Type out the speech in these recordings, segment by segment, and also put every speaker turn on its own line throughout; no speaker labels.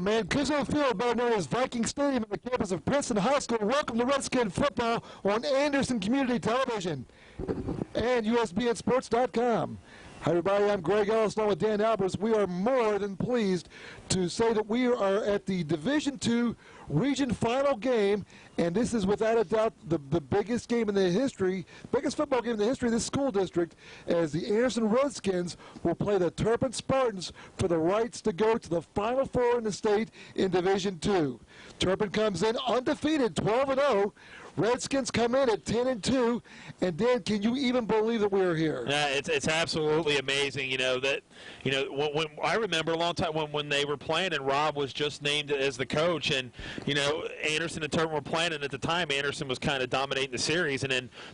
Mancuso Field, better known as Viking Stadium, at the campus of Princeton High School. Welcome to Redskin Football on Anderson Community Television and USBNsports.com. Hi everybody, I'm Greg Ellis along with Dan Alvarez. We are more than pleased to say that we are at the Division II Region Final game, and this is without a doubt the biggest game in the history, biggest football game in the history of this school district, as the Anderson Redskins will play the Turpin Spartans for the rights to go to the Final Four in the state in Division II. Turpin comes in undefeated, 12-0. Redskins come in at 10-2, and Dan, can you even believe that we are here?
Yeah, it's absolutely amazing. When I remember a long time when they were playing, and Rob was just named as the coach, and Anderson and Turpin were playing, and at the time Anderson was kind of dominating the series,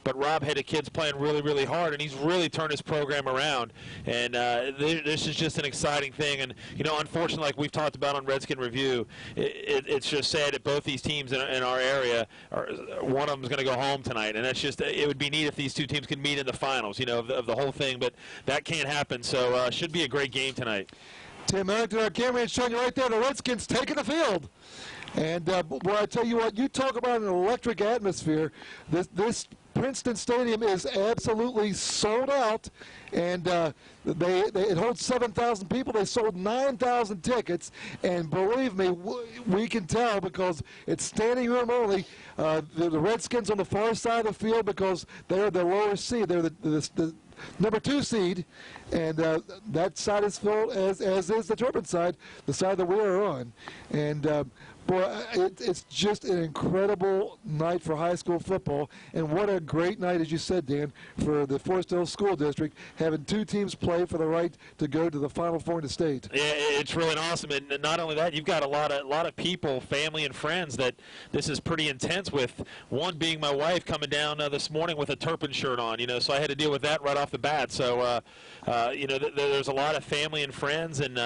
but Rob had the kids playing really, really hard, and he's really turned his program around, and this is just an exciting thing. And unfortunately, like we've talked about on Redskin Review, it's just sad that both these teams in our area one of them is going to go home tonight, and that's just, it would be neat if these two teams could meet in the finals, of the whole thing, but that can't happen, so should be a great game tonight.
Tim Harrington, our cameraman, showing you right there, the Redskins taking the field. And boy, I tell you what, you talk about an electric atmosphere. This Princeton Stadium is absolutely sold out, and it holds 7,000 people. They sold 9,000 tickets, and believe me, we can tell because it's standing room only. The Redskins on the far side of the field because they're the lower seed. They're the number 2 seed, and that side is full, as is the Turpin side, the side that we are on. And boy, it's just an incredible night for high school football, and what a great night, as you said, Dan, for the Forest Hills School District, having 2 teams play for the right to go to the Final Four in the state. Yeah,
it's really awesome, and not only that, you've got a lot of people, family and friends that this is pretty intense with. One being my wife coming down this morning with a Turpin shirt on, so I had to deal with that right off the bat. So, there's a lot of family and friends, and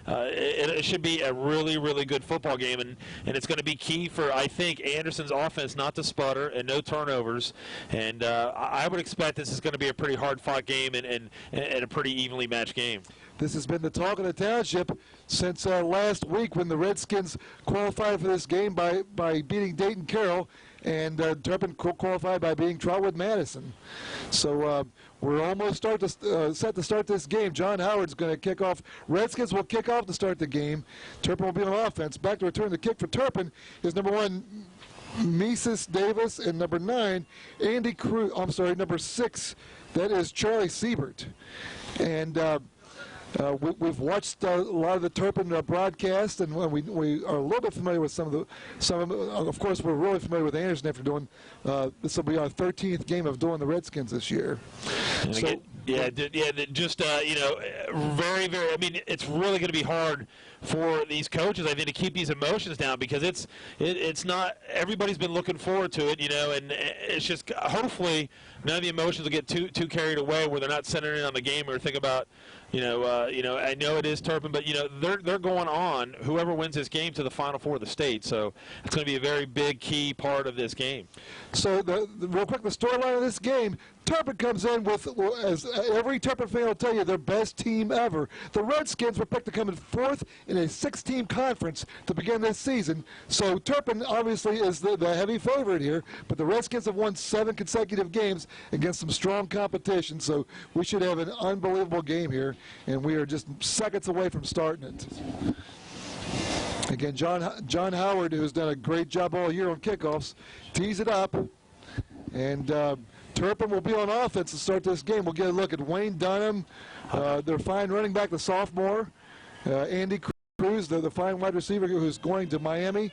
it should be a really, really good football game, and it's going to be key for, I think, Anderson's offense not to sputter and no turnovers, and I would expect this is going to be a pretty hard-fought game and a pretty evenly matched game.
This has been the talk of the township since last week when the Redskins qualified for this game by beating Dayton Carroll, and Turpin qualified by beating Trotwood Madison. So we're almost set to start this game. John Howard's going to kick off. Redskins will kick off to start the game. Turpin will be on offense. Back to return the kick for Turpin is number 1, Mises Davis, and number 9, Andy Cruz. I'm sorry, number 6, that is Charlie Siebert. And we've watched a lot of the Turpin broadcast, and we are a little bit familiar with some of them. Of course, we're really familiar with Anderson after doing. This will be our 13th game of doing the Redskins this year. So,
just very, very. I mean, it's really going to be hard for these coaches, I think, to keep these emotions down because it's not. Everybody's been looking forward to it, and it's just hopefully none of the emotions will get too carried away where they're not centering in on the game or think about. I know it is Turpin, but they're going on. Whoever wins this game to the Final Four of the state, so it's going to be a very big key part of this game.
So real quick, the storyline of this game: Turpin comes in with, as every Turpin fan will tell you, their best team ever. The Redskins were picked to come in 4th in a 6-team conference to begin this season. So Turpin obviously is the heavy favorite here, but the Redskins have won 7 consecutive games against some strong competition. So we should have an unbelievable game here, and we are just seconds away from starting it. Again, John Howard, who's done a great job all year on kickoffs, tees it up, and Turpin will be on offense to start this game. We'll get a look at Wayne Dunham, their fine running back, the sophomore, Andy Cruz, the fine wide receiver who's going to Miami,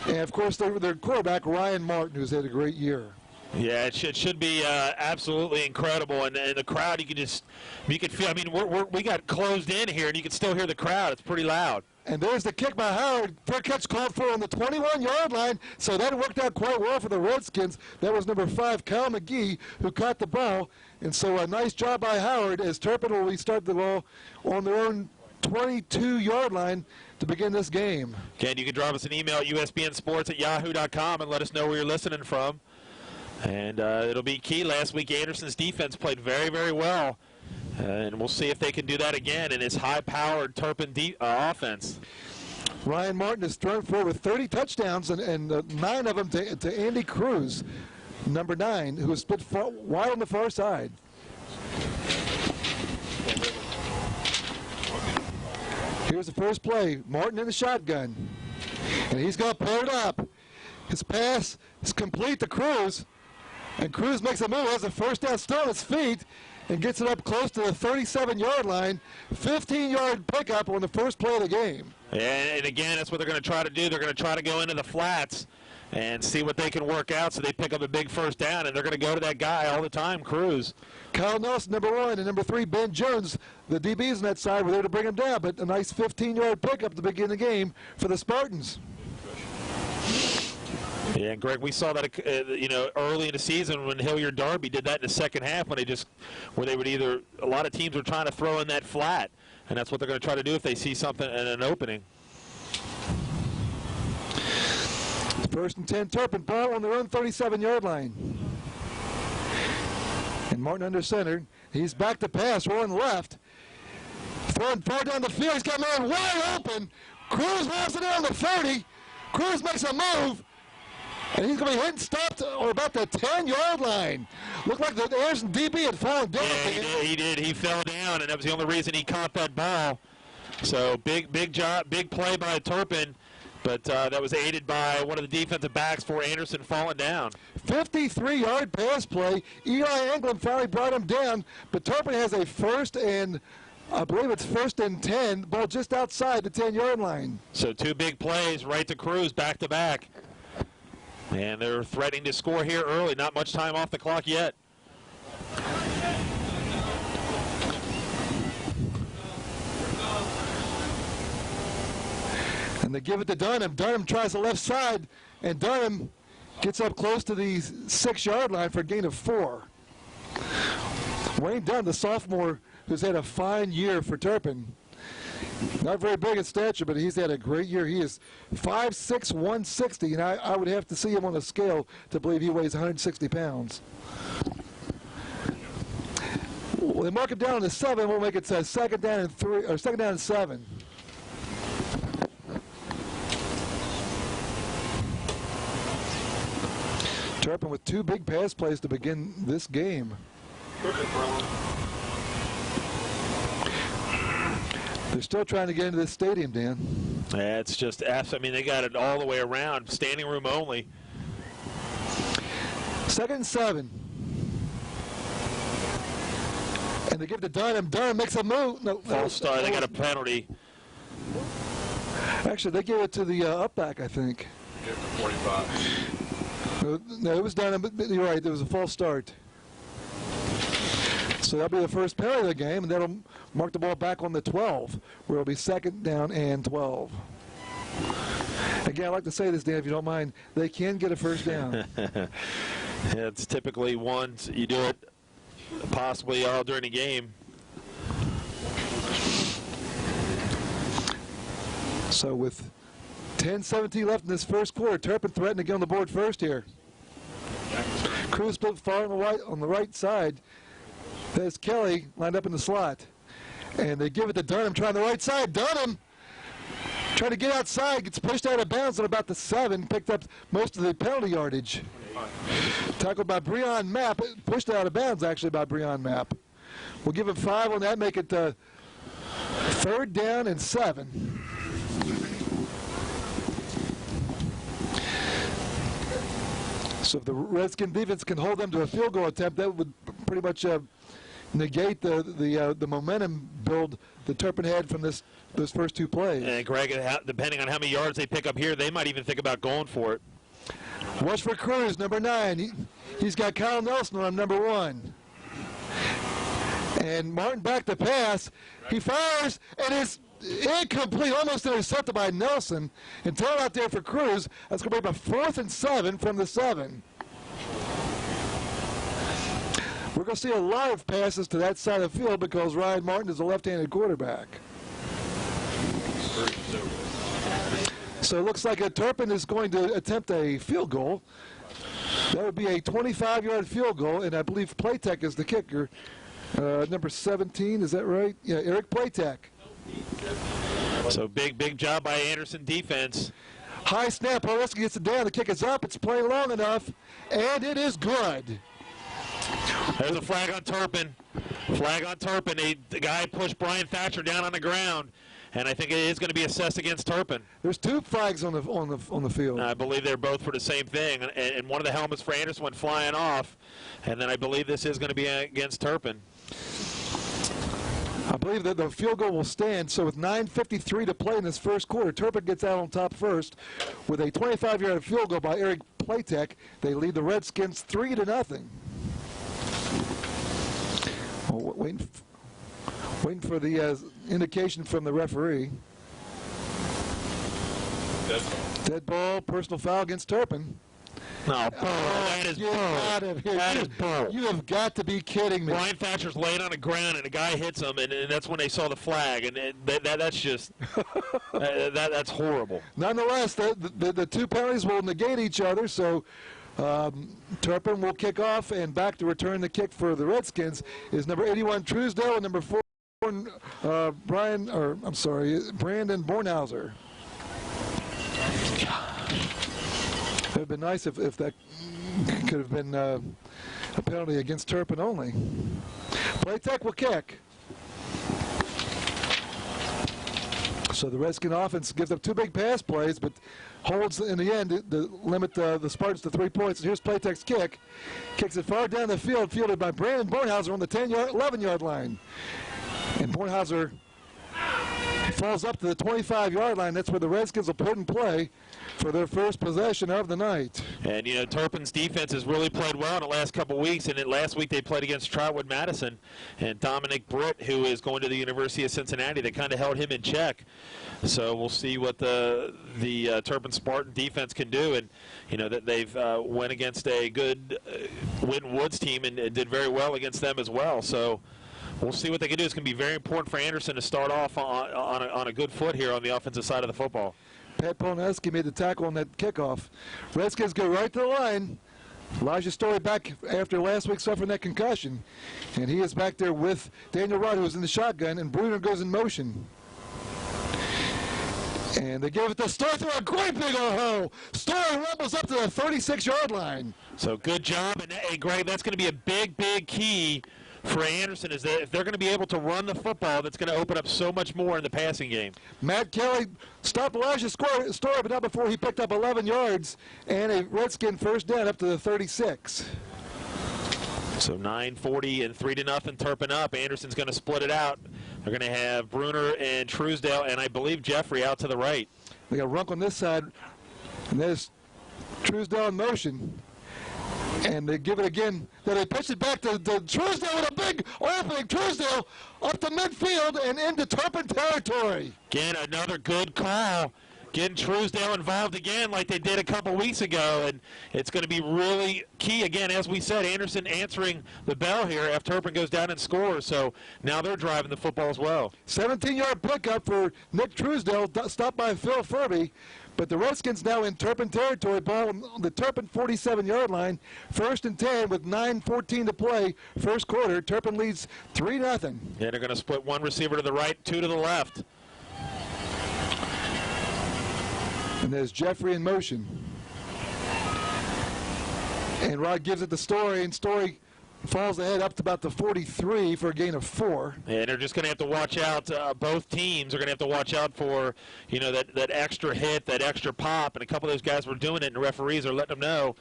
and of course their quarterback Ryan Martin, who's had a great year.
Yeah, it should be absolutely incredible, and the crowd you can feel. I mean, we got closed in here, and you can still hear the crowd. It's pretty loud.
And there's the kick by Howard. Fair catch called for on the 21-yard line, so that worked out quite well for the Redskins. That was number 5, Kyle McGee, who caught the ball. And so a nice job by Howard as Turpin will restart the ball on their own 22-yard line to begin this game.
Again, you can drop us an email at usbnsports@yahoo.com and let us know where you're listening from. And it'll be key. Last week, Anderson's defense played very, very well. And we'll see if they can do that again in his high-powered Turpin offense.
Ryan Martin has thrown for over 30 touchdowns, and 9 of them to Andy Cruz, number 9, who was split wide on the far side. Here's the first play. Martin in the shotgun. And he's going to pair it up. His pass is complete to Cruz. And Cruz makes a move, has a first down still on his feet, and gets it up close to the 37-yard line. 15-yard pickup on the first play of the game.
And again, that's what they're going to try to do. They're going to try to go into the flats and see what they can work out so they pick up a big first down, and they're going to go to that guy all the time, Cruz.
Kyle Nelson, number 1, and number 3, Ben Jones. The DBs on that side were there to bring him down, but a nice 15-yard pickup to begin the game for the Spartans.
Yeah, and Greg, we saw that early in the season when Hilliard Darby did that in the second half when they would either, a lot of teams were trying to throw in that flat, and that's what they're going to try to do if they see something in an opening.
First and 10, Turpin, ball on their own 37-yard line. And Martin under center. He's back to pass, rolling left. Throwing far down the field. He's got a man wide open. Cruz wraps it in on the 30. Cruz makes a move. And he's going to be hit and stopped or about the 10-yard line. Looked like the Anderson DB had fallen down.
Yeah, he did. He fell down, and that was the only reason he caught that ball. So big job, big play by Turpin. But that was aided by one of the defensive backs for Anderson falling down.
53-yard pass play. Eli England finally brought him down, but Turpin has a first and, I believe it's 1st and 10, ball just outside the 10-yard line.
So 2 big plays right to Cruz back to back. And they're threatening to score here early. Not much time off the clock yet.
And they give it to Dunham. Dunham tries the left side, and Dunham gets up close to the 6-yard line for a gain of 4. Wayne Dunn, the sophomore, who's had a fine year for Turpin. Not very big in stature, but he's had a great year. He is 5'6", 160, and I would have to see him on a scale to believe he weighs 160 pounds. Well, they mark him down to 7. We'll make it 2nd down and 3, or 2nd down and 7. Turpin with 2 big pass plays to begin this game. They're still trying to get into this stadium, Dan.
Yeah, it's just, I mean, they got it all the way around, standing room only.
2nd and 7. And they give it to Dunham. Dunham makes a move. No,
False start. They got a penalty.
Actually, they gave it to the up back, I think.
Yeah, 45.
No, it was Dunham, but you're right. There was a false start. So that'll be the first penalty of the game, and that'll mark the ball back on the 12, where it'll be 2nd down and 12. Again, I'd like to say this, Dan, if you don't mind. They can get a first down.
Yeah, it's typically once you do it possibly all during the game.
So with 10:17 left in this first quarter, Turpin threatening to get on the board first here. Cruz split far on the right side. There's Kelly lined up in the slot. And they give it to Dunham, trying the right side. Dunham trying to get outside, gets pushed out of bounds at about the 7, picked up most of the penalty yardage. Tackled by Breon Mapp, pushed out of bounds actually by Breon Mapp. We'll give him 5 on that, make it 3rd down and 7. So if the Redskin defense can hold them to a field goal attempt, that would pretty much negate the momentum build that Turpin had from those first 2 plays.
And Greg, depending on how many yards they pick up here, they might even think about going for it.
Rush for Cruz, number 9. He's got Kyle Nelson on number 1. And Martin back to pass. He fires, and it's incomplete, almost intercepted by Nelson. And thrown out there for Cruz. That's going to be about 4th and 7 from the 7. We're going to see a lot of passes to that side of the field because Ryan Martin is a left-handed quarterback. So it looks like Turpin is going to attempt a field goal. That would be a 25-yard field goal, and I believe Platek is the kicker. Number 17, is that right? Yeah, Eric Platek.
So big job by Anderson defense.
High snap. Oleski gets it down. The kick is up. It's playing long enough, and it is good.
There's a flag on Turpin. Flag on Turpin. The guy pushed Brian Thatcher down on the ground, and I think it is going to be assessed against Turpin.
There's 2 flags on the field.
I believe they're both for the same thing, and one of the helmets for Anderson went flying off, and then I believe this is going to be against Turpin.
I believe that the field goal will stand. So with 9:53 to play in this first quarter, Turpin gets out on top first with a 25-yard field goal by Eric Platek. They lead the Redskins 3-0. Oh, waiting for the indication from the referee. Dead ball, personal foul against Turpin.
No, bull. That is bull. That is bull.
You have got to be kidding me.
Brian Thatcher's laying on the ground, and a guy hits him, and that's when they saw the flag, and that's just that's horrible.
Nonetheless, the 2 penalties will negate each other, so Turpin will kick off, and back to return the kick for the Redskins is number 81 Truesdale and number 4 Brandon Bornhauser. It would have been nice if that could have been a penalty against Turpin only. Platek will kick. So the Redskin offense gives up 2 big pass plays, but holds in the end to limit the Spartans to 3 points. And here's Platek's kick. Kicks it far down the field, fielded by Brandon Bornhauser on the 11-yard line. And Bornhauser falls up to the 25-yard line. That's where the Redskins will put in play for their first possession of the night.
And, Turpin's defense has really played well in the last couple weeks. And last week they played against Trotwood Madison. And Dominic Britt, who is going to the University of Cincinnati, they kind of held him in check. So we'll see what the Turpin Spartan defense can do. And, that they've went against a good Winton Woods team and did very well against them as well. So we'll see what they can do. It's going to be very important for Anderson to start off on a good foot here on the offensive side of the football.
Pat Polneski made the tackle on that kickoff. Redskins go right to the line. Elijah Story back after last week suffering that concussion. And he is back there with Daniel Rod, who's in the shotgun, and Bruner goes in motion. And they give it to Story through a great big old hole. Story rumbles up to the 36-yard line.
So good job. And, hey, Greg, that's going to be a big key for Anderson, is that if they're going to be able to run the football, that's going to open up so much more in the passing game.
Matt Kelly stopped Elijah Story, but not before he picked up 11 yards and a Redskin first down up to the 36.
So 9:40 and 3-0 Turpin up. Anderson's going to split it out. They're going to have Bruner and Truesdale, and I believe Jeffrey out to the right.
They got Runk on this side, and there's Truesdale in motion. And they give it again. Then they pitch it back to Truesdale with a big opening. Truesdale up to midfield and into Turpin territory.
Again, another good call. Getting Truesdale involved again like they did a couple weeks ago. And it's going to be really key. Again, as we said, Anderson answering the bell here after Turpin goes down and scores. So now they're driving the football as well.
17-yard pickup for Nick Truesdale, stopped by Phil Furby. But the Redskins now in Turpin territory, ball on the Turpin 47-yard line. 1st and 10 with 9:14 to play. First quarter, Turpin leads 3-0.
Yeah, they're going to split 1 receiver to the right, 2 to the left.
And there's Jeffrey in motion. And Rod gives it to Story, and Story falls ahead up to about the 43 for a gain of 4.
And they're just going to have to watch out. Both teams are going to have to watch out for, that extra hit, that extra pop. And a couple of those guys were doing it, and the referees are letting them know,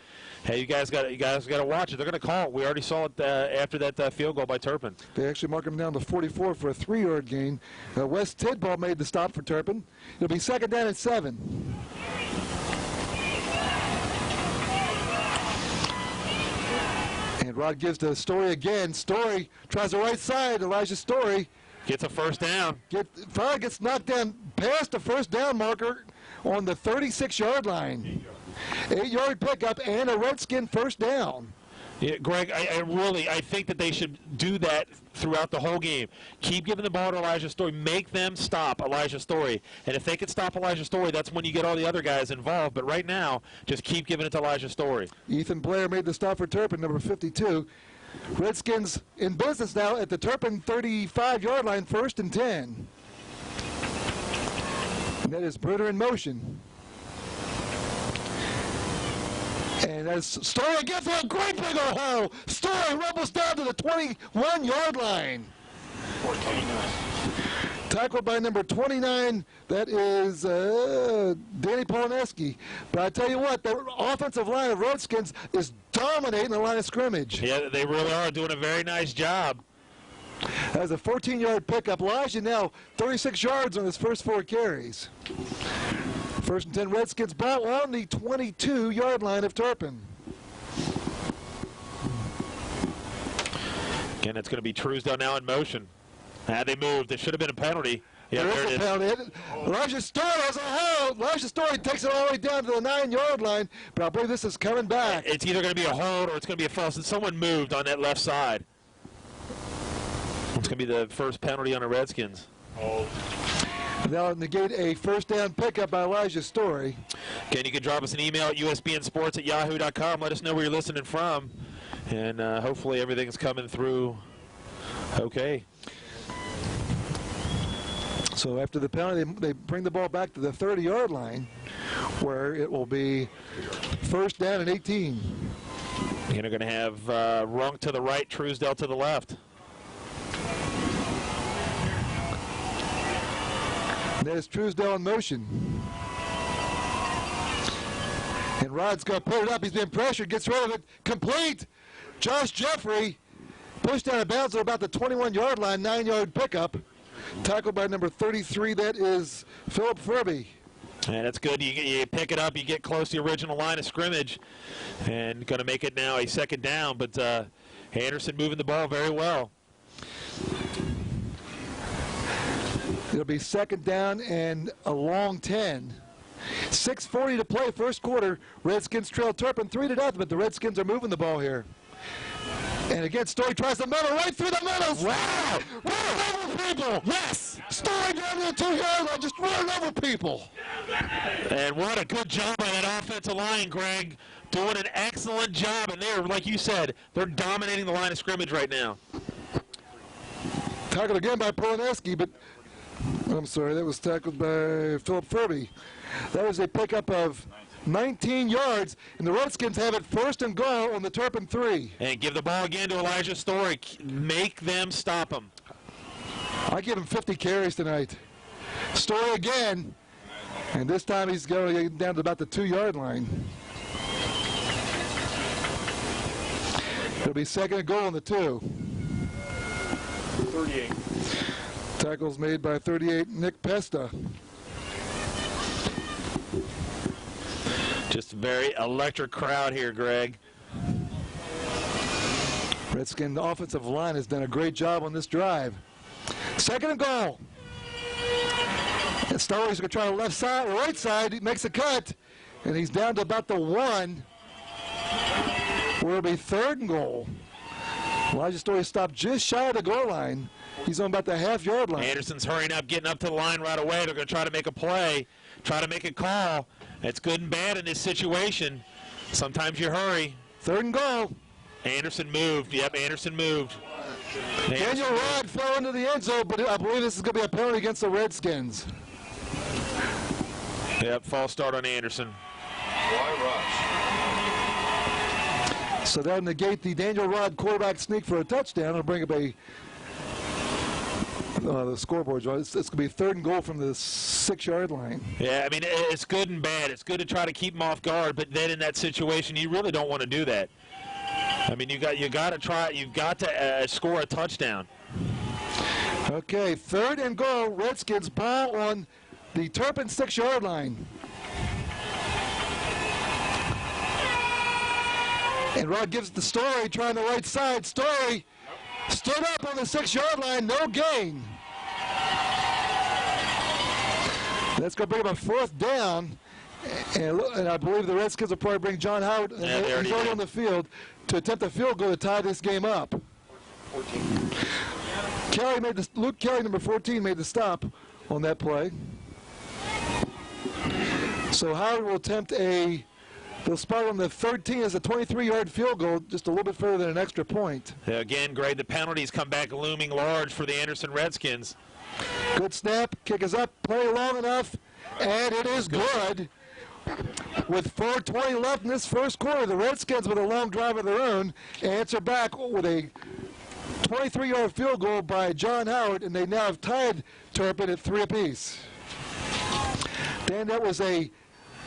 hey, you guys got to watch it. They're going to call it. We already saw it after that field goal by Turpin.
They actually mark him down to 44 for a 3-yard gain. Wes Tidball made the stop for Turpin. It'll be 2nd down and 7. And Rod gives to Story again. Story tries the right side. Elijah Story
gets a first down.
Finally gets knocked down past the first down marker on the 36-yard line. 8-yard pickup and a Redskin first down.
Yeah, Greg, I think that they should do that throughout the whole game. Keep giving the ball to Elijah Story. Make them stop Elijah Story. And if they can stop Elijah Story, that's when you get all the other guys involved. But right now, just keep giving it to Elijah Story.
Ethan Blair made the stop for Turpin, number 52. Redskins in business now at the Turpin 35-yard line, 1st and 10. And that is Bruder in motion. And that's Story again for a great big old hole. Story rumbles down to the 21-yard line.
14.
Tackled by number 29, that is Danny Polineski. But I tell you what, the offensive line of Redskins is dominating the line of scrimmage.
Yeah, they really are doing a very nice job.
As a 14-yard pickup, Elijah now 36 yards on his first 4 carries. First and 10 Redskins, ball on the 22-yard line of Turpin.
Again, it's going to be Truesdale now in motion. They moved. There should have been a penalty. Yeah,
there is a penalty. Elijah Story has a hold. Elijah Story takes it all the way down to the 9-yard line, but I believe this is coming back.
It's either going to be a hold or it's going to be a false. And someone moved on that left side. It's going to be the first penalty on the Redskins.
Hold.
That'll negate a first down pickup by Elijah Story.
Again, you can drop us an email at usbnsports@yahoo.com. Let us know where you're listening from, and hopefully everything's coming through okay.
So after the penalty, they bring the ball back to the 30-yard line, where it will be first down and 18.
And they're going to have Runk to the right, Truesdale to the left.
That is Truesdale in motion. And Rod's going to put it up. He's been pressured, gets rid of it. Complete. Josh Jeffrey pushed out of bounds at about the 21-yard line, 9-yard pickup. Tackled by number 33, that is Philip Furby.
And that's good. You pick it up, you get close to the original line of scrimmage, and going to make it now a second down. But Anderson moving the ball very well.
It'll be second down and a long 10. 6:40 to play, first quarter. Redskins trail Turpin 3-0, but the Redskins are moving the ball here. And again, Story tries the middle, right through the middle.
Wow!
Running over people. Yes! Story down to the 2-yard line, just running over people.
And what a good job by that offensive line, Greg. Doing an excellent job. And they're, like you said, they're dominating the line of scrimmage right now.
Tackled again by Polineski, but I'm sorry, that was tackled by Philip Furby. That was a pickup of 19 yards, and the Redskins have it first and goal on the Turpin 3.
And give the ball again to Elijah Story. Make them stop him.
I give him 50 carries tonight. Story again, and this time he's going down to about the 2-yard line. It'll be second and goal on the 2.
38.
Tackles made by 38, Nick Pesta.
Just a very electric crowd here, Greg.
Redskin offensive line has done a great job on this drive. Second and goal. And Story's going to try the left side, right side. He makes a cut, and he's down to about the 1. Where it'll be third and goal. Elijah Story stopped just shy of the goal line. He's on about the half-yard line.
Anderson's hurrying up, getting up to the line right away. They're going to try to make a play, try to make a call. It's good and bad in this situation. Sometimes you hurry.
Third and goal.
Anderson moved. Yep, Anderson moved.
Daniel Rod fell into the end zone, but I believe this is going to be a penalty against the Redskins.
Yep, false start on Anderson.
Why rush?
So that'll negate the Daniel Rod quarterback sneak for a touchdown. It'll bring up the scoreboard. It's going to be third and goal from the 6-yard line.
Yeah, I mean, it's good and bad. It's good to try to keep him off guard, but then in that situation, you really don't want to do that. I mean, you got to try. You've got to score a touchdown.
Okay, third and goal. Redskins ball on the Turpin 6-yard line. And Rod gives the Story, trying the right side. Story stood up on the 6-yard line, no gain. That's going to bring him a fourth down. And I believe the Redskins will probably bring John Howard, he's already on the field, to attempt a field goal to tie this game up.
14.
Luke Kelly, number 14, made the stop on that play. So Howard will attempt they'll spot on the 13 as a 23-yard field goal, just a little bit further than an extra point.
Again, Greg, the penalties come back looming large for the Anderson Redskins.
Good snap, kick is up, play long enough, and it is good. With 4:20 left in this first quarter, the Redskins, with a long drive of their own, answer back with a 23-yard field goal by John Howard, and they now have tied Turpin at 3 apiece. Dan, that was a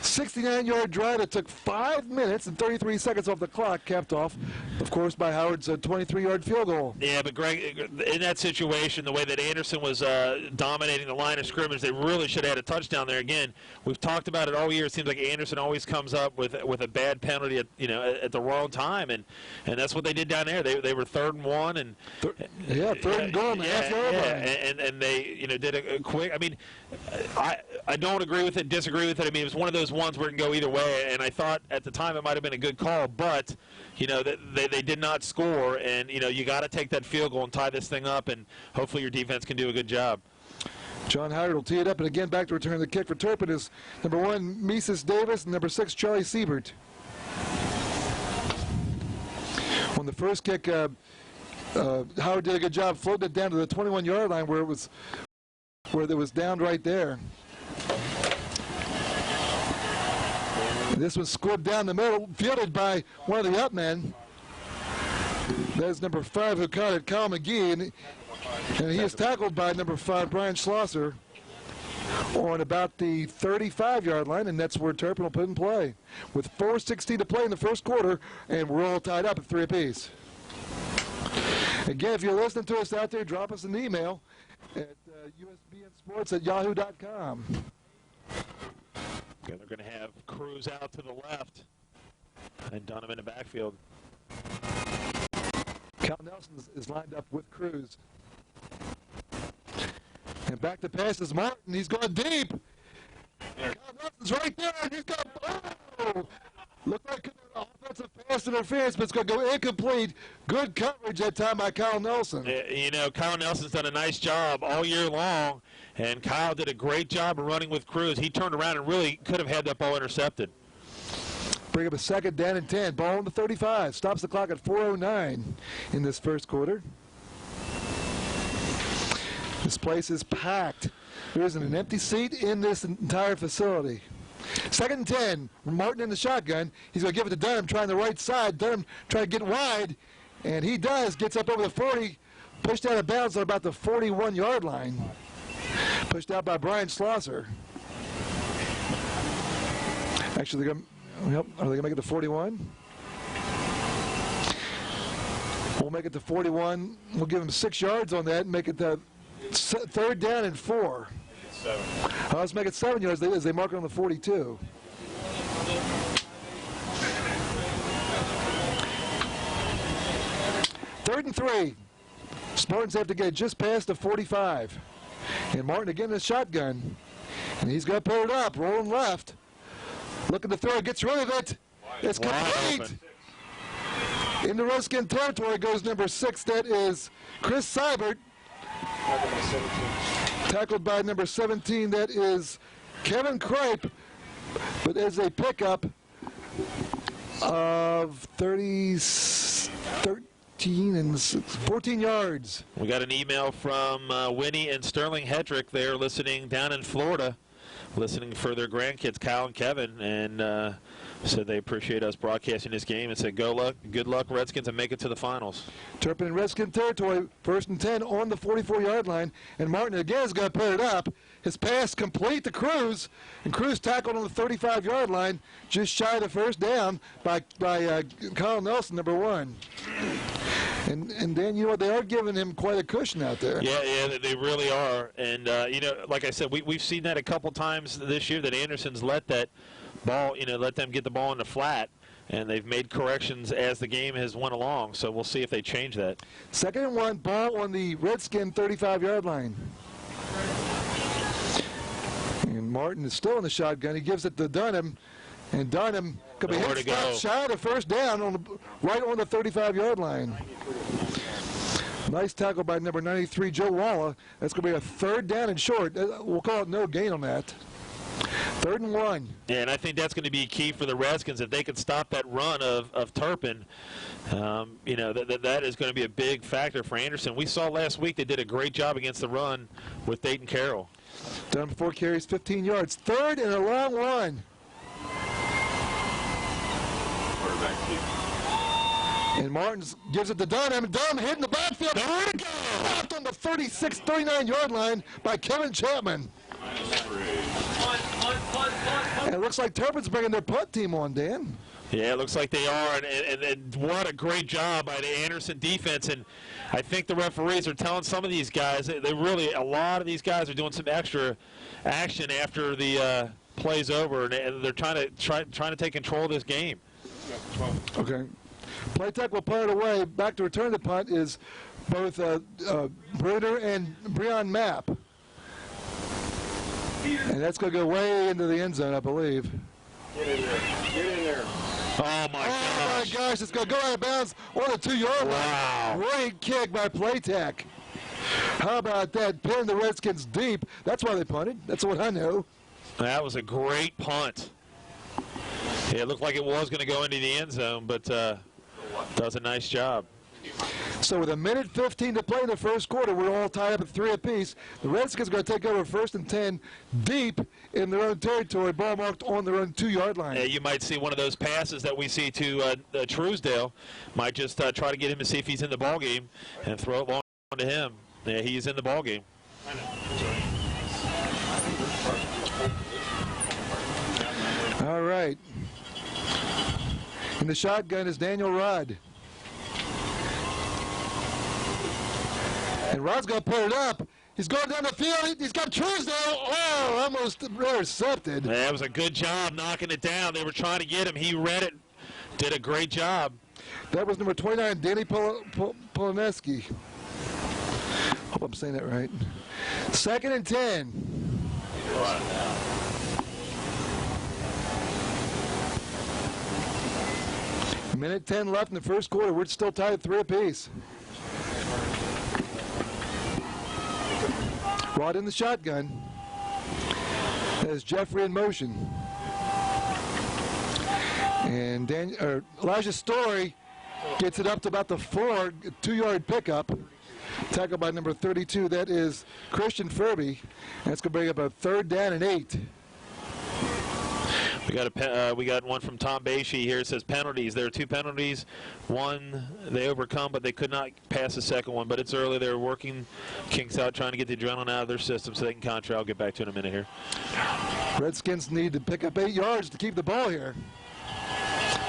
69-yard drive that took 5 minutes and 33 seconds off the clock, capped off, of course, by Howard's 23-yard field goal.
Yeah, but Greg, in that situation, the way that Anderson was dominating the line of scrimmage, they really should have had a touchdown there. Again, we've talked about it all year. It seems like Anderson always comes up with a bad penalty at the wrong time, and that's what they did down there. They were 3rd and 1, and
third and goal,
and they did a quick. I mean, I don't agree with it, disagree with it. I mean, it was one of those ones where it can go either way, and I thought at the time it might have been a good call, but they did not score, and you got to take that field goal and tie this thing up, and hopefully your defense can do a good job.
John Howard will tee it up, and again back to return the kick for Turpin is number 1 Mises Davis and number 6 Charlie Siebert. On the first kick, Howard did a good job, floating it down to the 21-yard line where it was down right there. This was squibbed down the middle, fielded by one of the up men. There's number 5 who caught it, Kyle McGee, and he is tackled by number 5, Brian Schlosser, on about the 35-yard line, and that's where Turpin will put in play. With 4:16 to play in the first quarter, and we're all tied up at 3 apiece. Again, if you're listening to us out there, drop us an email at usbnsports@yahoo.com.
They're going to have Cruz out to the left and Dunham in the backfield.
Cal Nelson is lined up with Cruz. And back to pass is Martin. He's going deep. Cal Nelson's right there, and he's got looked like an offensive pass interference, but it's going to go incomplete. Good coverage that time by Kyle Nelson.
Kyle Nelson's done a nice job all year long, and Kyle did a great job of running with Cruz. He turned around and really could have had that ball intercepted.
Bring up a 2nd down and 10. Ball on the 35. Stops the clock at 4:09 in this first quarter. This place is packed. There isn't an empty seat in this entire facility. 2nd and 10. Martin in the shotgun. He's going to give it to Dunham, trying the right side. Dunham trying to get wide, and he does. Gets up over the 40. Pushed out of bounds on about the 41-yard line. Pushed out by Brian Schlosser. Actually, are they going to make it to 41? We'll make it to 41. We'll give them 6 yards on that and make it the 3rd down and 4. Let's make it 7 yards as they mark it on the 42. Third and 3. Spartans have to get just past the 45. And Martin again in the shotgun. And he's going to pull it up, rolling left. Looking to throw, gets rid of it. It's complete. In the Redskin territory goes number 6. That is Chris Seibert. Tackled by number 17. That is Kevin Kripe. But as a pickup of 13 and 14 yards.
We got an email from Winnie and Sterling Hedrick. They're listening down in Florida, listening for their grandkids, Kyle and Kevin, and said they appreciate us broadcasting this game and said good luck Redskins, and make it to the finals.
Turpin in Redskin territory, 1st and 10 on the 44-yard line, and Martin again is going to put it up. His pass complete to Cruz, and Cruz tackled on the 35-yard line, just shy of the 1st down by Kyle Nelson, number 1. And Dan, you know what? They are giving him quite a cushion out there.
Yeah, they really are. And, like I said, we've seen that a couple times this year, that Anderson's let that ball, let them get the ball in the flat, and they've made corrections as the game has went along. So we'll see if they change that.
2nd and 1, ball on the Redskin 35-yard line. And Martin is still in the shotgun. He gives it to Dunham, and Dunham could be hit shy of the 1st down right on the 35-yard line. Nice tackle by number 93, Joe Walla. That's going to be a 3rd down and short. We'll call it no gain on that. 3rd and 1.
Yeah, and I think that's going to be key for the Redskins. If they can stop that run of Turpin, that is going to be a big factor for Anderson. We saw last week they did a great job against the run with Dayton Carroll.
Done 4 carries, 15 yards. Third and a long one.
Quarterback keep.
And Martins gives it to Dunham. Dunham hitting the backfield. Stopped on the 36, 39-yard line by Kevin Chapman. And it looks like Turpin's bringing their punt team on, Dan.
Yeah, it looks like they are, and what a great job by the Anderson defense. And I think the referees are telling some of these guys, a lot of these guys are doing some extra action after the play's over, and they're trying to take control of this game.
Okay. Play tech will punt it away. Back to return the punt is both Bruder and Breon Mapp. And that's going to go way into the end zone, I believe.
Get in there. Get in there.
Oh, my gosh.
It's going to go out of bounds on the 2-yard line.
Wow.
Great kick by Playtech. How about that? Pinning the Redskins deep. That's why they punted. That's what I know.
That was a great punt. Yeah, it looked like it was going to go into the end zone, but does a nice job.
So with 1:15 to play in the first quarter, we're all tied up at 3 apiece. The Redskins are going to take over 1st and 10 deep in their own territory, ball marked on their own 2-yard line.
Yeah, you might see one of those passes that we see to Truesdale. Might just try to get him to see if he's in the ball game and throw it long to him. Yeah, he's in the ball game.
All right. In the shotgun is Daniel Rudd. And Rod's going to put it up. He's going down the field. He's got Truesdale. Oh, almost intercepted.
That was a good job knocking it down. They were trying to get him. He read it. Did a great job.
That was number 29, Danny Polineski. Hope I'm saying that right. 2nd and 10. Minute 10 left in the first quarter. We're still tied at 3 apiece. Rod in the shotgun. There's Jeffrey in motion. And Elijah Story gets it up to about the 2-yard pickup. Tackled by number 32. That is Christian Furby. And it's going to bring up a 3rd down and 8.
We got one from Tom Bashi here. It says penalties. There are 2 penalties. One they overcome, but they could not pass the second one. But it's early. They're working kinks out, trying to get the adrenaline out of their system so they can contra. I'll get back to it in a minute here.
Redskins need to pick up 8 yards to keep the ball here.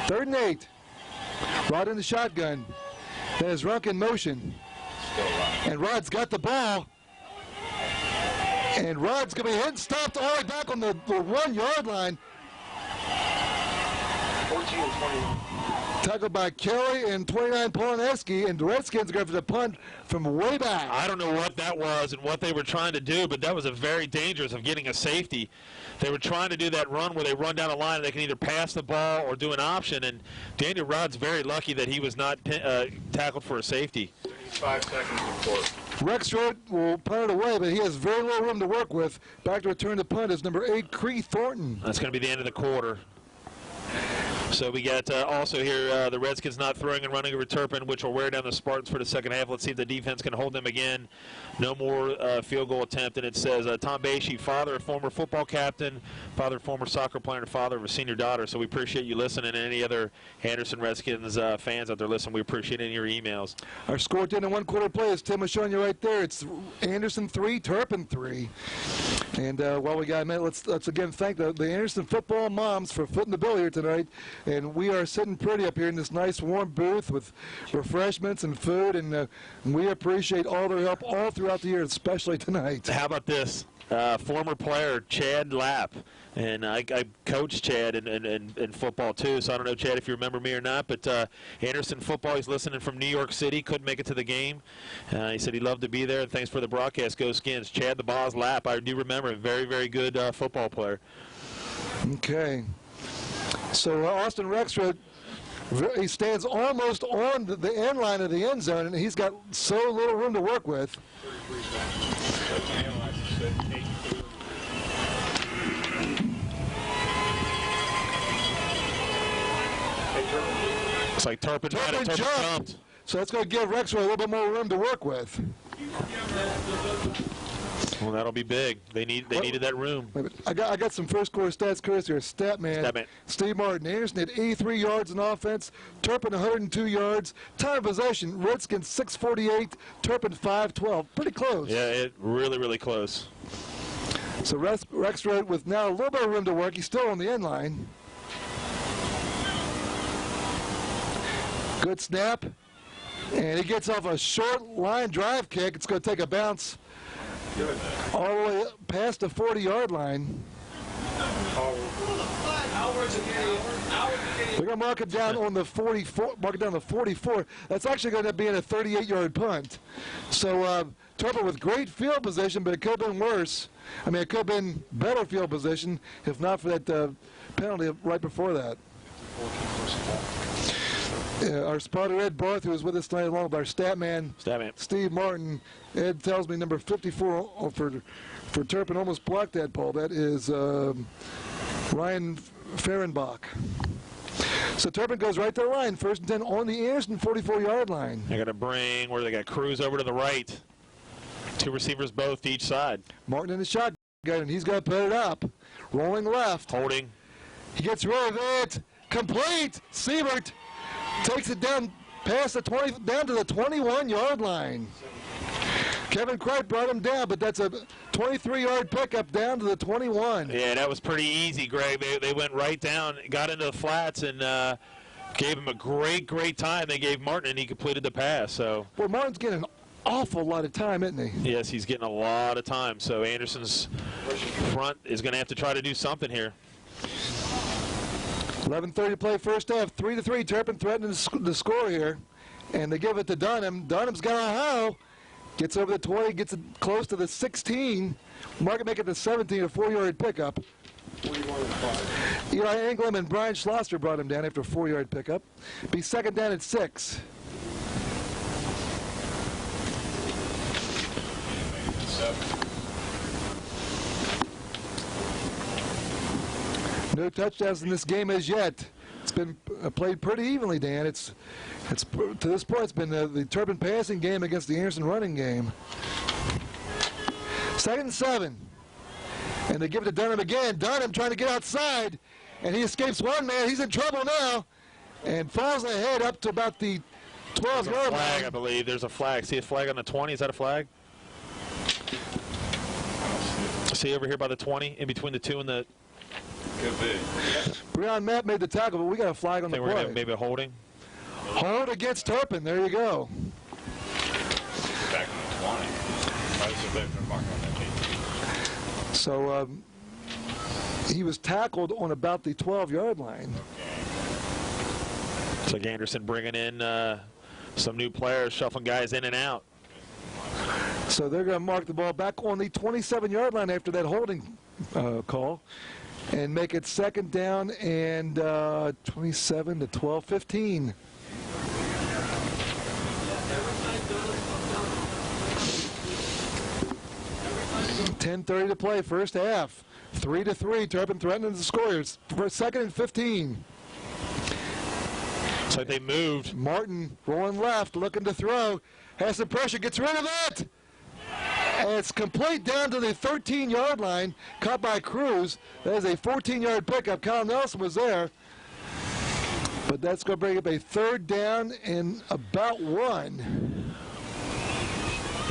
3rd and 8. Rod in the shotgun. There's Runk in motion. And Rod's got the ball. And Rod's going to be hit and stopped all the way back on the 1-yard line.
14 and 21.
Tackled by Kelly and 29 Polineski, and the Redskins are going for the punt from way back.
I don't know what that was and what they were trying to do, but that was a very dangerous of getting a safety. They were trying to do that run where they run down the line and they can either pass the ball or do an option, and Daniel Rod's very lucky that he was not tackled for a safety.
5 seconds before.
Rexroth will punt it away, but he has very little room to work with. Back to return the punt is number 8, Cree Thornton.
That's going to be the end of the quarter. So we got also here the Redskins not throwing and running over Turpin, which will wear down the Spartans for the second half. Let's see if the defense can hold them again. No more field goal attempt. And it says Tom Bashi, father of former football captain, father of former soccer player, and father of a senior daughter. So we appreciate you listening. And any other Anderson Redskins fans out there listening, we appreciate any of your emails.
Our score 10 and 1 quarter play, as Tim was showing you right there. It's Anderson 3, Turpin 3. And while we got a minute, let's again thank the Anderson football moms for footing the bill here tonight. And we are sitting pretty up here in this nice warm booth with refreshments and food, and we appreciate all their help all throughout the year, especially tonight.
How about this? Former player Chad Lapp, and I coached Chad in football too, so I don't know, Chad, if you remember me or not, but Anderson football, he's listening from New York City, couldn't make it to the game. He said he loved to be there, and thanks for the broadcast. Go Skins. Chad the Boss Lapp, I do remember him, very, very good football player.
Okay. So Austin Rexroth, he stands almost on the end line of the end zone, and he's got so little room to work with.
It's like Turpin jumped.
So that's going to give Rexroth a little bit more room to work with.
Well, that'll be big. They needed that room.
I got some first quarter stats, Chris. Here, Statman.
Statman.
Steve Martin. Anderson had 83 yards in offense. Turpin 102 yards. Time of possession. Redskins 6:48. Turpin 5:12. Pretty close.
Yeah, it really close.
So Rexroad with now a little bit of room to work. He's still on the end line. Good snap. And he gets off a short line drive kick. It's going to take a bounce all the way past the 40-yard line. We're going to mark it down on the 44. Mark it down to 44. That's actually going to be in a 38-yard punt. So Turpin with great field position, but it could have been worse. I mean, it could have been better field position if not for that penalty right before that. Our spotter, Ed Barth, who was with us tonight, along with our stat man, Steve Martin. Ed tells me number 54 for Turpin almost blocked that ball. That is Ryan Fehrenbach. So Turpin goes right to the line, 1st and 10 on the Anderson 44-yard line.
They got to bring, where they got Cruz over to the right. 2 receivers both to each side.
Martin in the shotgun, and he's got to put it up. Rolling left.
Holding.
He gets rid of it. Complete. Siebert takes it down past the 20, down to the 21-yard line. Kevin Cripe brought him down, but that's a 23-yard pickup down to the 21.
Yeah, that was pretty easy, Greg. They went right down, got into the flats, and gave him a great time. They gave Martin, and he completed the pass. So.
Well, Martin's getting an awful lot of time, isn't he?
Yes, he's getting a lot of time. So Anderson's front is going to have to try to do something here.
11:30 to play first half. 3-3. Turpin threatening to score here, and they give it to Dunham. Dunham's got Ohio. Gets over the 20, gets it close to the 16. Market make it the 17, a 4-yard pickup. Eli Anglem and Brian Schlosser brought him down after a 4-yard pickup. Be 2nd down at 6. No touchdowns in this game as yet. It's been played pretty evenly, Dan. It's to this point, it's been the Turpin passing game against the Anderson running game. 2nd and 7. And they give it to Dunham again. Dunham trying to get outside, and he escapes one man. He's in trouble now and falls ahead up to about the 12-yard line.
Flag, I believe. There's a flag. See a flag on the 20? Is that a flag? See over here by the 20, in between the 2 and the...
Could be.
Breon Matt made the tackle, but we got a flag on the play.
We're going to maybe a holding.
Hold against Turpin. There you go.
Back on the 20.
So he was tackled on about the 12-yard line.
So Anderson bringing in some new players, shuffling guys in and out.
So they're going to mark the ball back on the 27-yard line after that holding call and make it 2nd down and 27 to 12, 15. $10:30 to play, first half. 3-3. Turpin threatening the scorers for 2nd and 15.
It's like they moved.
Martin rolling left, looking to throw. Has some pressure, gets rid of it. And it's complete down to the 13-yard line, caught by Cruz. That is a 14-yard pickup. Kyle Nelson was there. But that's going to bring up a 3rd down and about 1.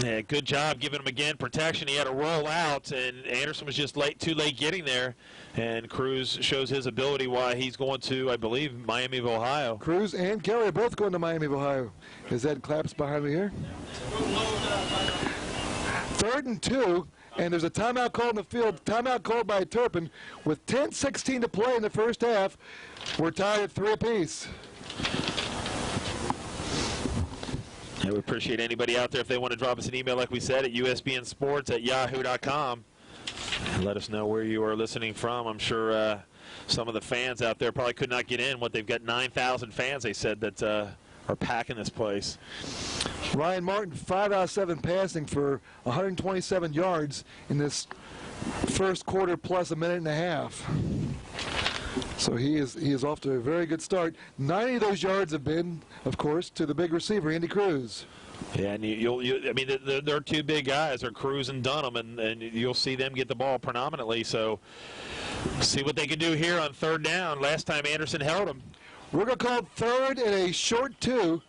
Yeah, good job giving him again protection. He had to roll out, and Anderson was just too late getting there. And Cruz shows his ability why he's going to, I believe, Miami of Ohio.
Cruz and Kelly are both going to Miami of Ohio. Is that Claps behind me here? 3rd and 2, and there's a timeout called in the field. Timeout called by Turpin with 10:16 to play in the first half. We're tied at 3 apiece.
I would appreciate anybody out there if they want to drop us an email, like we said, at usbnsports@yahoo.com. And let us know where you are listening from. I'm sure some of the fans out there probably could not get in. They've got 9,000 fans, they said, that are packing this place.
Ryan Martin, 5 out of 7 passing for 127 yards in this first quarter plus a minute and a half. So he is off to a very good start. 90 of those yards have been, of course, to the big receiver, Andy Cruz.
Yeah, and I mean, they're two big guys. They're Cruz and Dunham, and you'll see them get the ball predominantly. So see what they can do here on third down. Last time Anderson held them.
We're going to call third and a short 2.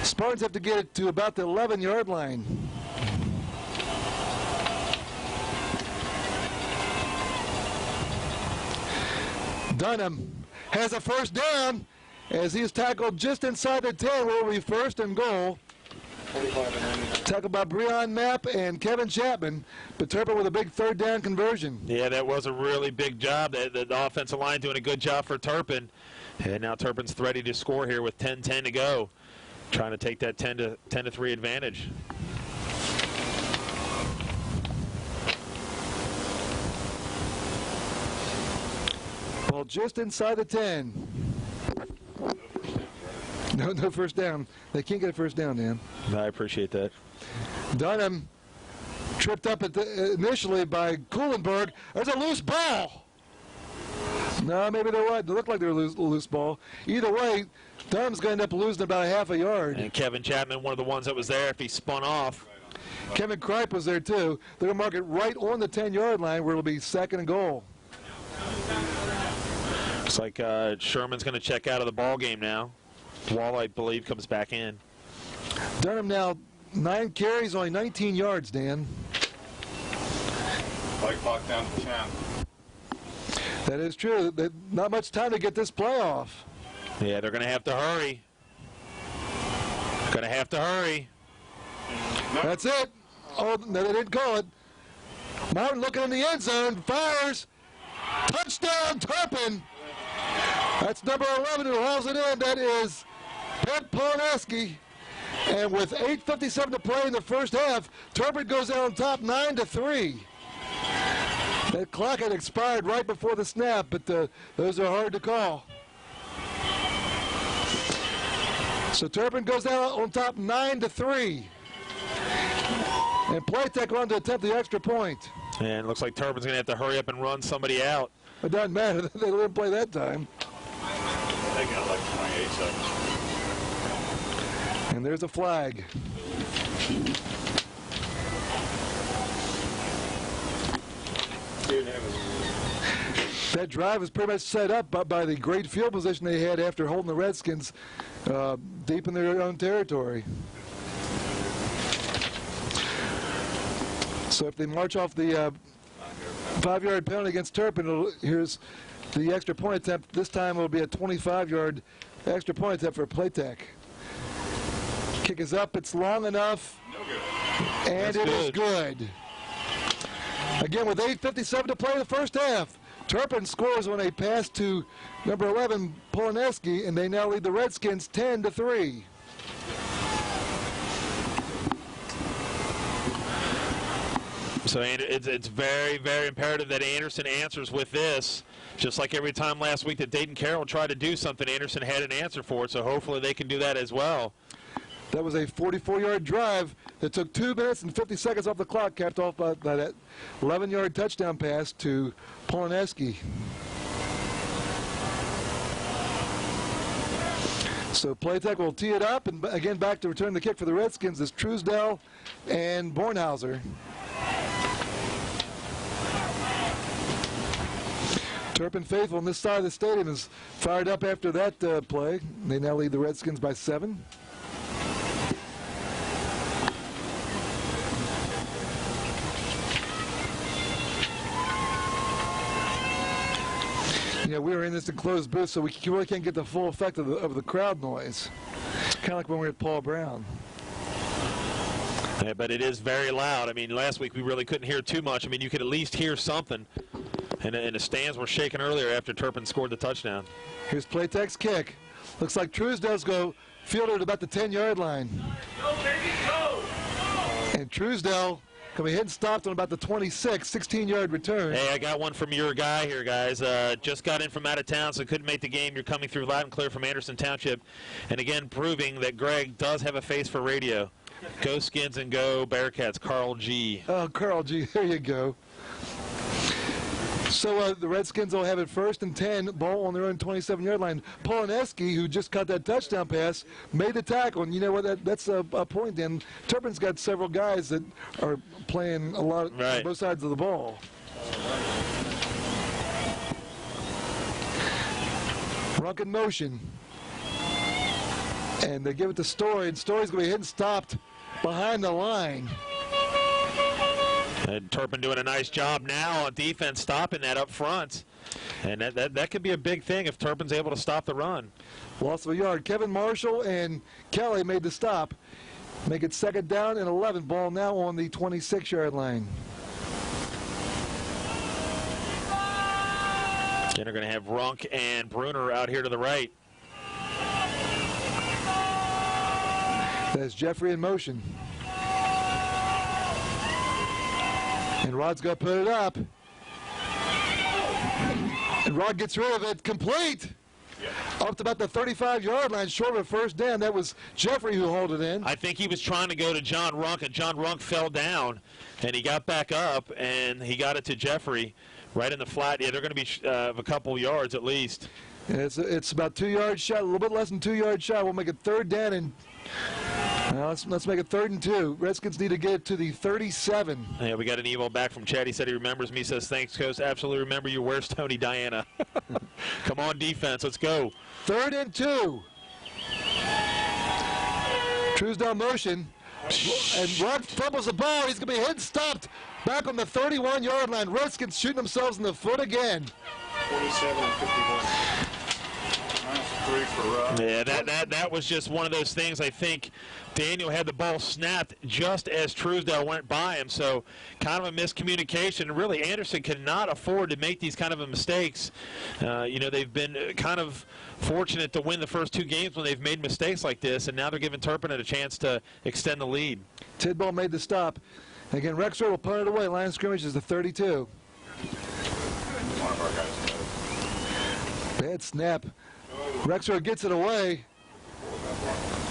Spartans have to get it to about the 11-yard line. Dunham has a first down as he is tackled just inside the 10, where will be first and goal. Tackled by Breon Mapp and Kevin Chapman, but Turpin with a big third down conversion.
Yeah, that was a really big job. The offensive line doing a good job for Turpin. And now Turpin's ready to score here with 10-10 to go, trying to take that 10-3 advantage.
Ball just inside the 10. No first down. They can't get a first down, Dan.
I appreciate that.
Dunham tripped up initially by Kuhlenberg. There's a loose ball. No, maybe there was. It looked like there was a loose ball. Either way, Dunham's going to end up losing about a half a yard.
And Kevin Chapman, one of the ones that was there, if he spun off.
Kevin Kripe was there too. They're going to mark it right on the 10-yard line where it'll be second and goal.
Looks like Sherman's going to check out of the ball game now. Wall, I believe, comes back in.
Dunham now 9 carries, only 19 yards, Dan.
Play clock down to 10.
That is true. Not much time to get this play off.
Yeah, they're going to have to hurry. Going to have to hurry.
That's it. Oh, no, they didn't call it. Martin looking in the end zone, fires. Touchdown, Turpin. That's number 11 who hauls it in. That is Pep Poleneski. And with 8:57 to play in the first half, Turpin goes out on top 9-3. That clock had expired right before the snap, but those are hard to call. So Turpin goes out on top 9-3. And Playtech on to attempt the extra point.
And it looks like Turpin's going to have to hurry up and run somebody out.
It doesn't matter. They didn't play that time.
They got like 28 seconds.
And there's a flag. That drive was pretty much set up by the great field position they had after holding the Redskins deep in their own territory. So if they march off the 5-yard penalty against Turpin, here's the extra point attempt. This time it will be a 25-yard extra point attempt for Playtech. Kick is up. It's long enough.
No good.
And it is good. Again, with 8:57 to play in the first half, Turpin scores on a pass to number 11, Poleneski, and they now lead the Redskins 10-3.
So it's very, very imperative that Anderson answers with this. Just like every time last week that Dayton Carroll tried to do something, Anderson had an answer for it, so hopefully they can do that as well.
That was a 44-yard drive that took 2 minutes and 50 seconds off the clock, capped off by that 11-yard touchdown pass to Poleneski. So Playtech will tee it up, and again back to return the kick for the Redskins is Truesdell and Bornhauser. Turpin faithful on this side of the stadium is fired up after that play. They now lead the Redskins by 7. You know, we were in this enclosed booth, so we really can't get the full effect of the crowd noise. Kind of like when we were at Paul Brown.
Yeah, but it is very loud. I mean, last week we really couldn't hear too much. I mean, you could at least hear something. And the stands were shaking earlier after Turpin scored the touchdown.
Here's Playtech's kick. Looks like Truesdell's go fielder at about the 10-yard line.
Go, baby, go!
And Truesdell can be hit and stopped on about the 26, 16-yard return.
Hey, I got one from your guy here, guys. Just got in from out of town, so couldn't make the game. You're coming through loud and clear from Anderson Township. And again, proving that Greg does have a face for radio. Go Skins and go Bearcats, Carl G.
Oh, Carl G, there you go. So the Redskins will have it 1st and 10, ball on their own 27-yard line. Polineski, who just caught that touchdown pass, made the tackle. And you know what? That's a point then. Turpin's got several guys that are playing a lot on both sides of the ball. Runk in motion. And they give it to Story, and Story's going to be hit and stopped behind the line.
And Turpin doing a nice job now on defense, stopping that up front. And that could be a big thing if Turpin's able to stop the run.
Loss of a yard. Kevin Marshall and Kelly made the stop. Make it 2nd down and 11. Ball now on the 26-yard line.
And they're going to have Runk and Bruner out here to the right.
That's Jeffrey in motion. And Rod's going to put it up. And Rod gets rid of it. Complete. Up to about the 35-yard line, short of a 1st down. That was Jeffrey who hauled it in.
I think he was trying to go to John Runk, and John Runk fell down. And he got back up, and he got it to Jeffrey right in the flat. Yeah, they're going to be a couple yards at least.
Yeah, it's about 2-yard shot, a little bit less than 2-yard shot. We'll make it 3rd down and let's make it 3rd and 2. Redskins need to get it to the 37.
Yeah, we got an email back from Chad. He said he remembers me. Says, thanks, Coach. Absolutely remember you. Where's Tony Diana? Come on, defense. Let's go.
3rd and 2. Truesdale motion. And Rod fumbles the ball. He's going to be hit and stopped back on the 31-yard line. Redskins shooting themselves in the foot again.
47 and 51.
Yeah, that was just one of those things. I think Daniel had the ball snapped just as Truesdale went by him, so kind of a miscommunication. Really, Anderson cannot afford to make these kind of mistakes. You know, they've been kind of fortunate to win the first 2 games when they've made mistakes like this, and now they're giving Turpin a chance to extend the lead.
Tidball made the stop. Again, Rexford will punt it away. Line of scrimmage is the 32. Bad snap. Rexford gets it away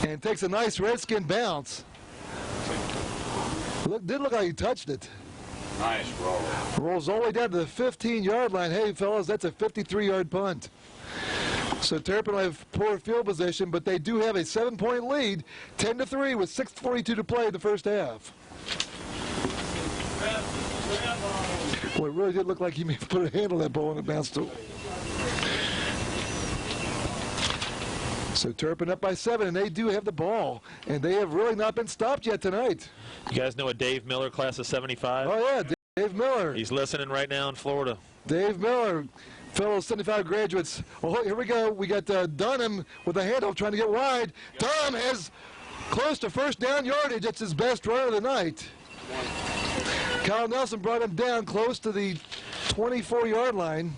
and takes a nice Redskin bounce. Didn't look like he touched it.
Nice roll.
Rolls all the way down to the 15-yard line. Hey, fellas, that's a 53-yard punt. So Turpin will have poor field position, but they do have a 7-point lead, 10-3 with 6:42 to play in the first half. Boy, it really did look like he may have put a hand on that ball and it bounced to. So Turpin up by 7, and they do have the ball, and they have really not been stopped yet tonight.
You guys know a Dave Miller, class of 75?
Oh, yeah, Dave Miller.
He's listening right now in Florida.
Dave Miller, fellow 75 graduates. Well, here we go. We got Dunham with a handoff trying to get wide. Dunham has close to 1st down yardage. That's his best run of the night. Kyle Nelson brought him down close to the 24-yard line.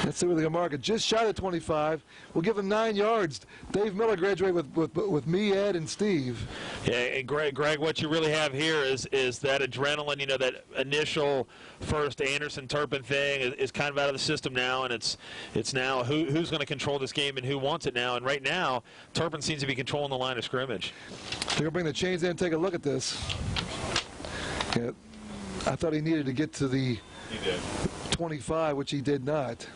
Let's see where they're going to mark it. Just shy of 25. We'll give him 9 yards. Dave Miller graduated with me, Ed, and Steve.
Yeah, and Greg, what you really have here is that adrenaline, you know, that initial first Anderson-Turpin thing is kind of out of the system now, and it's now who's going to control this game and who wants it now. And right now, Turpin seems to be controlling the line of scrimmage.
They're going to bring the chains in and take a look at this. Yeah, I thought he needed to get to the 25, which he did not.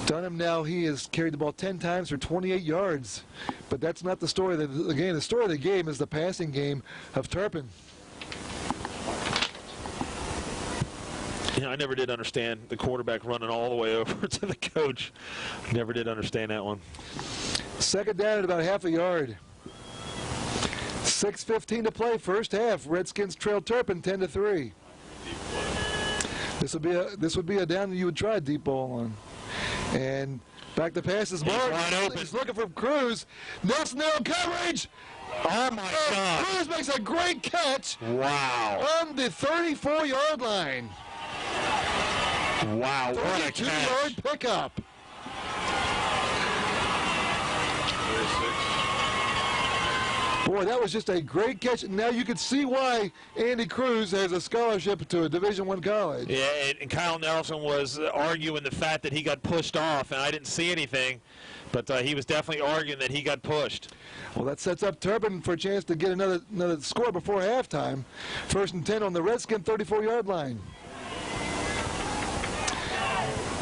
Dunham now, he has carried the ball 10 times for 28 yards. But that's not the story of the game. The story of the game is the passing game of Turpin.
You know, I never did understand the quarterback running all the way over to the coach. Never did understand that one.
2nd down at about half a yard. 6:15 to play, first half. Redskins trail Turpin 10-3. This would be a down that you would try a deep ball on. And back to pass is Mark. He's looking for Cruz. Nelson nailed coverage.
Oh my God!
Cruz makes a great catch.
Wow!
On the 34-yard line.
Wow! What a catch!
32-yard pickup. Boy, that was just a great catch. Now you can see why Andy Cruz has a scholarship to a Division I college.
Yeah, and Kyle Nelson was arguing the fact that he got pushed off, and I didn't see anything. But he was definitely arguing that he got pushed.
Well, that sets up Turpin for a chance to get another score before halftime. 1st and 10 on the Redskin 34-yard line.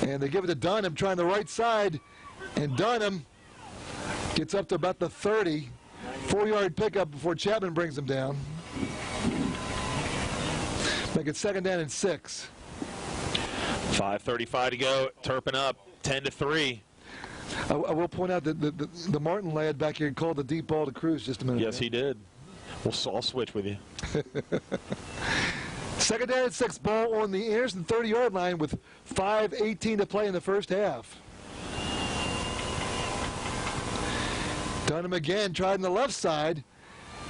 And they give it to Dunham, trying the right side. And Dunham gets up to about the 30. 4-yard pickup before Chapman brings him down. Make it 2nd down and 6.
5:35 to go. Turpin up 10-3.
I will point out that the Martin lad back here called the deep ball to Cruz just a minute
Yes,
ago.
he did. I'll switch with you.
2nd down and 6, ball on the Anderson 30-yard line with 5:18 to play in the first half. Dunham again tried on the left side,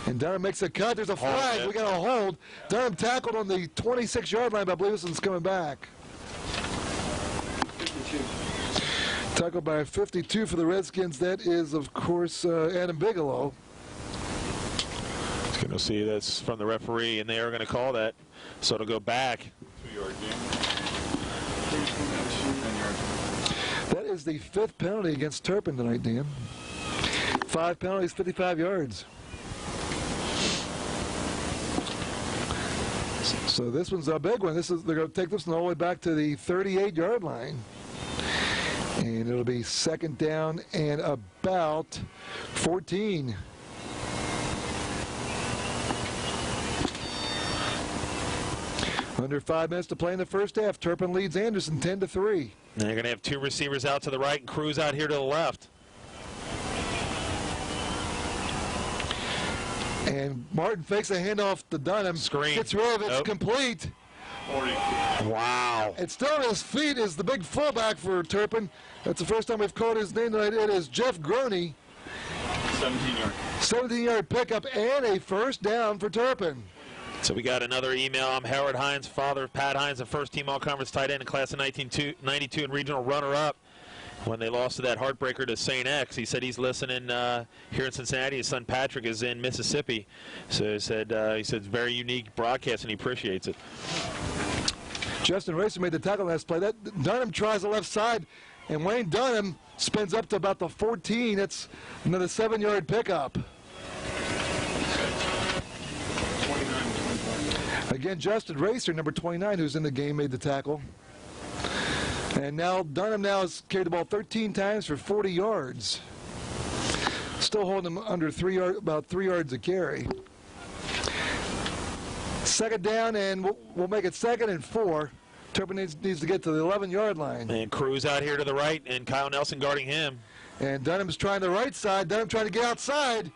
and Dunham makes a cut. There's a flag. We got a hold. Dunham tackled on the 26-yard line, but I believe this one's coming back.
52.
Tackled by 52 for the Redskins. That is, of course, Adam Bigelow.
Going to see this from the referee, and they are going to call that. So it'll go back.
2-yard game.
That is the 5th penalty against Turpin tonight, Dan. 5 penalties, 55 yards. So this one's a big one. They're going to take this one all the way back to the 38-yard line. And it'll be 2nd down and about 14. Under 5 minutes to play in the first half. Turpin leads Anderson 10-3.
And they're going to have 2 receivers out to the right and Cruz out here to the left.
And Martin fakes a handoff to Dunham.
Screen.
Gets rid of it. It's
Nope.
complete.
40.
Wow.
And still on his feet is the big fullback for Turpin. That's the first time we've called his name tonight. It is Jeff Groney.
17-yard.
17-yard pickup and a first down for Turpin.
So we got another email. I'm Howard Hines, father of Pat Hines, the first-team all-conference tight end in class of 1992 and regional runner-up. When they lost to that heartbreaker to St. X, he said he's listening here in Cincinnati. His son Patrick is in Mississippi. So he said it's very unique broadcast, and he appreciates it.
Justin Racer made the tackle last play. That Dunham tries the left side, and Wayne Dunham spins up to about the 14. That's another 7-yard pickup.
29-25.
Again, Justin Racer, number 29, who's in the game, made the tackle. And now Dunham has carried the ball 13 times for 40 yards. Still holding him under about 3 yards a carry. 2nd down, and we'll make it 2nd and 4. Turpin needs to get to the 11-yard line.
And Cruz out here to the right, and Kyle Nelson guarding him.
And Dunham's trying the right side. Dunham trying to get outside.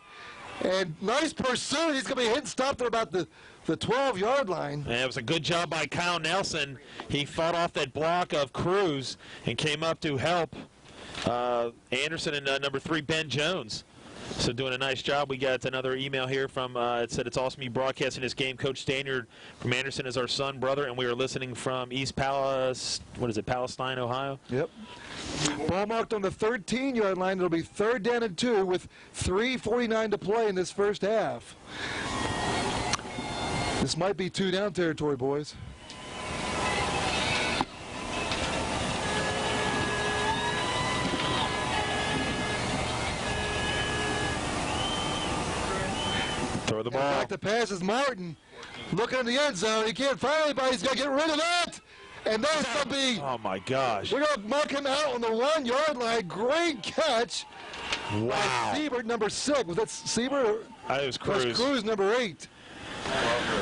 And nice pursuit. He's going to be hit and stopped at about the 12-yard line.
And it was a good job by Kyle Nelson. He fought off that block of Cruz and came up to help Anderson and number 3, Ben Jones. So doing a nice job. We got another email here from, it said it's awesome you broadcasting this game. Coach Stanyard from Anderson is our son, brother, and we are listening from East Palestine, Ohio.
Yep. Ball marked on the 13-yard line. It'll be 3rd down and 2 with 3:49 to play in this first half. This might be 2-down territory, boys.
Throw the ball.
Back to pass is Martin. Looking in the end zone. He can't find anybody. He's got to get rid of that. And there's going to be...
Oh, my gosh.
We're going to mark him out on the 1-yard line. Great catch.
Wow.
By Siebert, number 6. Was that Siebert?
It was Cruz.
That's Cruz, number 8.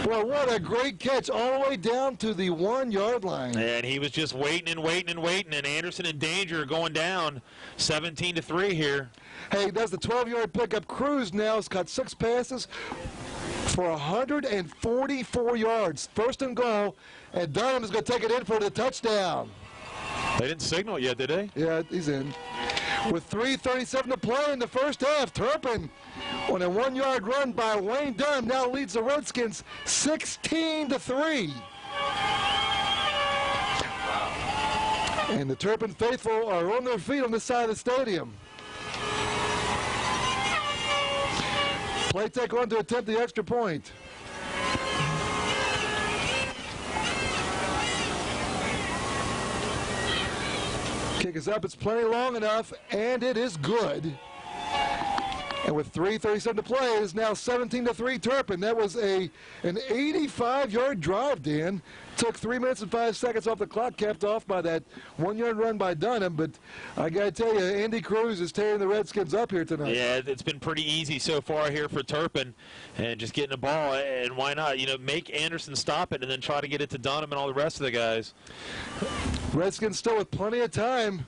Boy, what a great catch all the way down to the 1-yard line.
And he was just waiting and waiting and waiting, and Anderson in danger going down 17-3 here.
Hey, that's the 12-yard pickup. Cruz now has got 6 passes for 144 yards. 1st and goal, and Dunham is going to take it in for the touchdown.
They didn't signal it yet, did they?
Yeah, he's in. With 3:37 to play in the first half, Turpin on a 1-yard run by Wayne Dunham now leads the Redskins 16-3. And the Turpin faithful are on their feet on this side of the stadium. Play take on to attempt the extra point. Kick is up. It's plenty long enough, and it is good. And with 3:37 to play, it is now 17-3 Turpin. That was an 85-yard drive, Dan. Took 3 minutes and 5 seconds off the clock, capped off by that 1-yard run by Dunham. But I got to tell you, Andy Cruz is tearing the Redskins up here tonight.
Yeah, it's been pretty easy so far here for Turpin, and just getting the ball. And why not? You know, make Anderson stop it and then try to get it to Dunham and all the rest of the guys.
Redskins still with plenty of time.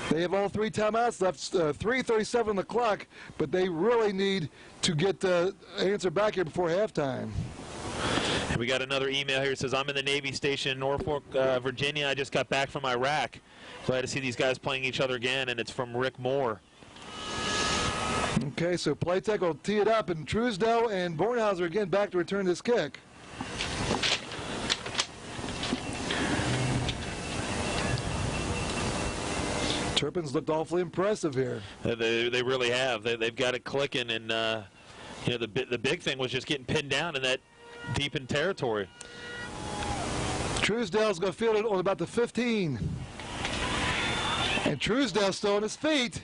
They have all 3 timeouts left, 3:37 on the clock, but they really need to get the answer back here before halftime.
And we got another email here. It says, I'm in the Navy station in Norfolk, Virginia. I just got back from Iraq. Glad to see these guys playing each other again, and it's from Rick Moore.
Okay, so Playtech will tee it up, and Truesdell and Bornhauser again back to return this kick. Turpin's looked awfully impressive here.
They really have. They've got it clicking, and you know, the big thing was just getting pinned down in that deep in territory.
Truesdell's going to field it on about the 15. And Truesdell's still on his feet.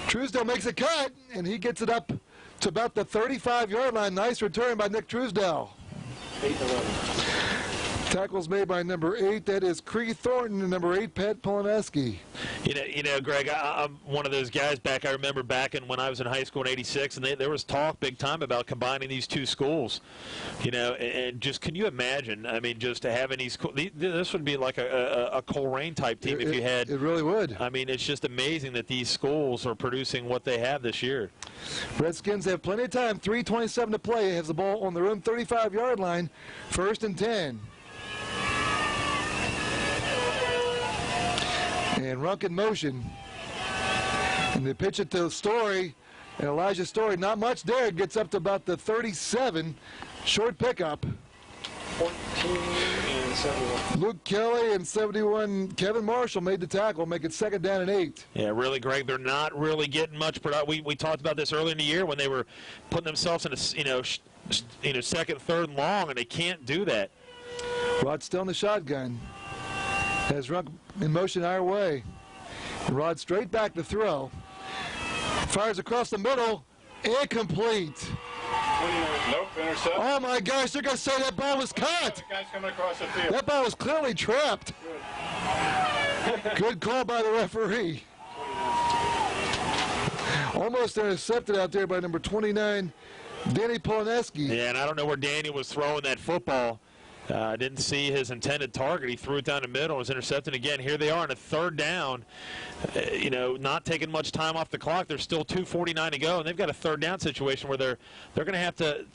Truesdell makes a cut, and he gets it up to about the 35-yard line. Nice return by Nick Truesdell.
8-11.
Tackles made by number 8. That is Cree Thornton, and number 8, Pat Polineski.
You know, Greg, I'm one of those guys back. I remember back when I was in high school in '86, and there was talk big time about combining these two schools. You know, and just can you imagine? I mean, just to having these. This would be like a Coleraine type team if you had.
It really would.
I mean, it's just amazing that these schools are producing what they have this year.
Redskins have plenty of time. 3:27 to play. Has the ball on their own 35-yard line. 1st and 10. And Runk in motion. And they pitch it to Story. And Elijah Story, not much there. Gets up to about the 37. Short pickup.
14 and 71.
Luke Kelly and 71. Kevin Marshall made the tackle. Make it 2nd down and 8.
Yeah, really, Greg. They're not really getting much production. We talked about this earlier in the year when they were putting themselves in a 2nd, 3rd and long, and they can't do that.
Rod still in the shotgun. Has Runk in motion our way. Rod straight back to throw. Fires across the middle. Incomplete.
Nope, intercept.
Oh my gosh, they're going to say that ball was caught.
The guy's coming across the field.
That ball was clearly trapped. Good call by the referee. Almost intercepted out there by number 29, Danny Polineski.
Yeah, and I don't know where Danny was throwing that football. Didn't see his intended target. He threw it down the middle and was intercepted again. Here they are on a 3rd down. You know, not taking much time off the clock. There's still 2:49 to go, and they've got a 3rd down situation where they're going to have to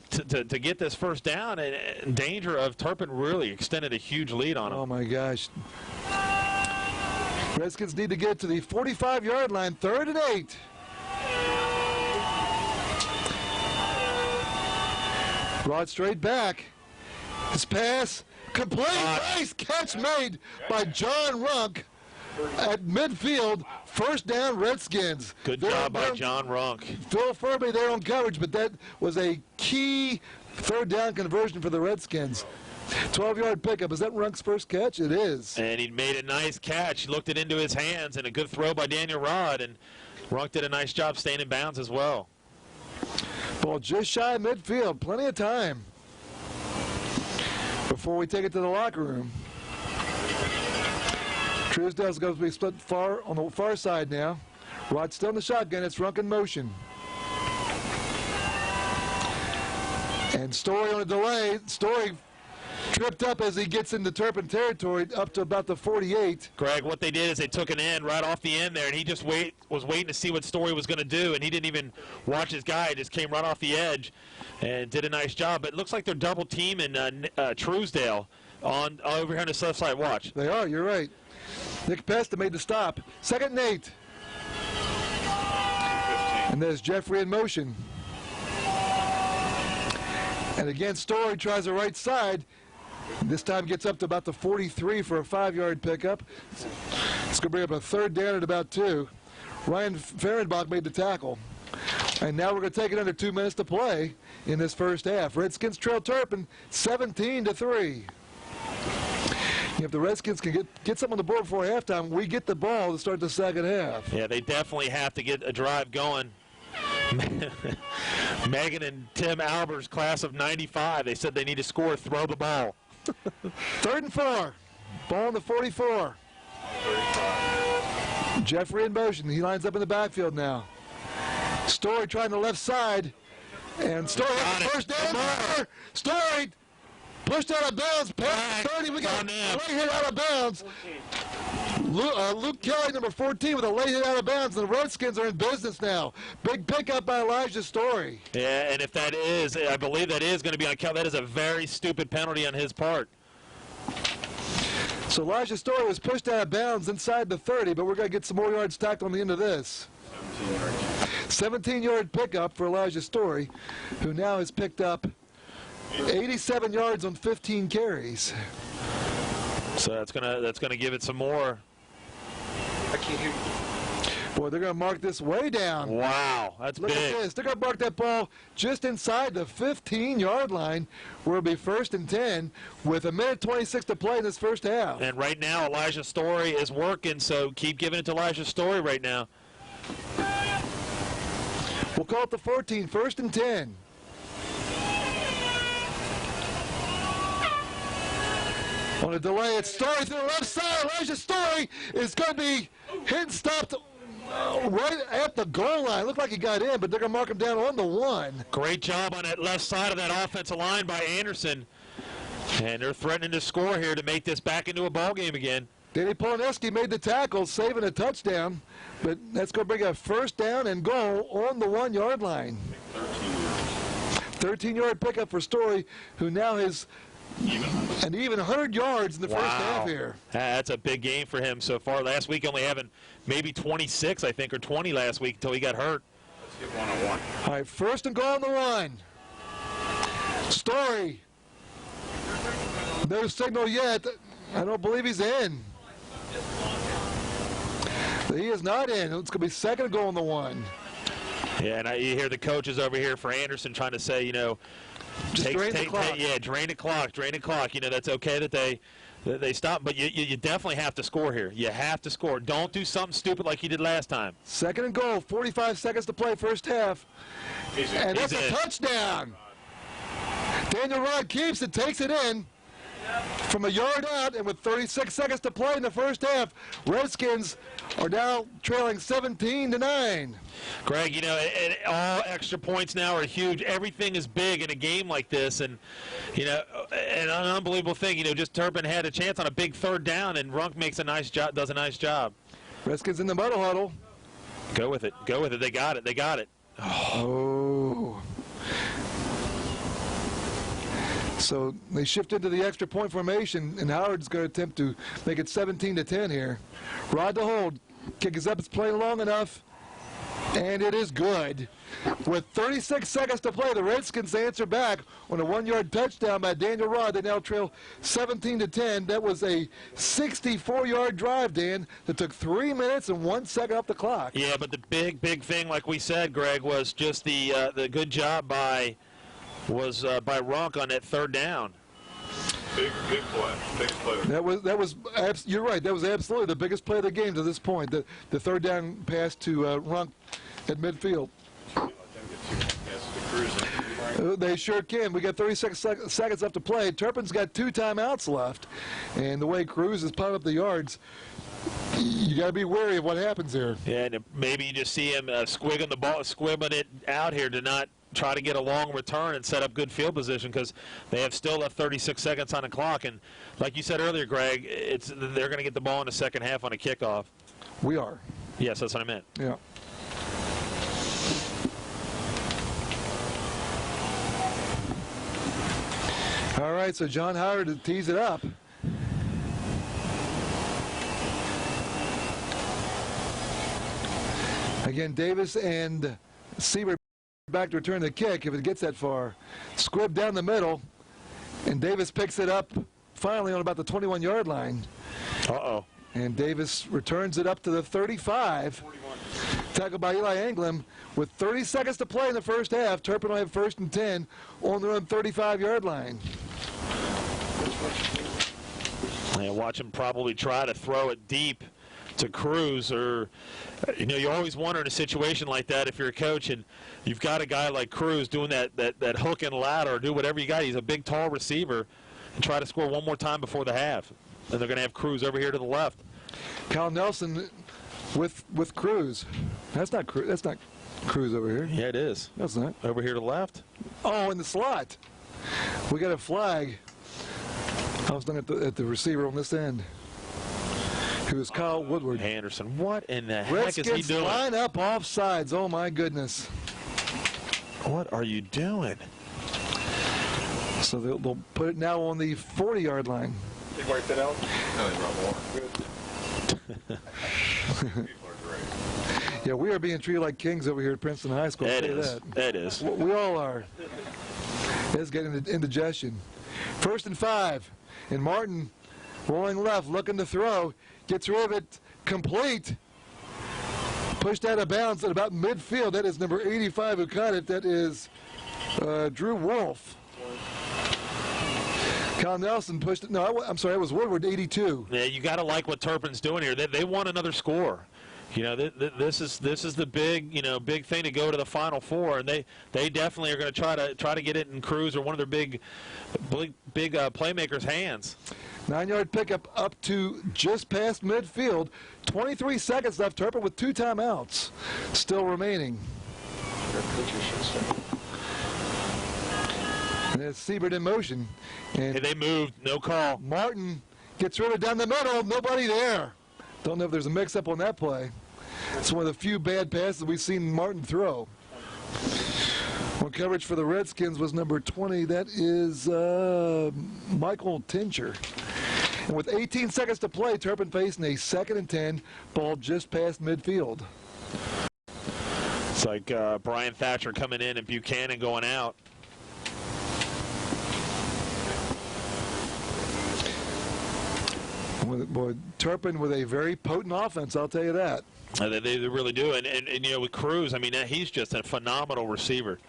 get this 1st down, and in danger of Turpin really extended a huge lead on them.
Oh my gosh. Redskins need to get to the 45-yard line. 3rd and 8. Rod straight back. His pass complete. Nice catch made by John Runk at midfield. 1st down, Redskins.
Good job by John Runk.
Phil Furby there on coverage, but that was a key 3rd down conversion for the Redskins. 12-yard pickup. Is that Runk's first catch? It is.
And he made a nice catch. He looked it into his hands, and a good throw by Daniel Rod. And Runk did a nice job staying in bounds as well.
Ball just shy of midfield. Plenty of time before we take it to the locker room. Truesdell's going to be split far on the far side now. Rod still in the shotgun. It's Runk in motion. And Story on a delay. Story tripped up as he gets into Turpin territory up to about the 48.
Greg, what they did is they took an end right off the end there, and he just was waiting to see what Story was going to do, and he didn't even watch his guy. He just came right off the edge and did a nice job. But it looks like they're double teaming Truesdell on over here on the left side. Watch.
They are. You're right. Nick Pesta made the stop. 2nd and 8. And there's Jeffrey in motion. And again, Story tries the right side. This time gets up to about the 43 for a 5-yard pickup. It's going to bring up a 3rd down at about 2. Ryan Fehrenbach made the tackle. And now we're going to take it under 2 minutes to play in this 1st half. Redskins trail Turpin 17-3. If the Redskins can get something on the board before halftime, we get the ball to start the second half.
Yeah, they definitely have to get a drive going. Megan and Tim Albert's class of '95, they said they need to score, throw the ball.
3rd and 4. Ball on the 44. Jeffrey in motion. He lines up in the backfield now. Story trying the left side. And Story has the first down. Story pushed out of bounds. Past 30. We got a late hit out of bounds. Luke Kelly, number 14, with a late hit out of bounds. And the Redskins are in business now. Big pickup by Elijah Story.
Yeah, and if that is, I believe that is going to be on Kelly. That is a very stupid penalty on his part.
So Elijah Story was pushed out of bounds inside the 30, but we're going to get some more yards stacked on the end of this. 17-yard pickup for Elijah Story, who now has picked up 87 yards on 15 carries.
So that's gonna give it some more.
I can't hear you.
Boy, they're going to mark this way down.
Wow, that's
Look
big.
at this. They're going to mark that ball just inside the 15-yard line, where it'll be 1st and 10 with 1:26 to play in this first half.
And right now, Elijah Story is working, so keep giving it to Elijah Story right now.
We'll call it the 14, 1st and 10. On a delay, it's Story through the left side. Elijah Story is going to be hit and stopped right at the goal line. Looked like he got in, but they're going to mark him down on the 1.
Great job on that left side of that offensive line by Anderson. And they're threatening to score here to make this back into a ball game again.
Danny Polineski made the tackle, saving a touchdown, but that's going to bring a 1st down and goal on the 1-yard line. 13-yard pickup for Story, who now has an even 100 yards in the first half here.
That's a big game for him so far. Last week only having maybe 26, I think, or 20 last week until he got hurt.
Let's get 1-on-1.
All right, 1st and goal on the 1. Story. No signal yet. I don't believe he's in. He is not in. It's going to be 2nd and goal on the 1.
Yeah, and you hear the coaches over here for Anderson trying to say, you know,
just drain the clock.
Drain the clock. You know, that's okay that they stop, but you definitely have to score here. You have to score. Don't do something stupid like you did last time.
2nd and goal, 45 seconds to play, first half. And that's a touchdown. Daniel Rod keeps it, takes it in from a yard out, and with 36 seconds to play in the first half, Redskins are now trailing 17-9.
Greg, you know, all extra points now are huge. Everything is big in a game like this, and you know, and an unbelievable thing. You know, just Turpin had a chance on a big 3rd down, and Runk makes a nice job, does a nice job.
Redskins in the muddle huddle.
Go with it. Go with it. They got it. They got it.
Oh. So they shift into the extra point formation, and Howard's going to attempt to make it 17-10 here. Rod to hold. Kick is up. It's playing long enough, and it is good. With 36 seconds to play, the Redskins answer back on a 1-yard touchdown by Daniel Rod. They now trail 17-10. That was a 64-yard drive, Dan, that took 3 minutes and 1 second off the clock.
Yeah, but the big thing, like we said, Greg, was just the good job by Runk on that 3rd down.
Big play. Big play.
You're right. That was absolutely the biggest play of the game to this point. The 3rd down pass to Runk at midfield. They sure can. We got 36 seconds left to play. Turpin's got 2 timeouts left, and the way Cruz is piling up the yards, you got to be wary of what happens here.
Yeah, and maybe you just see him squigging the ball, squibbing it out here to not try to get a long return and set up good field position, because they have still left 36 seconds on the clock. And like you said earlier, Greg, they're going to get the ball in the second half on a kickoff.
We are.
Yes, that's what I meant.
Yeah. All right, so John Howard tees it up. Again, Davis and Siebert back to return the kick if it gets that far. Squibb down the middle, and Davis picks it up finally on about the 21-yard line.
Uh-oh.
And Davis returns it up to the 35. Tackled by Eli Anglem. With 30 seconds to play in the first half, Turpin will have 1st and 10 on their own 35-yard line.
And watch him probably try to throw it deep to Cruz, or you always wonder in a situation like that if you're a coach and you've got a guy like Cruz doing that hook and ladder, or do whatever you got. He's a big, tall receiver, and try to score one more time before the half. And they're going to have Cruz over here to the left.
Kyle Nelson with Cruz. That's not Cruz. That's not Cruz over here.
Yeah, it is.
That's not.
Over here to the left.
Oh, in the slot. We got a flag. I was looking at the receiver on this end. Who was Kyle Woodward.
Anderson. What in the heck
Redskins
is he doing?
Line up offsides. Oh, my goodness.
What are you doing?
So they'll put it now on the 40-yard line.
They wiped that out? No, they brought more. Good. People are great.
Yeah, we are being treated like kings over here at Princeton High School.
It is. It is.
We all are. It's getting indigestion. 1st and 5. And Martin rolling left, looking to throw. Gets rid of it, complete. Pushed out of bounds at about midfield. That is number 85 who caught it. That is Drew Wolf. Kyle Nelson pushed it. No, I'm sorry, it was Woodward, 82.
Yeah, you got to like what Turpin's doing here. They want another score. This is the big thing to go to the Final Four, and they definitely are going to try to get it in Cruz or one of their big playmakers' hands.
9-yard pickup up to just past midfield. 23 seconds left. Turpin with 2 timeouts still remaining. And it's Siebert in motion. And
they moved. No call.
Martin gets rid of it down the middle. Nobody there. Don't know if there's a mix-up on that play. It's one of the few bad passes we've seen Martin throw. On coverage for the Redskins was number 20. That is Michael Tincher. And with 18 seconds to play, Turpin facing a 2nd and 10, ball just past midfield.
It's like Brian Thatcher coming in and Buchanan going out.
Boy, Turpin with a very potent offense, I'll tell you that.
They really do. And with Cruz, I mean, he's just a phenomenal receiver.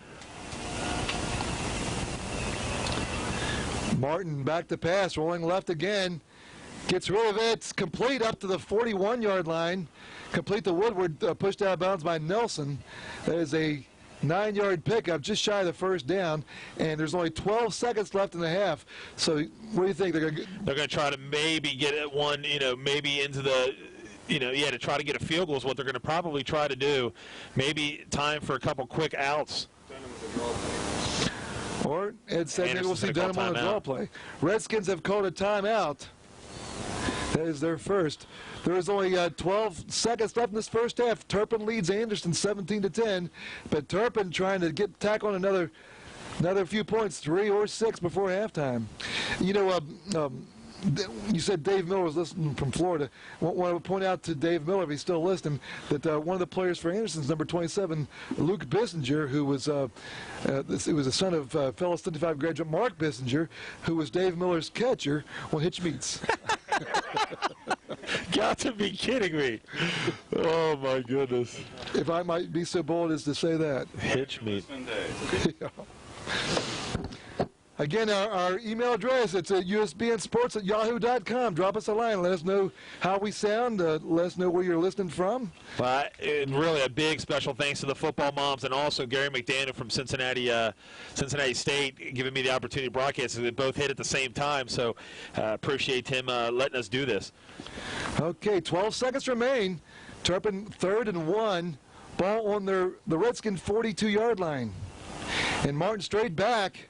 Martin back to pass, rolling left again. Gets rid of it. It's complete up to the 41-yard line. Complete to Woodward, pushed out of bounds by Nelson. That is a 9-yard pickup, just shy of the first down, and there's only 12 seconds left in the half. So what do you think? They're going
to try to maybe get it one, maybe into the, to try to get a field goal is what they're going to probably try to do. Maybe time for a couple quick outs.
Or Ed said maybe we'll see Dunham on a draw play. Redskins have called a timeout. That is their first. There is only 12 seconds left in this first half. Turpin leads Anderson 17-10, but Turpin trying to tack on another few points, 3 or 6 before halftime. You said Dave Miller was listening from Florida. I want to point out to Dave Miller, if he's still listening, that one of the players for Anderson's number 27, Luke Bissinger, who was he was a son of fellow 75 graduate Mark Bissinger, who was Dave Miller's catcher on Hitch Meets.
Got to be kidding me. Oh, my goodness.
If I might be so bold as to say that.
Hitch Meet.
Yeah. Again, our email address, it's at usbnsports@yahoo.com. Drop us a line. Let us know how we sound. Let us know where you're listening from.
And really a big special thanks to the football moms and also Gary McDaniel from Cincinnati State giving me the opportunity to broadcast. They both hit at the same time, so appreciate him letting us do this.
Okay, 12 seconds remain. Turpin 3rd and 1. Ball on the Redskin 42-yard line. And Martin straight back.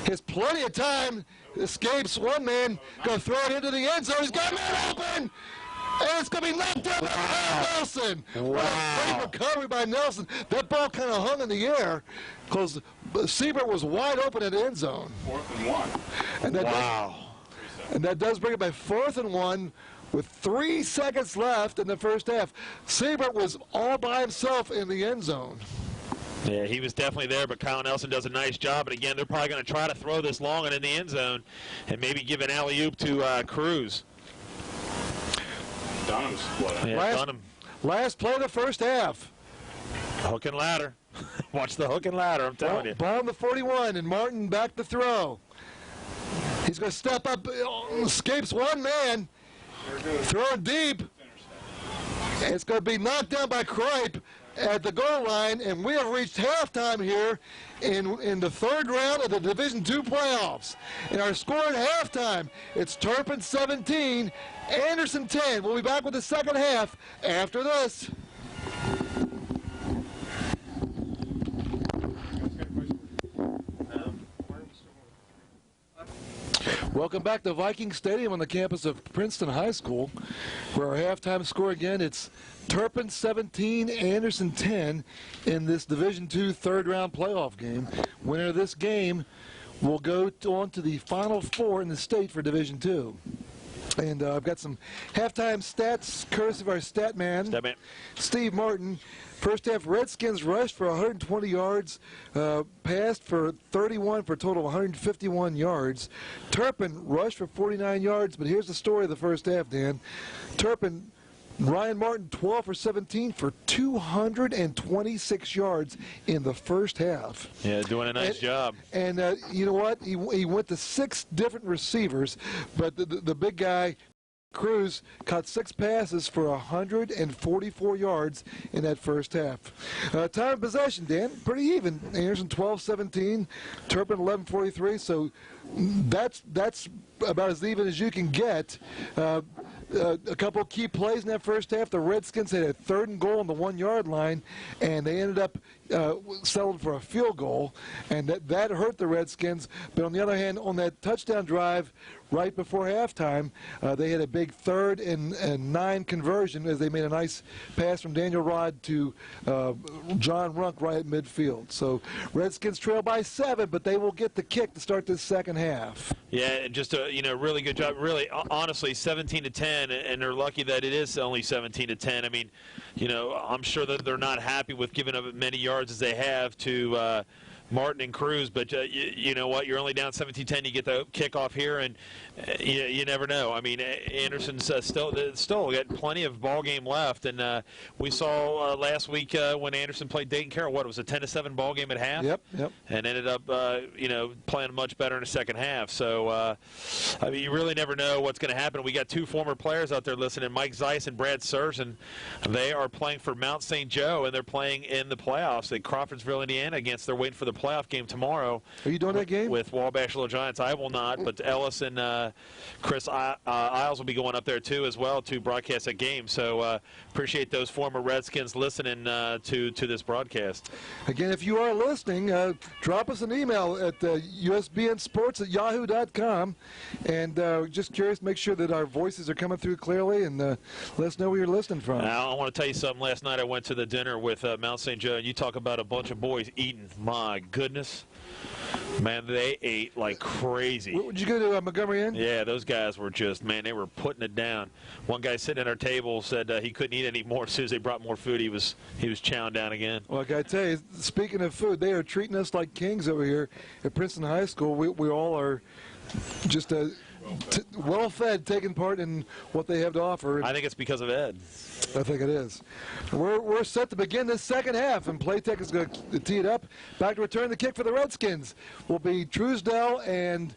Has plenty of time. Escapes one man. Going to throw it into the end zone. He's got a man open. And it's going to be knocked up by Nelson.
Wow.
What a great recovery by Nelson. That ball kind of hung in the air because Siebert was wide open in the end zone.
4th and 1.
And that does bring it by 4th and 1 with 3 seconds left in the first half. Siebert was all by himself in the end zone.
Yeah, he was definitely there, but Kyle Nelson does a nice job. And again, they're probably going to try to throw this long and in the end zone and maybe give an alley-oop to Cruz.
Dunham's split.
Yeah, Dunham.
Last play of the first half.
Hook and ladder. Watch the hook and ladder, I'm telling you.
Ball on the 41, and Martin back to throw. He's going to step up, escapes one man, throwing deep. It's going to be knocked down by Kripe at the goal line, and we have reached halftime here in the third round of the Division II playoffs. And our score at halftime, it's Turpin 17, Anderson 10. We'll be back with the second half after this. Welcome back to Viking Stadium on the campus of Princeton High School. For our halftime score again, it's Turpin 17, Anderson 10 in this Division II third-round playoff game. Winner of this game will go on to the Final Four in the state for Division II. And I've got some halftime stats, courtesy of our stat man, Steve Martin. First half, Redskins rushed for 120 yards, passed for 31 for a total of 151 yards. Turpin rushed for 49 yards, but here's the story of the first half, Dan. Turpin, Ryan Martin, 12 for 17 for 226 yards in the first half.
Yeah, doing a nice job.
And you know what? He went to 6 different receivers, but the big guy, Cruz, caught 6 passes for 144 yards in that first half. Time of possession, Dan, pretty even. Anderson 12-17, Turpin 11-43, so that's about as even as you can get. A couple of key plays in that first half. The Redskins had a 3rd and goal on the 1-yard line, and they ended up settled for a field goal, and that hurt the Redskins. But on the other hand, on that touchdown drive right before halftime, they had a big 3rd and 9 conversion as they made a nice pass from Daniel Rod to John Runk right at midfield. So Redskins trail by 7, but they will get the kick to start this second half.
Yeah, just a really good job. Really, honestly, 17-10, and they're lucky that it is only 17-10. I mean, I'm sure that they're not happy with giving up as many yards as they have to Martin and Cruz, but you know what? You're only down 17-10. You get the kickoff here, and you never know. I mean, Anderson's still got plenty of ball game left, and we saw last week when Anderson played Dayton Carroll. What, it was a 10-7 ball game at half?
Yep.
And ended up playing much better in the second half. So I mean, you really never know what's going to happen. We got 2 former players out there listening, Mike Zeiss and Brad Surson. They are playing for Mount St. Joe, and they're playing in the playoffs at Crawfordsville, Indiana. They're waiting for the playoff game tomorrow.
Are you doing that game?
With Wabash Little Giants. I will not, but Ellis and Chris Isles will be going up there too as well to broadcast that game. So appreciate those former Redskins listening to this broadcast.
Again, if you are listening, drop us an email at usbnsports@yahoo.com, and just curious, make sure that our voices are coming through clearly, and let us know where you're listening from.
Now, I want to tell you something. Last night I went to the dinner with Mount St. Joe, and you talk about a bunch of boys eating. My goodness. Man, they ate like crazy.
Would you go to Montgomery Inn?
Yeah, those guys were just, man, they were putting it down. One guy sitting at our table said he couldn't eat any more. As soon as they brought more food, he was chowing down again. Well,
I got to tell you, speaking of food, they are treating us like kings over here at Princeton High School. We all are just well-fed, taking part in what they have to offer.
I think it's because of Ed.
I think it is. We're set to begin this second half, and Playtech is going to tee it up. Back to return the kick for the Redskins will be Truesdell and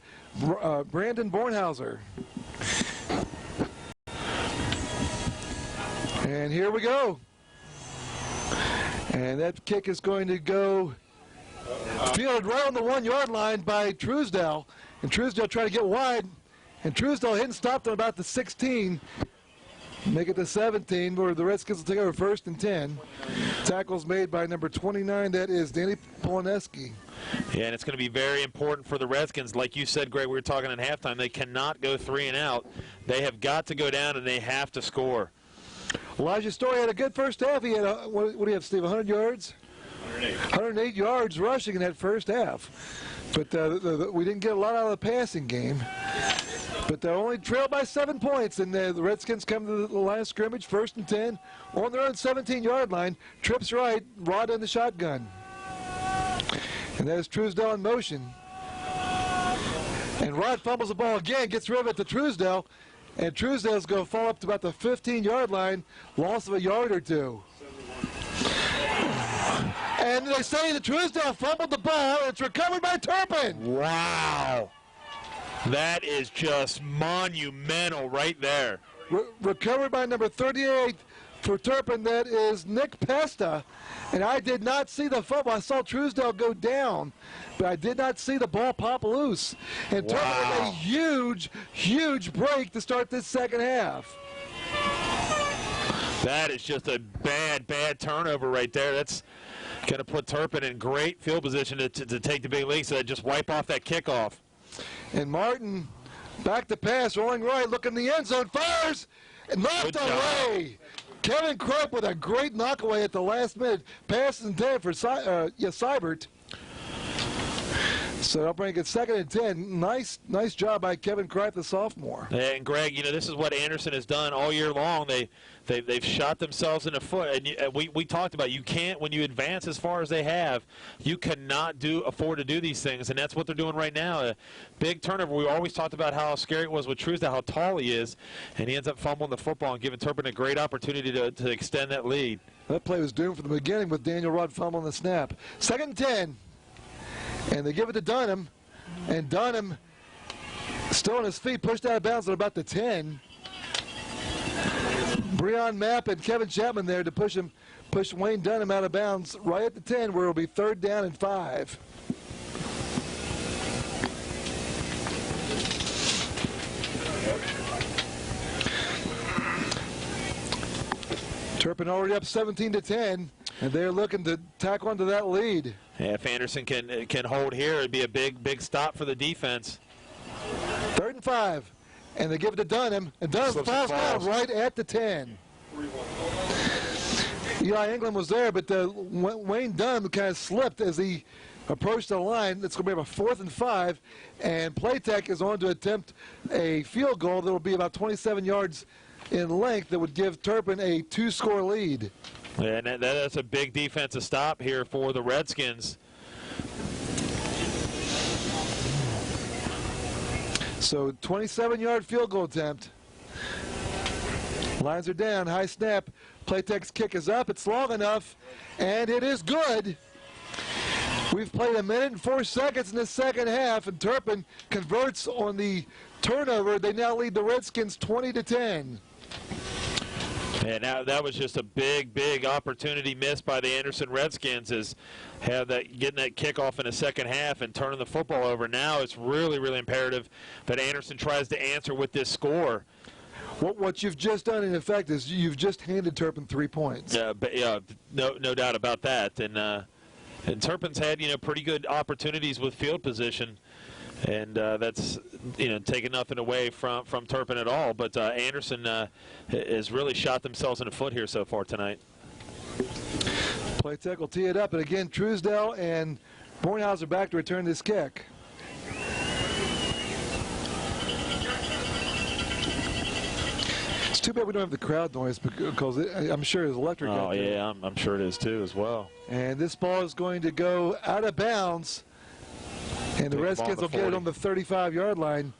Brandon Bornhauser. And here we go. And that kick is going to go fielded right on the 1-yard line by Truesdell. And Truesdell trying to get wide. And Truesdell hit and stopped on about the 16. Make it to 17, where the Redskins will take over 1st and 10. Tackles made by number 29, that is Danny Polineski.
Yeah, and it's going to be very important for the Redskins. Like you said, Greg, we were talking at halftime, they cannot go 3 and out. They have got to go down, and they have to score.
Elijah Story had a good first half. He had, what do you have, Steve, 100 yards? 108 yards rushing in that first half. But we didn't get a lot out of the passing game. But they're only trailed by 7 points, and the Redskins come to the line of scrimmage, 1st and 10, on their own 17-yard line. Trips right, Rod in the shotgun. And that is Truesdell in motion. And Rod fumbles the ball again, gets rid of it to Truesdell, and Truesdell's going to fall up to about the 15-yard line, loss of a yard or 2. And they say that Truesdell fumbled the ball, and it's recovered by Turpin.
Wow. That is just monumental right there.
Recovered by number 38 for Turpin. That is Nick Pesta. And I did not see the fumble. I saw Truesdale go down, but I did not see the ball pop loose. And Turpin with a huge, huge break to start this second half.
That is just a bad, bad turnover right there. That's going to put Turpin in great field position to take the big league, so just wipe off that kickoff.
And Martin, back to pass, rolling right, looking in the end zone, fires, and knocked away. Kevin Kropp with a great knockaway at the last minute. Pass intended for Seibert. So they'll bring it 2nd and 10. Nice job by Kevin Kropp, the sophomore.
And Greg, this is what Anderson has done all year long. They've shot themselves in the foot. And we talked about, you can't, when you advance as far as they have, you cannot afford to do these things. And that's what they're doing right now. A big turnover. We always talked about how scary it was with Truesdale, how tall he is. And he ends up fumbling the football and giving Turpin a great opportunity to extend that lead.
That play was doomed from the beginning with Daniel Rudd fumbling the snap. 2nd and 10. And they give it to Dunham. And Dunham, still on his feet, pushed out of bounds at about the 10. Breon Mapp and Kevin Chapman there to push Wayne Dunham out of bounds right at the 10, where it'll be 3rd down and 5. Turpin already up 17-10, and they're looking to tack onto that lead.
Yeah, if Anderson can hold here, it'd be a big stop for the defense.
3rd and 5, and they give it to Dunham, and Dunham falls down right at the 10. Eli England was there, but Wayne Dunham kind of slipped as he approached the line. It's going to be about 4th and 5, and Playtech is on to attempt a field goal that will be about 27 yards in length that would give Turpin a 2-score lead.
Yeah, and that's a big defensive stop here for the Redskins.
So 27-yard field goal attempt. Lines are down, high snap. Playtech's kick is up, it's long enough, and it is good. We've played 1 minute and 4 seconds in the second half, and Turpin converts on the turnover. They now lead the Redskins 20-10.
And that was just a big opportunity missed by the Anderson Redskins, is getting that kickoff in the second half and turning the football over. Now it's really imperative that Anderson tries to answer with this score.
What you've just done, in effect, is you've just handed Turpin 3 points.
Yeah, no doubt about that. And Turpin's had pretty good opportunities with field position, and that's taking nothing away from Turpin at all. But Anderson has really shot themselves in the foot here so far tonight.
Playtech will tee it up, and again Truesdale and Bornhauser back to return this kick. It's too bad we don't have the crowd noise, because I'm sure it's electric.
Oh yeah, I'm sure it is too as well.
And this ball is going to go out of bounds, and the Redskins will get it on the 35-yard line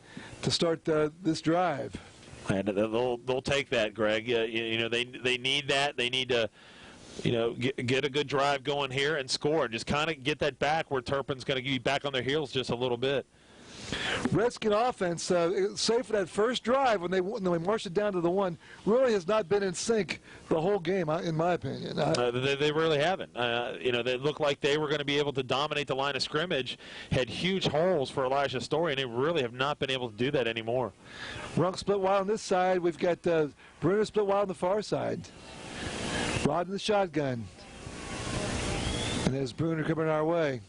to start this drive.
And they'll take that, Greg. They need that. They need to get a good drive going here and score, and just kind of get that back where Turpin's going to be back on their heels just a little bit.
Redskin offense, save for that first drive when they marched it down to the 1, really has not been in sync the whole game, in my opinion.
They really haven't. They looked like they were going to be able to dominate the line of scrimmage, had huge holes for Elijah Story, and they really have not been able to do that anymore.
Runk split wide on this side. We've got Bruner split wide on the far side. Rod in the shotgun. And there's Bruner coming our way.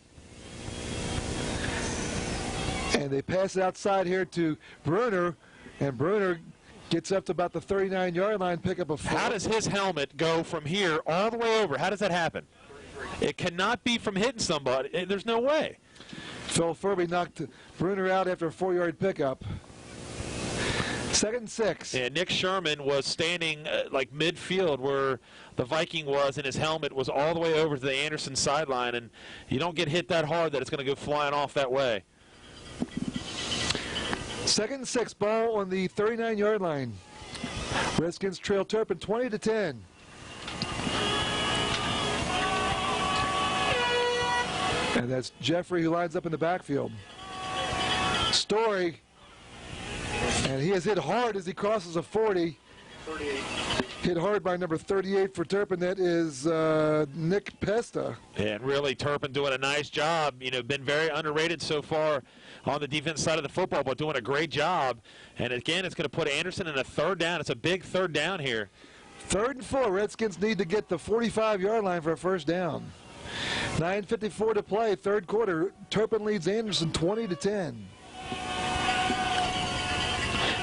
And they pass it outside here to Bruner, and Bruner gets up to about the 39-yard line, pick up a 4.
How does his helmet go from here all the way over? How does that happen? It cannot be from hitting somebody. There's no way.
Phil Furby knocked Bruner out after a 4-yard pickup. 2nd and 6.
Yeah, Nick Sherman was standing like midfield where the Viking was, and his helmet was all the way over to the Anderson sideline, and you don't get hit that hard that it's going to go flying off that way.
2nd and 6, ball on the 39-yard line. Redskins trail Turpin 20-10. And that's Jeffrey who lines up in the backfield. Story And he has hit hard as he crosses a 40.
38.
Hit hard by number 38 for Turpin. That is Nick Pesta.
And really, Turpin doing a nice job. You know, been very underrated so far on the defense side of the football, but doing a great job. And again, it's going to put Anderson in a third down. It's a big third down here.
3rd and 4. Redskins need to get the 45-yard line for a first down. 9:54 to play, third quarter. Turpin leads Anderson 20-10.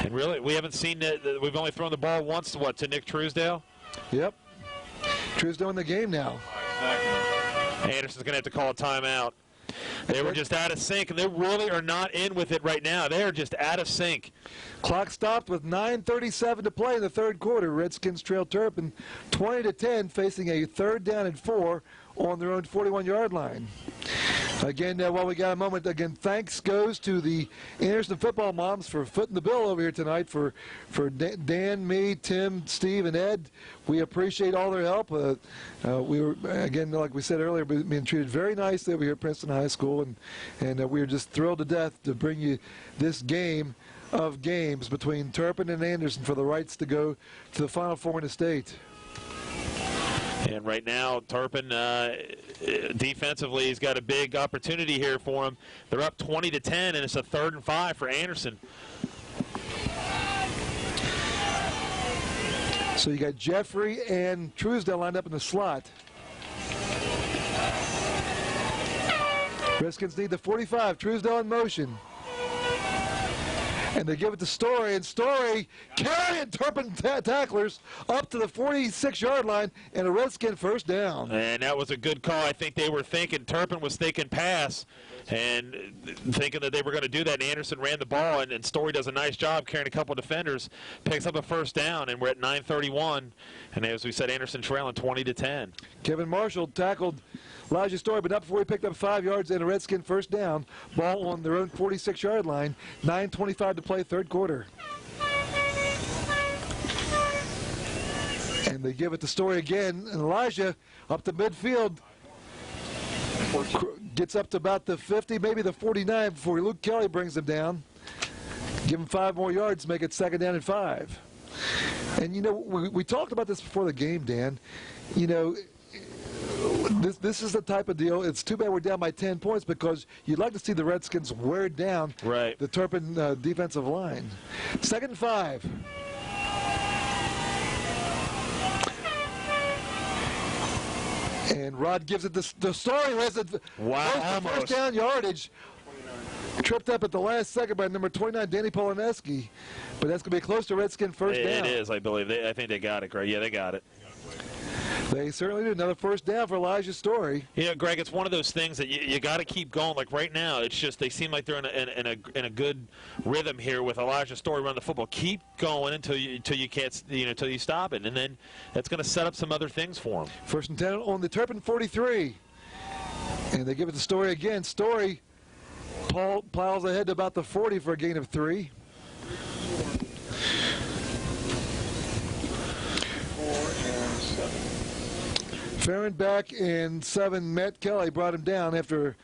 And really, we haven't seen we've only thrown the ball once to Nick Truesdale?
Yep. Truesdale in the game now.
Anderson's going to have to call a timeout. They were just out of sync, and they really are not in with it right now. They are just out of sync.
Clock stopped with 9:37 to play in the third quarter. Redskins trail Turpin 20-10, facing a 3rd down and 4 on their own 41-yard line. Again, while we got a moment, again, thanks goes to the Anderson football moms for footing the bill over here tonight for Dan, me, Tim, Steve, and Ed. We appreciate all their help. We were, again, like we said earlier, being treated very nicely over here at Princeton High School, and we are just thrilled to death to bring you this game of games between Turpin and Anderson for the rights to go to the Final Four in the state.
And right now, Turpin defensively has got a big opportunity here for him. They're up 20-10, and it's a 3rd and 5 for Anderson.
So you got Jeffrey and Truesdale lined up in the slot. Redskins need the 45. Truesdale in motion. And they give it to Story, and Story carrying Turpin tacklers up to the 46-yard line, and a Redskin first down.
And that was a good call. I think they were thinking, Turpin was thinking pass, and thinking that they were going to do that, and Anderson ran the ball, and Story does a nice job carrying a couple of defenders, picks up a first down, and we're at 9:31. And as we said, Anderson trailing 20-10.
Kevin Marshall tackled Elijah Story, but not before he picked up 5 yards and a Redskin first down. Ball on their own 46-yard line. 9:25 to play, third quarter. And they give it to Story again, and Elijah up to midfield. Gets up to about the 50, maybe the 49 before Luke Kelly brings him down. Give him 5 more yards, make it 2nd down and 5. And, you know, we talked about this before the game, Dan. You know, this is the type of deal. It's too bad we're down by 10 points because you'd like to see the Redskins wear down the Turpin defensive line. 2nd and 5. And Rod gives it the Story has it.
Wow,
the first down yardage. Tripped up at the last second by number 29, Danny Polineski. But that's going to be close to Redskin first down.
It is, I believe. I think they got it, Greg. Yeah, they got it.
They certainly do. Another first down for Elijah Story.
You know, Greg, it's one of those things that you got to keep going. Like right now, it's just they seem like they're in a good rhythm here with Elijah Story running the football. Keep going until you can't, until you stop it, and then that's going to set up some other things for them. 1st and 10
on the Turpin 43, and they give it to Story again. Story plows ahead to about the 40 for a gain of 3. Farron back and 7. Matt Kelly brought him down after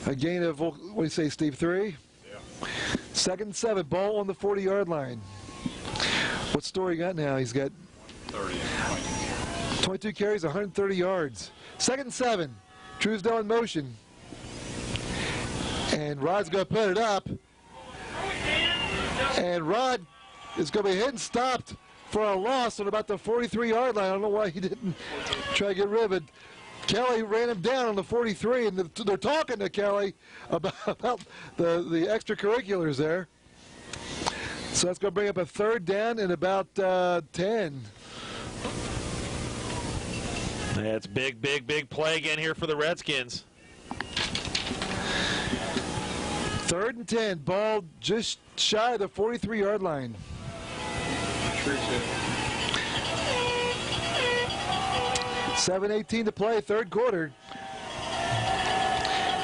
a gain of, what do you say, Steve, 3? Yeah. 2nd and 7, ball on the 40-yard line. What Story got now? He's got 22 carries, 130 yards. 2nd and 7, Truesdale in motion. And Rod's going to put it up. And Rod is going to be hit and stopped for a loss on about the 43-yard line. I don't know why he didn't try to get rid of it. Kelly ran him down on the 43, and they're talking to Kelly about the extracurriculars there. So that's going to bring up a 3rd down and about 10.
That's big play again here for the Redskins.
3rd and 10, ball just shy of the 43-yard line. 7:18 to play, third quarter.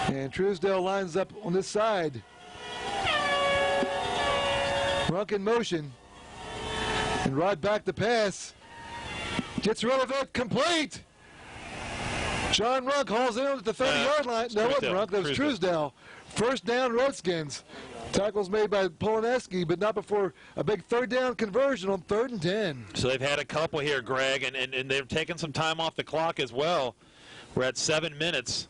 And Truesdale lines up on this side. Runk in motion. And Rod back to pass. Gets rid of it, complete. John Runk hauls it in at the 30-yard line. No, it wasn't Runk, that was Truesdale First down, Redskins. Tackles made by Polineski, but not before a big third down conversion on 3rd and 10.
So they've had a couple here, Greg, and they've taken some time off the clock as well. We're at 7 minutes,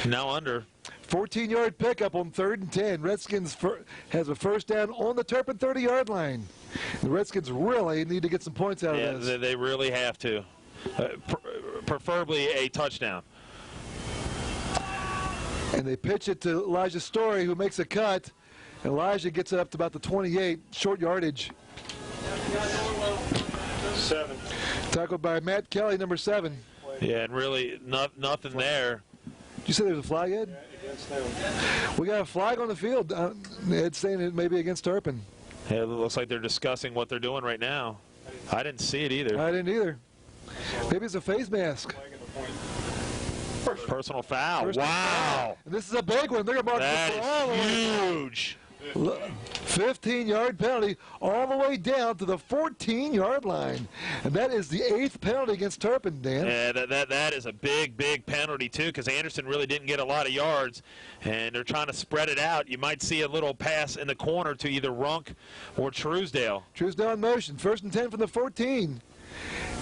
now under.
14-yard pickup on 3rd and 10. Redskins has a first down on the Turpin 30-yard line. The Redskins really need to get some points out of this.
Yeah, they really have to. Preferably a touchdown.
And they pitch it to Elijah Story, who makes a cut. Elijah gets it up to about the 28, short yardage.
7.
Tackled by Matt Kelly, number 7.
Yeah, and really nothing there.
Did you say there was a flag, Ed?
Against them.
We got a flag on the field. Ed's saying it may be against Turpin.
Yeah, it looks like they're discussing what they're doing right now. I didn't see it either.
I didn't either. Maybe it's a face mask.
Personal foul.
Personal
Wow.
foul. And this is a big one. They're going to mark
That
all the way
is huge.
15-yard penalty all the way down to the 14-yard line. And that is the 8th penalty against Turpin, Dan.
Yeah, that is a big penalty, too, because Anderson really didn't get a lot of yards, and they're trying to spread it out. You might see a little pass in the corner to either Runk or Truesdale.
Truesdale in motion. 1st and 10 from the 14.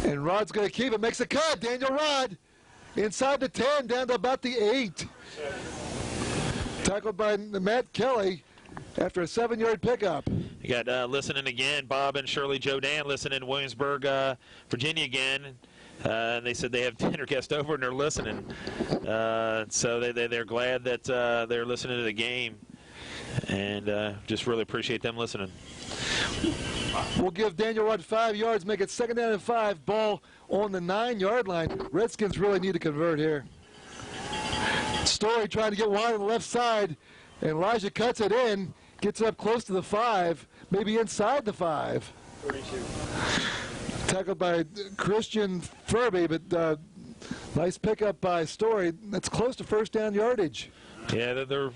And Rod's going to keep it. Makes a cut. Daniel Rod inside the 10, down to about the 8. Tackled by Matt Kelly after a 7-yard pickup.
You got listening again, Bob and Shirley Joe Dan listening in Williamsburg, Virginia again. And they said they have dinner guests over and they're listening. So they're glad that they're listening to the game. And just really appreciate them listening.
We'll give Daniel Rod 5 yards, make it 2nd down and 5. Ball on the 9-yard line. Redskins really need to convert here. Story trying to get wide on the left side, and Elijah cuts it in, gets up close to the 5, maybe inside the 5.
32.
Tackled by Christian Furby, but nice pickup by Story. That's close to first down yardage.
Yeah, they're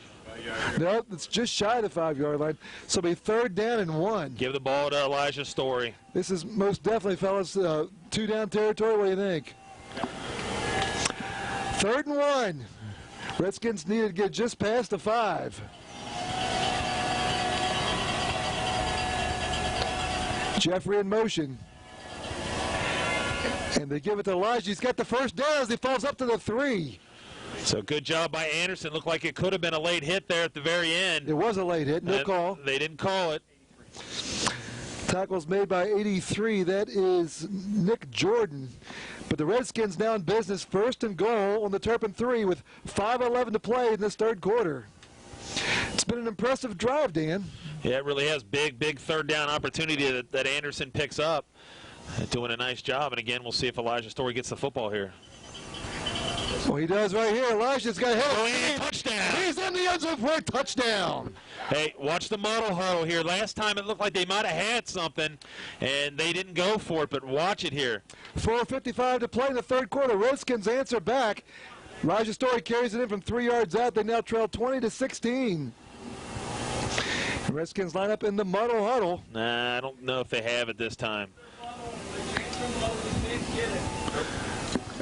No, it's just shy of the 5-yard line. So it'll be 3rd down and 1.
give the ball to Elijah Story.
This is most definitely, fellas, 2-down territory. What do you think? 3rd and 1. Redskins needed to get just past the 5. Jeffrey in motion. And they give it to Elijah. He's got the first down as he falls up to the 3.
So good job by Anderson. Looked like it could have been a late hit there at the very end.
It was a late hit. No call.
They didn't call it.
Tackles made by 83. That is Nick Jordan. But the Redskins now in business, 1st and goal on the Turpin 3 with 5:11 to play in this 3rd quarter. It's been an impressive drive, Dan.
Yeah, it really has. Big 3rd down opportunity that Anderson picks up. Doing a nice job. And again, we'll see if Elijah Story gets the football here.
Well, he does right here. Elijah's got hit.
Touchdown.
He's in the end zone for a touchdown.
Hey, watch the model huddle here. Last time it looked like they might have had something, and they didn't go for it, but watch it here.
4:55 to play in the 3rd quarter. Redskins answer back. Elijah Story carries it in from 3 yards out. They now trail 20-16. The Redskins line up in the model huddle.
Nah, I don't know if they have it this time.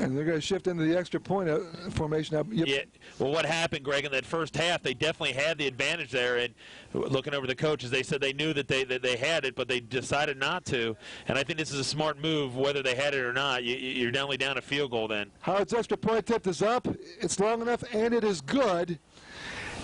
And they're going to shift into the extra point formation. Yep.
Yeah. Well, what happened, Greg, in that first half, they definitely had the advantage there. And looking over the coaches, they said they knew that they had it, but they decided not to. And I think this is a smart move, whether they had it or not. You're only down a field goal then.
Howard's extra point attempt is up. It's long enough, and it is good.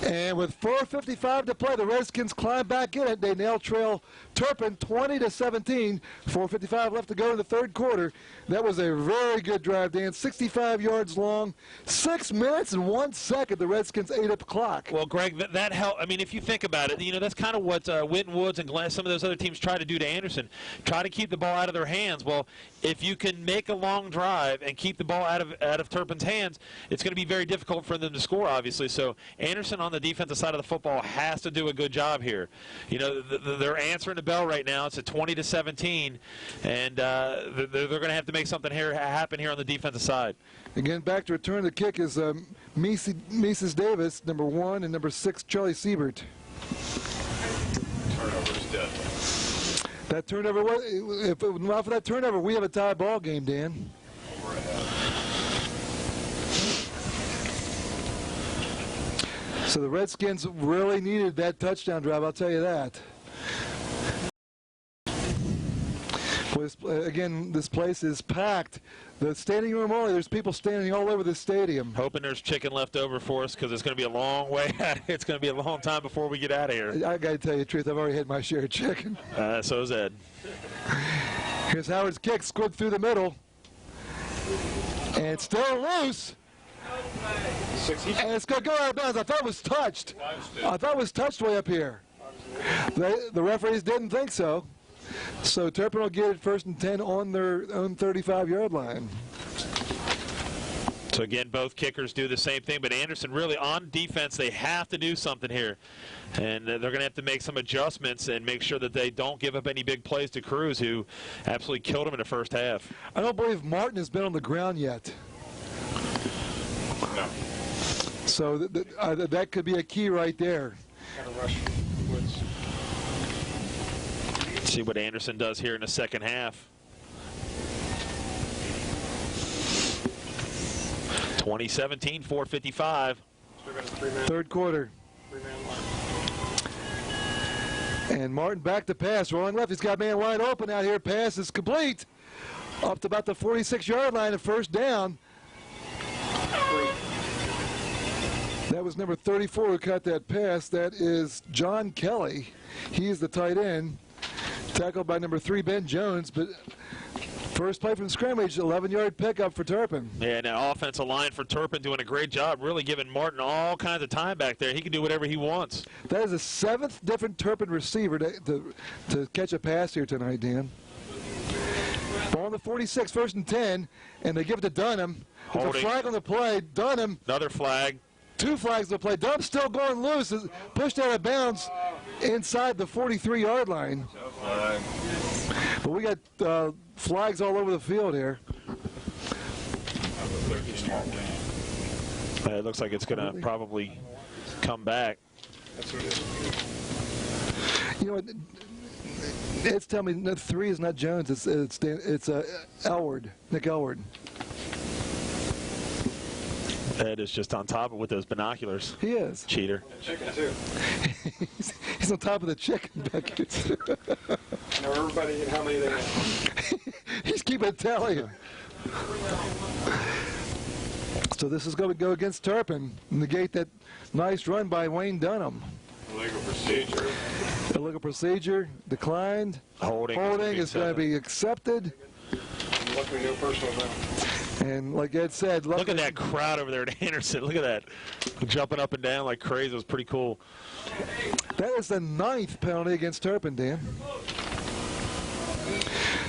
And with 4:55 to play, the Redskins climb back in it. They now trail Turpin 20-17. 4:55 left to go in the 3rd quarter. That was a very good drive, Dan. 65 yards long, 6 minutes and 1 second. The Redskins ate up the clock.
Well, Greg, that helped. I mean, if you think about it, that's kind of what Winton Woods and Glenn, some of those other teams try to do to Anderson. Try to keep the ball out of their hands. Well, if you can make a long drive and keep the ball out of Turpin's hands, it's going to be very difficult for them to score, obviously. So Anderson on the defensive side of the football has to do a good job here. They're answering the bell right now. It's at 20-17, and they're going to have to make something happen here on the defensive side.
Again, back to return the kick is Mrs. Davis, number 1, and number 6, Charlie Siebert.
Turnover's dead.
That turnover, if it was not for that turnover, we have a tie ball game, Dan. So the Redskins really needed that touchdown drive, I'll tell you that. Again, this place is packed. The standing room only, there's people standing all over the stadium.
Hoping there's chicken left over for us because it's going to be a long way. It's going to be a long time before we get out of here.
I got to tell you the truth, I've already had my share of chicken.
So is Ed.
Here's Howard's kick, squid through the middle. And it's still loose. And it's going to go out of bounds. I thought it was touched. I thought it was touched way up here. The referees didn't think so. So Turpin will get it 1st and 10 on their own 35-yard line.
So again, both kickers do the same thing, but Anderson really on defense, they have to do something here. And they're going to have to make some adjustments and make sure that they don't give up any big plays to Cruz, who absolutely killed him in the first half.
I don't believe Martin has been on the ground yet.
No.
So that could be a key right there.
Got to rush Woods.
See what Anderson does here in the second half. 2017, 4:55.
Third quarter. And Martin back to pass, rolling left. He's got a man wide open out here. Pass is complete. Up to about the 46-yard line of 1st down. That was number 34 who caught that pass. That is John Kelly. He is the tight end. Tackled by number 3, Ben Jones. But first play from scrimmage, 11-yard pickup for Turpin.
Yeah, now offensive line for Turpin doing a great job, really giving Martin all kinds of time back there. He can do whatever he wants.
That is the 7th different Turpin receiver to catch a pass here tonight, Dan. Ball on the 46, 1st and 10, and they give it to Dunham. There's a flag on the play. Dunham.
Another flag.
2 flags on the play. Dunham's still going loose. Is pushed out of bounds inside the 43-yard line. But we got flags all over the field here.
It looks like it's going to probably come back.
You know what? It's telling me 3 is not Jones. It's Elward, Nick Elward.
Ed is just on top of it with those binoculars.
He is.
Cheater.
Chicken, too.
He's on top of the chicken buckets.
Know everybody and how many they have.
He's keeping tally. So this is going to go against Turpin, negate that nice run by Wayne Dunham.
Illegal procedure.
Illegal procedure declined.
Holding
is going to be accepted.
Luckily, no personal foul.
And like Ed said,
look at that crowd over there at Anderson. Look at that, jumping up and down like crazy. It was pretty cool.
That is the 9th penalty against Turpin, Dan.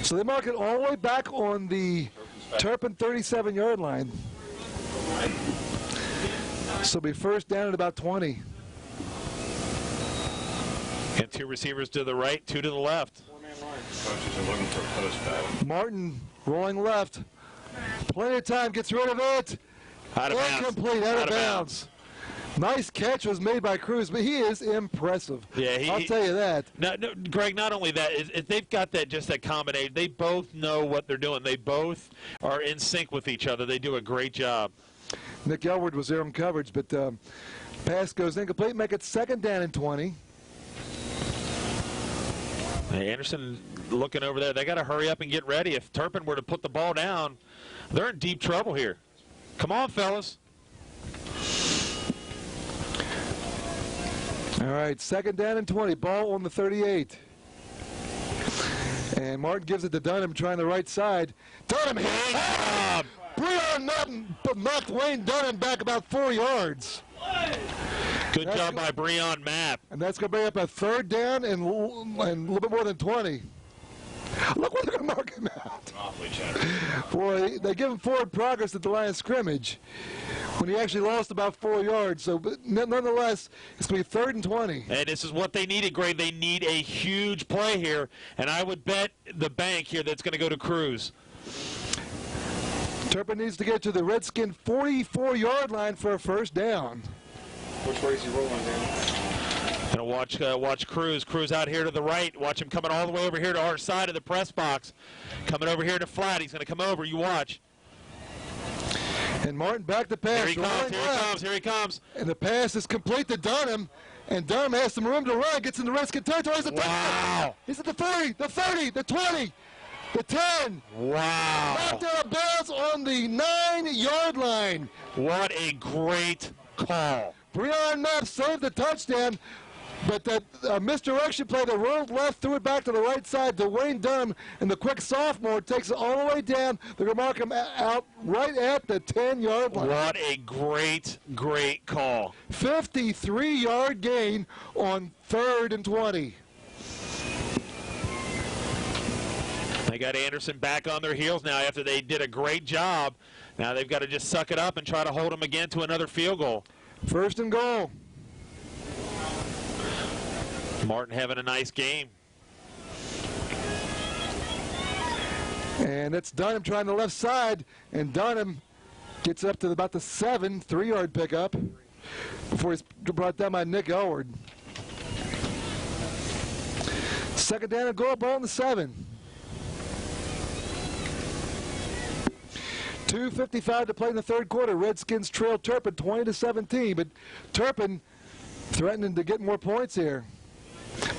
So they mark it all the way back on the Turpin 37-yard line. So it'll be 1st down at about 20.
And 2 receivers to the right, 2 to the left.
Coaches are looking for a post back.
Martin rolling left. Plenty of time, gets rid of it.
Out of bounds.
Incomplete, out of bounds. Nice catch was made by Cruz, but he is impressive.
Yeah,
I'll tell you that.
No, Greg, not only that, they've got that combination. They both know what they're doing. They both are in sync with each other. They do a great job.
Nick Elward was there in coverage, but pass goes incomplete. Make it 2nd down and 20.
Hey, Anderson looking over there. They got to hurry up and get ready. If Turpin were to put the ball down, they're in deep trouble here. Come on, fellas.
All right, 2nd down and 20. Ball on the 38. And Martin gives it to Dunham, trying the right side. Dunham hit. Breon knocked Wayne Dunham back about 4 yards.
Good job by Breon Mapp.
And that's going to bring up a 3rd down and a little bit more than 20. Look where they're going to mark him out. Boy, they give him forward progress at the line of scrimmage when he actually lost about 4 yards. So, but nonetheless, it's going to be 3rd and 20.
And this is what they needed, Greg. They need a huge play here. And I would bet the bank here that's going to go to Cruz.
Turpin needs to get to the Redskin 44-yard line for a 1st down.
Which way is he rolling, Dan?
And watch Cruz. Cruz out here to the right. Watch him coming all the way over here to our side of the press box. Coming over here to flat. He's going to come over. You watch.
And Martin back to pass.
Here he comes, here he comes, here he comes.
And the pass is complete to Dunham. And Dunham has some room to run, gets in the Redskin territory.
Wow.
He's at the 30, the 30, the 20, the 10.
Wow.
Knocked out of bounds on the 9-yard line.
What a great call.
Breon Knapp saved the touchdown, but that misdirection play, the rolled left, threw it back to the right side to Wayne Dunham, and the quick sophomore takes it all the way down. They're going to mark him out right at the 10-yard line.
What a great, great call.
53-yard gain on 3rd and 20.
They got Anderson back on their heels now after they did a great job. Now they've got to just suck it up and try to hold them again to another field goal.
1st and goal.
Martin having a nice game.
And it's Dunham trying the left side, and Dunham gets up to about the 7, 3-yard pickup before he's brought down by Nick Elward. 2nd down and goal, ball on the 7. 2:55 to play in the 3rd quarter. Redskins trail Turpin 20-17, but Turpin threatening to get more points here.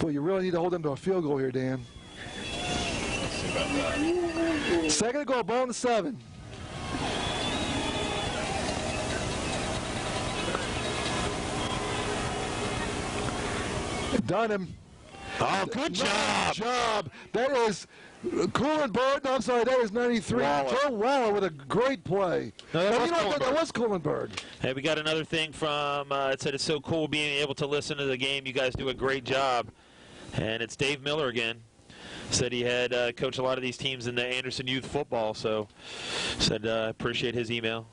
Well, you really need to hold them to a field goal here, Dan. 2nd and goal, ball on the 7. Dunham.
Oh, good job.
Good job. That is Kuhlenberg. No, I'm sorry. That is 93. Joe Waller with a great play.
No,
that was Kuhlenberg.
Hey, we got another thing from, it said it's so cool being able to listen to the game. You guys do a great job. And it's Dave Miller again. Said he had coached a lot of these teams in the Anderson youth football, so said appreciate his email.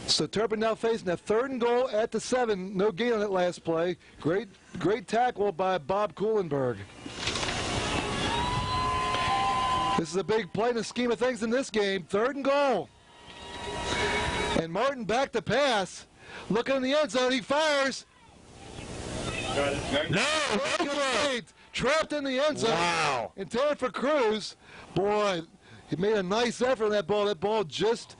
So Turpin now facing a 3rd and goal at the 7. No gain on that last play. Great tackle by Bob Kuhlenberg. This is a big play in the scheme of things in this game. 3rd and goal. And Martin back to pass. Looking in the end zone. He fires.
No!
Trapped in the end zone.
Wow.
Intended for Cruz. Boy, he made a nice effort on that ball. That ball just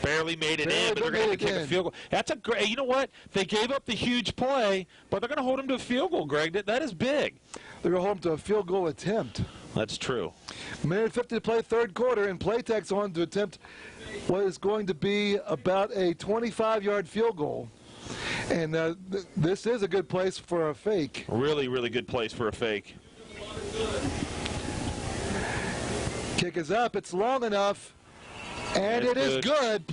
barely made it in, but they're going to kick a field goal. That's a great. You know what? They gave up the huge play, but they're going to hold him to a field goal, Greg. That is big.
They're going to hold him to a field goal attempt.
That's true.
Minute 50 to play 3rd quarter, and Playtech's on to attempt what is going to be about a 25-yard field goal. And this is a good place for a fake.
Really, really good place for a fake.
Kick is up. It's long enough. And it is good.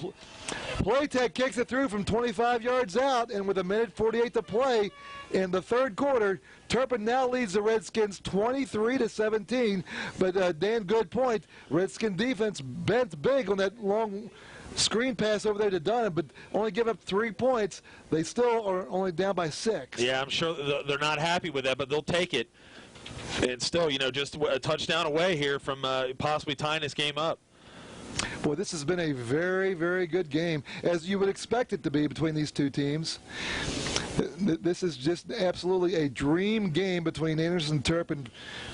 Playtech kicks it through from 25 yards out, and with 1:48 to play in the 3rd quarter, Turpin now leads the Redskins 23-17. But Dan, good point. Redskin defense bent big on that long screen pass over there to Dunham, but only give up 3 points. They still are only down by 6.
Yeah, I'm sure they're not happy with that, but they'll take it. And still, just a touchdown away here from possibly tying this game up.
Boy, this has been a very, very good game, as you would expect it to be between these two teams. This is just absolutely a dream game between Anderson and Turpin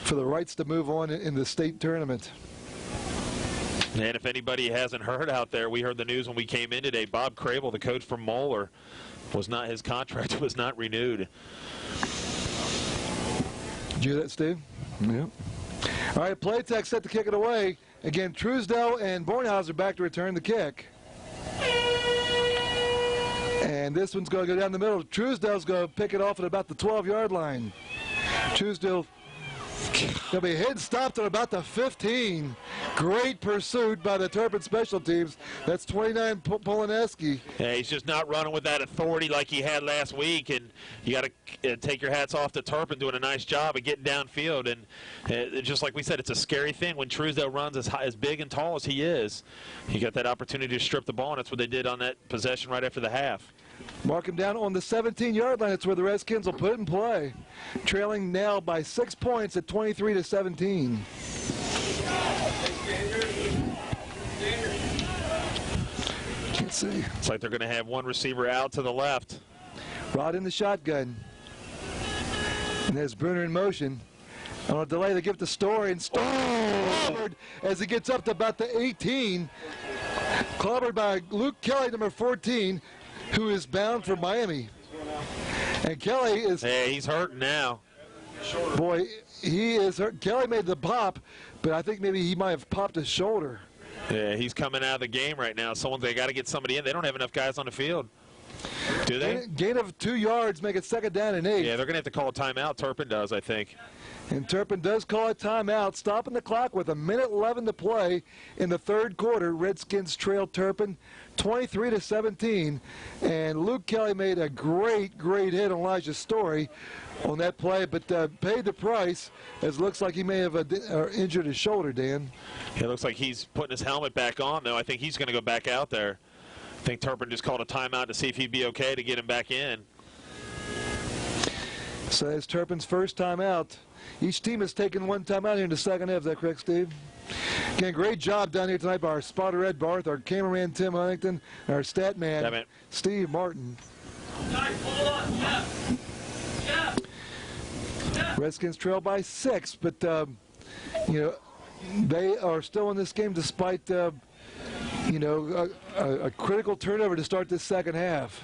for the rights to move on in the state tournament.
And if anybody hasn't heard out there, we heard the news when we came in today. Bob Crable, the coach from Moeller, his contract was not renewed.
Did you hear that, Steve? Yeah. All right, Playtech set to kick it away. Again, Truesdell and Bornhauser back to return the kick. And this one's going to go down the middle. Truesdell's going to pick it off at about the 12-yard line. Truesdell going to be hit and stopped at about the 15. Great pursuit by the Turpin special teams. That's 29 Polineski.
Yeah, he's just not running with that authority like he had last week, and you got to take your hats off to Turpin doing a nice job of getting downfield. And just like we said, it's a scary thing when Truesdell runs as big and tall as he is. You got that opportunity to strip the ball, and that's what they did on that possession right after the half.
Mark him down on the 17-yard line. That's where the Redskins will put it in play. Trailing now by 6 points at 23-17. Let's see.
It's like they're going to have one receiver out to the left.
Rod in the shotgun. And there's Bruner in motion. On a delay, they give it to Story, and Story forward as he gets up to about the 18. Clobbered by Luke Kelly, number 14, who is bound for Miami. And Kelly is...
Hey, he's hurting now.
Boy, he is hurt. Kelly made the pop, but I think maybe he might have popped his shoulder.
Yeah, he's coming out of the game right now. They got to get somebody in. They don't have enough guys on the field. Do they?
Gain of 2 yards, make it 2nd down and 8.
Yeah, they're going to have to call a timeout. Turpin does, I think.
And Turpin does call a timeout, stopping the clock with 1:11 to play in the 3rd quarter. Redskins trail Turpin 23-17. And Luke Kelly made a great hit on Elijah Story on that play, but paid the price, as it looks like he may have injured his shoulder, Dan.
It looks like he's putting his helmet back on, though. I think he's going to go back out there. I think Turpin just called a timeout to see if he'd be okay to get him back in.
So that's Turpin's first timeout. Each team has taken 1 timeout here in the 2nd half. Is that correct, Steve? Again, great job down here tonight by our spotter, Ed Barth, our cameraman, Tim Huntington, and our stat man, Steve Martin. Redskins trail by 6, but, you know, they are still in this game despite, you know, a critical turnover to start this 2nd half.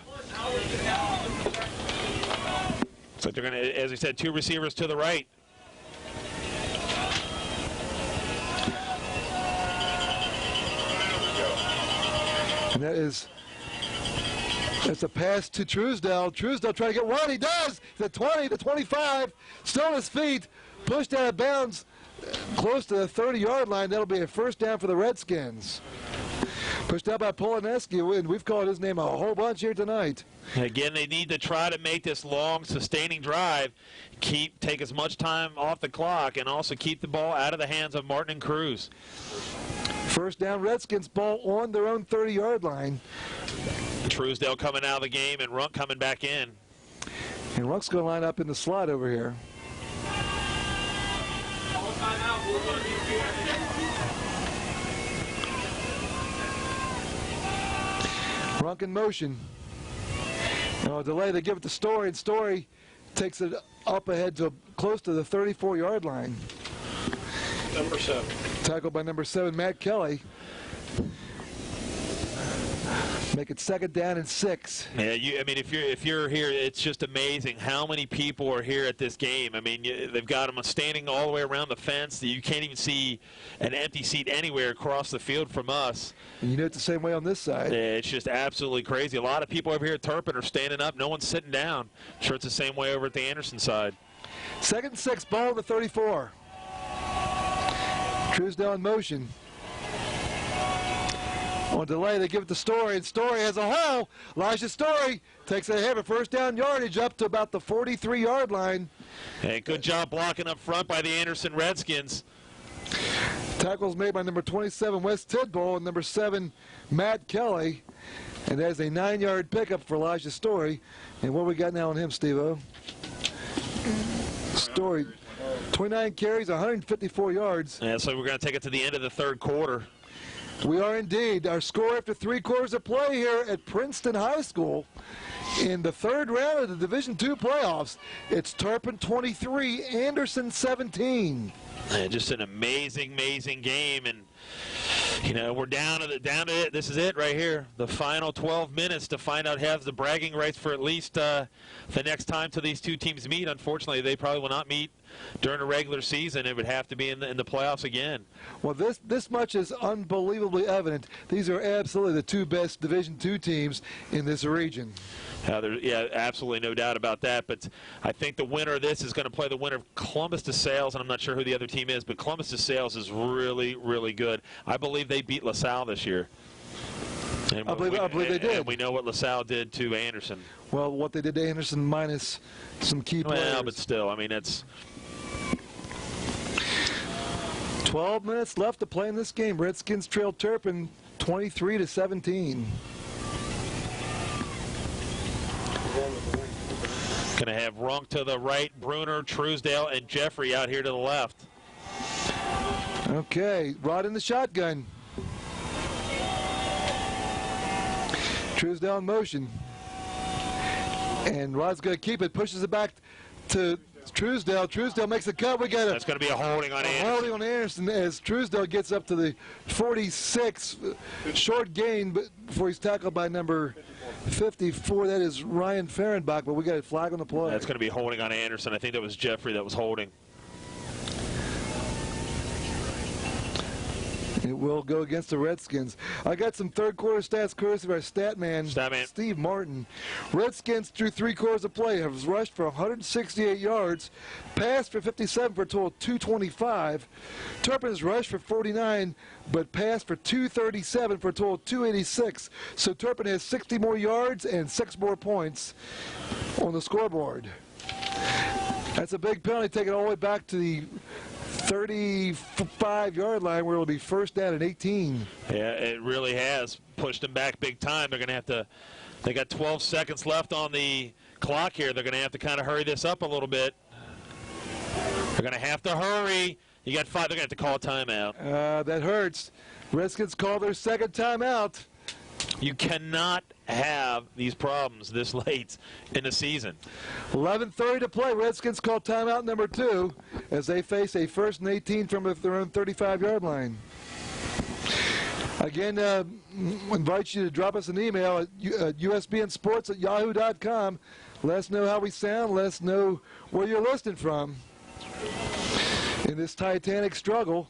So they're going to, as we said, 2 receivers to the right.
And that's a pass to Truesdell. Truesdell trying to get one. He does. The 20, the 25. Still on his feet. Pushed out of bounds close to the 30-yard line. That'll be a 1st down for the Redskins. Pushed out by Polineski, and we've called his name a whole bunch here tonight.
Again, they need to try to make this long, sustaining drive, take as much time off the clock, and also keep the ball out of the hands of Martin and Cruz.
1st down, Redskins ball on their own 30-yard line.
Truesdell coming out of the game and Runk coming back in.
And Runk's going to line up in the slot over here. Runk in motion. No delay, they give it to Story, and Story takes it up ahead to close to the 34-yard line.
Number 7.
Tackled by number 7, Matt Kelly. Make it 2nd down and 6.
Yeah, I mean, if you're here, it's just amazing how many people are here at this game. I mean, they've got them standing all the way around the fence. You can't even see an empty seat anywhere across the field from us.
And you know it's the same way on this side.
Yeah, it's just absolutely crazy. A lot of people over here at Turpin are standing up. No one's sitting down. I'm sure it's the same way over at the Anderson side.
2nd and 6, ball on the 34. Truesdell in motion. On delay, they give it to Story, and Story has a hole. Elijah Story takes a heavy 1st down yardage up to about the 43-yard line.
Hey, good job blocking up front by the Anderson Redskins.
Tackles made by number 27, Wes Tidball, and number 7, Matt Kelly. And there's a 9-yard pickup for Elijah Story. And what we got now on him, Steve-O? Story, 29 carries, 154 yards.
Yeah, so we're going to take it to the end of the 3rd quarter.
We are indeed. Our score after 3 quarters of play here at Princeton High School in the 3rd round of the Division II playoffs. It's Turpin 23, Anderson 17.
Yeah, just an amazing game, and you know we're down to it. This is it right here. The final 12 minutes to find out who has the bragging rights for at least the next time till these 2 teams meet. Unfortunately, they probably will not meet during the regular season. It would have to be in the playoffs again.
Well, this much is unbelievably evident. These are absolutely the 2 best Division II teams in this region.
Yeah, absolutely no doubt about that. But I think the winner of this is going to play the winner of Columbus DeSales, and I'm not sure who the other team is, but Columbus DeSales is really good. I believe they beat LaSalle this year. And
I believe they did.
And we know what LaSalle did to Anderson.
Well, what they did to Anderson minus some key players.
Well, but still, I mean, it's
12 minutes left to play in this game. Redskins trail Turpin 23-17.
Going to have Runk to the right, Bruner, Truesdale, and Jeffrey out here to the left.
Okay, Rod in the shotgun. Truesdale in motion. And Rod's going to keep it, pushes it back to Truesdale. Truesdale makes a cut. We got
That's going to be a holding on Anderson.
holding on Anderson as Truesdale gets up to the 46. Short gain before he's tackled by number 54. That is Ryan Fehrenbach, but we got a flag on the play.
That's going to be holding on Anderson. I think that was Jeffrey that was holding.
It will go against the Redskins. I got some third quarter stats courtesy of our stat man, Steve Martin. Redskins through 3 quarters of play have rushed for 168 yards, passed for 57 for a total of 225. Turpin has rushed for 49, but passed for 237 for a total of 286. So Turpin has 60 more yards and 6 more points on the scoreboard. That's a big penalty, taken all the way back to the 35-yard line where it'll be first down and 18.
Yeah, it really has pushed them back big time. They're going to have to, they got 12 seconds left on the clock here. They're going to have to kind of hurry this up a little bit. They're going to have to hurry. You got 5. They're going to have to call a timeout.
That hurts. Redskins call their second timeout.
You cannot have these problems this late in the season.
11:30 to play. Redskins call timeout number 2 as they face a first and 18 from their own 35-yard line. Again, invite you to drop us an email at usbnsports@yahoo.com. Let us know how we sound. Let us know where you're listening from in this titanic struggle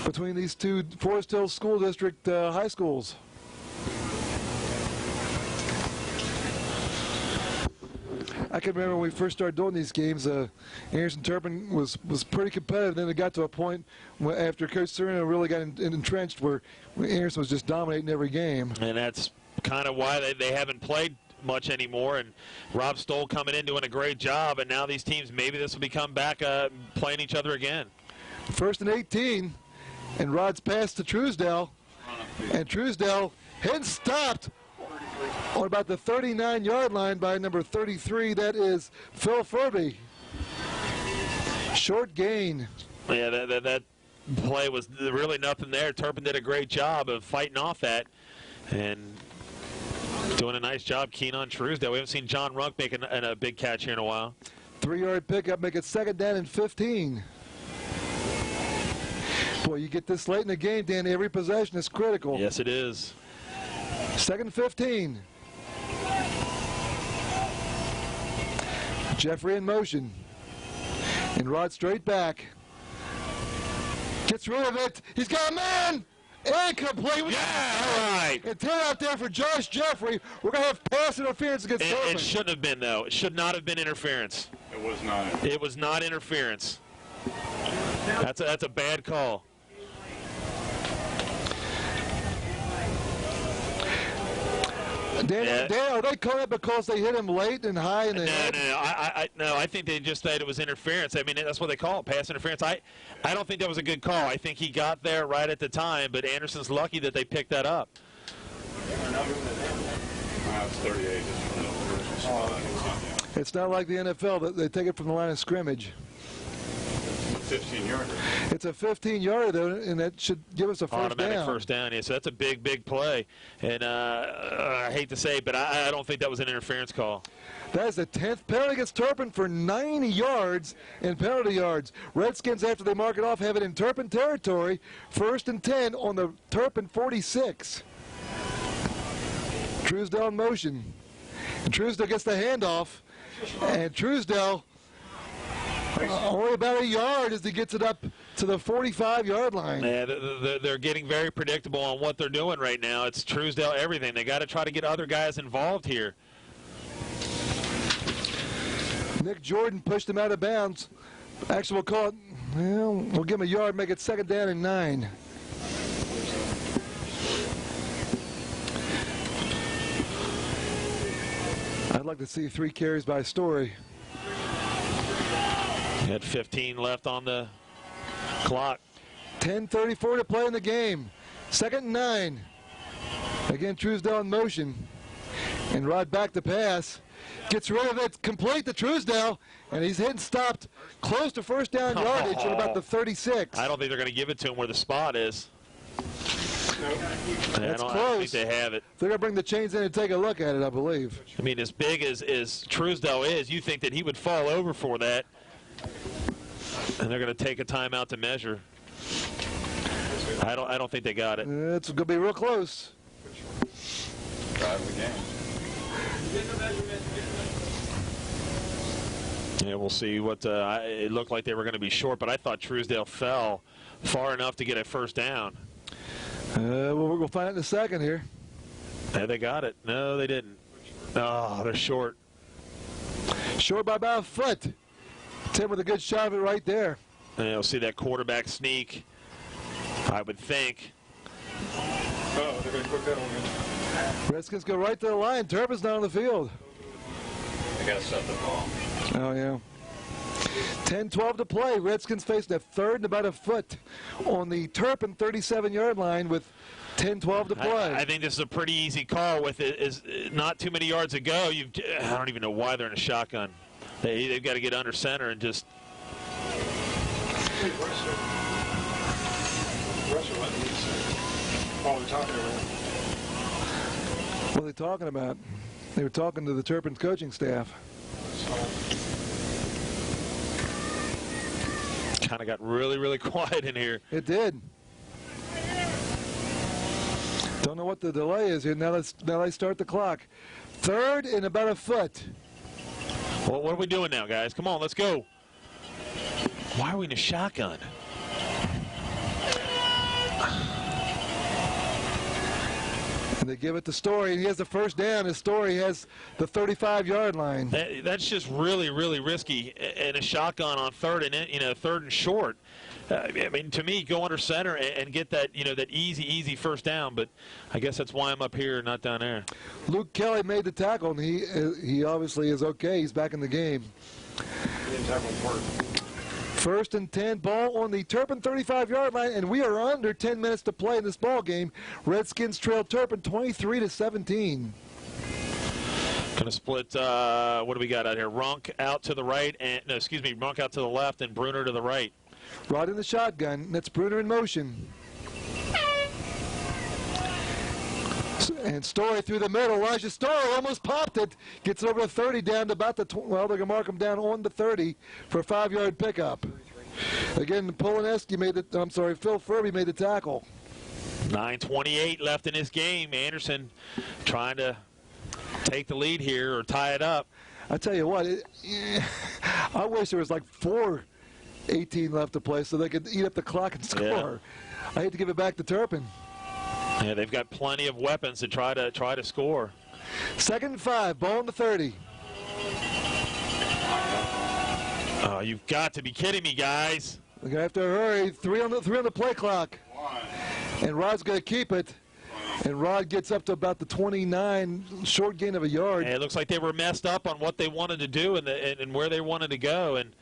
between these two Forest Hills School District high schools. I can remember when we first started doing these games, Anderson Turpin was pretty competitive. Then it got to a point after Coach Sereno really got entrenched where Anderson was just dominating every game.
And that's kind of why they haven't played much anymore. And Rob Stoll coming in doing a great job. And now these teams, maybe this will become back playing each other again.
First and 18, and Rod's pass to Truesdale. And Truesdale hit and stopped on about the 39-yard line by number 33. That is Phil Furby. Short gain.
Yeah, that play was really nothing there. Turpin did a great job of fighting off that and doing a nice job keying on Truesdale. We haven't seen John Runk making a big catch here in a while.
3-yard pickup, make it second down and 15. Boy, you get this late in the game, Dan, every possession is critical.
Yes, it is.
Second and 15. Jeffrey in motion. And Rod straight back. Gets rid of it. He's got a man! Incomplete.
Yeah, all right.
And 10 out there for Josh Jeffrey. We're going to have pass interference against Turpin.
It shouldn't have been, though. It should not have been interference.
It was not.
It was not interference. That's a bad call.
Dan, are they calling it because they hit him late and high in the head?
No, I think they just said it was interference. I mean, that's what they call it, pass interference. I don't think that was a good call. I think he got there right at the time, but Anderson's lucky that they picked that up.
It's 38.
It's not like the NFL that they take it from the line of scrimmage.
15-yarder.
It's a 15-yarder, though, and that should give us a first
Automatic
down.
first down, yeah. So that's a big, big play. And I hate to say it, but I don't think that was an interference call.
That is the 10th penalty against Turpin for 90 yards in penalty yards. Redskins, after they mark it off, have it in Turpin territory. First and 10 on the Turpin 46. Truesdale in motion. And Truesdale gets the handoff. And Truesdale only about a yard as he gets it up to the 45-yard line.
Yeah, they're getting very predictable on what they're doing right now. It's Truesdale everything. They got to try to get other guys involved here.
Nick Jordan pushed him out of bounds. Actually, we'll call it, well, we'll give him a yard, make it second down and 9. I'd like to see 3 carries by Story.
Had 15 left on the clock.
10:34 to play in the game. Second and 9. Again, Truesdale in motion. And Rod back to pass. Gets rid of it, complete to Truesdale, and he's hit and stopped close to first down yardage at about the 36.
I don't think they're going to give it to him where the spot is.
That's close.
I don't think they have it.
They're going to bring the chains in and take a look at it, I believe.
I mean, as big as Truesdale is, you think that he would fall over for that. And they're going to take a timeout to measure. I don't think they got it.
It's going to be real close.
Drive the game.
Yeah, we'll see what it looked like they were going to be short, but I thought Truesdale fell far enough to get a first down.
Well, we'll find out in a second here.
Yeah, they got it. No, they didn't. Oh, they're short.
Short by about a foot. Tim with a good shot of it right there.
And you'll see that quarterback sneak, I would think.
Oh, they're going to cook that one.
Redskins go right to the line. Turpin's not on the field.
They got to set the ball.
Oh, yeah. 10-12 to play. Redskins facing a third and about a foot on the Turpin 37-yard line with 10-12 to play.
I think this is a pretty easy call with it. Is not too many yards ago. I don't even know why they're in a shotgun. They've got to get under center and just.
What are they talking about? They were talking to the Turpin coaching staff.
Kind of got really, really quiet in here.
It did. Don't know what the delay is here. Now let's start the clock. Third and about a foot.
Well, what are we doing now, guys? Come on, let's go. Why are we in a shotgun?
And they give it to Story, and he has the first down. His Story has the 35-yard line.
That's just really, really risky in a shotgun on third and short. I mean, to me, go under center and get that, that easy first down. But I guess that's why I'm up here, not down there.
Luke Kelly made the tackle, and he obviously is okay. He's back in the game.
He didn't tackle hard.
First and 10, ball on the Turpin 35-yard line, and we are under 10 minutes to play in this ball game. Redskins trail Turpin 23-17.
Going to split. What do we got out here? Runk out to the right, Runk out to the left, and Bruner to the right.
Rod in the shotgun. That's Bruner in motion. And Story through the middle. Elijah Story almost popped it. Gets over to 30 down to about the, well, they're going to mark him down on the 30 for a 5-yard pickup. Again, Phil Furby made the tackle.
9:28 left in this game. Anderson trying to take the lead here or tie it up.
I tell you what, I wish there was like 4:18 left to play so they could eat up the clock and score. Yeah. I hate to give it back to Turpin.
Yeah, they've got plenty of weapons to try to score. 2nd
and 5, ball on the 30.
Oh, you've got to be kidding me, guys.
They're gonna have to hurry. 3 on the play clock. And Rod's gonna keep it. And Rod gets up to about the 29, short gain of a yard.
And it looks like they were messed up on what they wanted to do and where they wanted to go. And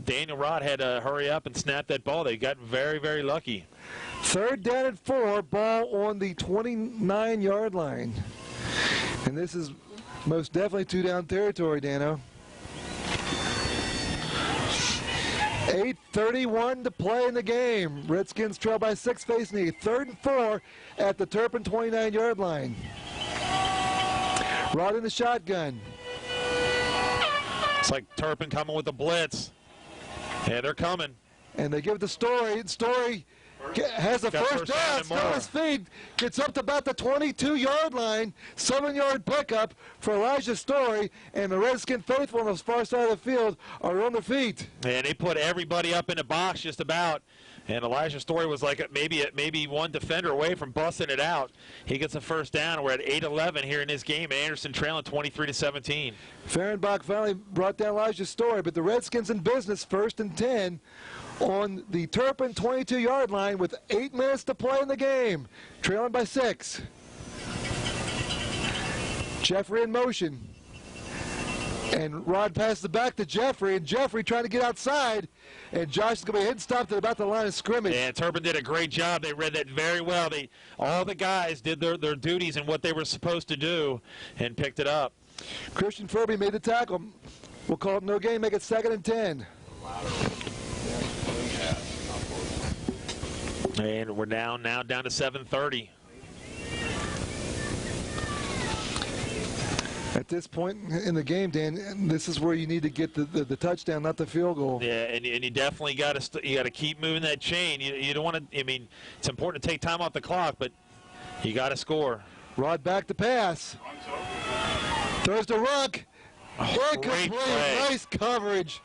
Daniel Rod had to hurry up and snap that ball. They got very, very lucky.
3rd down and 4, ball on the 29-yard line. And this is most definitely 2-down territory, Dano. 8:31 to play in the game. Redskins trail by 6 facing a 3rd and 4 at the Turpin 29-yard line. Rod in the shotgun.
It's like Turpin coming with the blitz. Yeah, they're coming.
And they give it to Story. Story has the first down, still on his feet, gets up to about the 22-yard line, 7-yard pickup for Elijah Story, and the Redskin faithful on the far side of the field are on their feet.
And they put everybody up in the box just about, and Elijah Story was like maybe one defender away from busting it out. He gets a first down. We're at 8:11 here in this game. Anderson trailing 23-17.
Fehrenbach finally brought down Elijah Story, but the Redskins in business, 1st and 10. On the Turpin 22-yard line with 8 minutes to play in the game. Trailing by 6. Jeffrey in motion. And Rod passes it back to Jeffrey, and Jeffrey trying to get outside. And Josh is going to be hit and stopped at about the line of scrimmage.
Yeah, Turpin did a great job. They read that very well. All the guys did their duties and what they were supposed to do and picked it up.
Christian Furby made the tackle. We'll call it no game, make it 2nd and 10.
And we're now down to 7:30.
At this point in the game, Dan, this is where you need to get the touchdown, not the field goal.
Yeah, and you definitely got to keep moving that chain. You don't want to. I mean, it's important to take time off the clock, but you got to score.
Rod back to pass. Throws to Ruck. Incomplete. Nice coverage.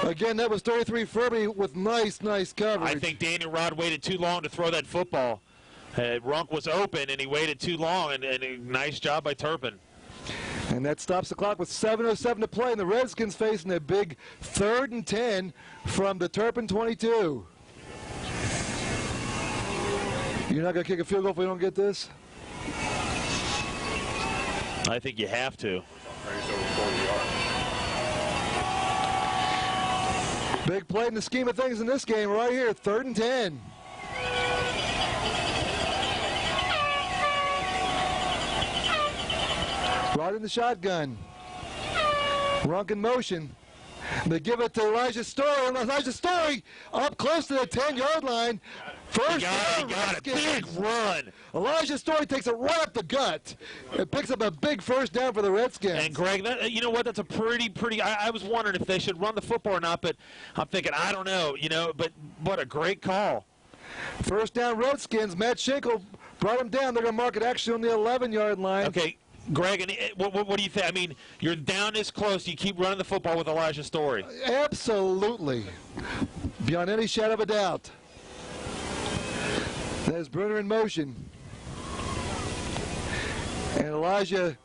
Again, that was 33 Furby with nice coverage.
I think Daniel Rod waited too long to throw that football. Runk was open, and he waited too long, and a nice job by Turpin.
And that stops the clock with 7:07 to play, and the Redskins facing a big 3rd and 10 from the Turpin 22. You're not going to kick a field goal if we don't get this?
I think you have to.
Big play in the scheme of things in this game right here, 3rd and 10. Right in the shotgun. Runk in motion. They give it to Elijah Story. Elijah Story up close to the 10-yard line. First down,
got a big run.
Elijah Story takes it right up the gut. It picks up a big first down for the Redskins.
And Greg, you know what? That's a pretty. I was wondering if they should run the football or not, but I'm thinking I don't know. But what a great call.
First down, Redskins. Matt Schenkel brought him down. They're going to mark it actually on the 11-yard line.
Okay. Greg, and what do you think? I mean, you're down this close. You keep running the football with Elijah Story.
Absolutely. Beyond any shadow of a doubt. There's Bruner in motion. And Elijah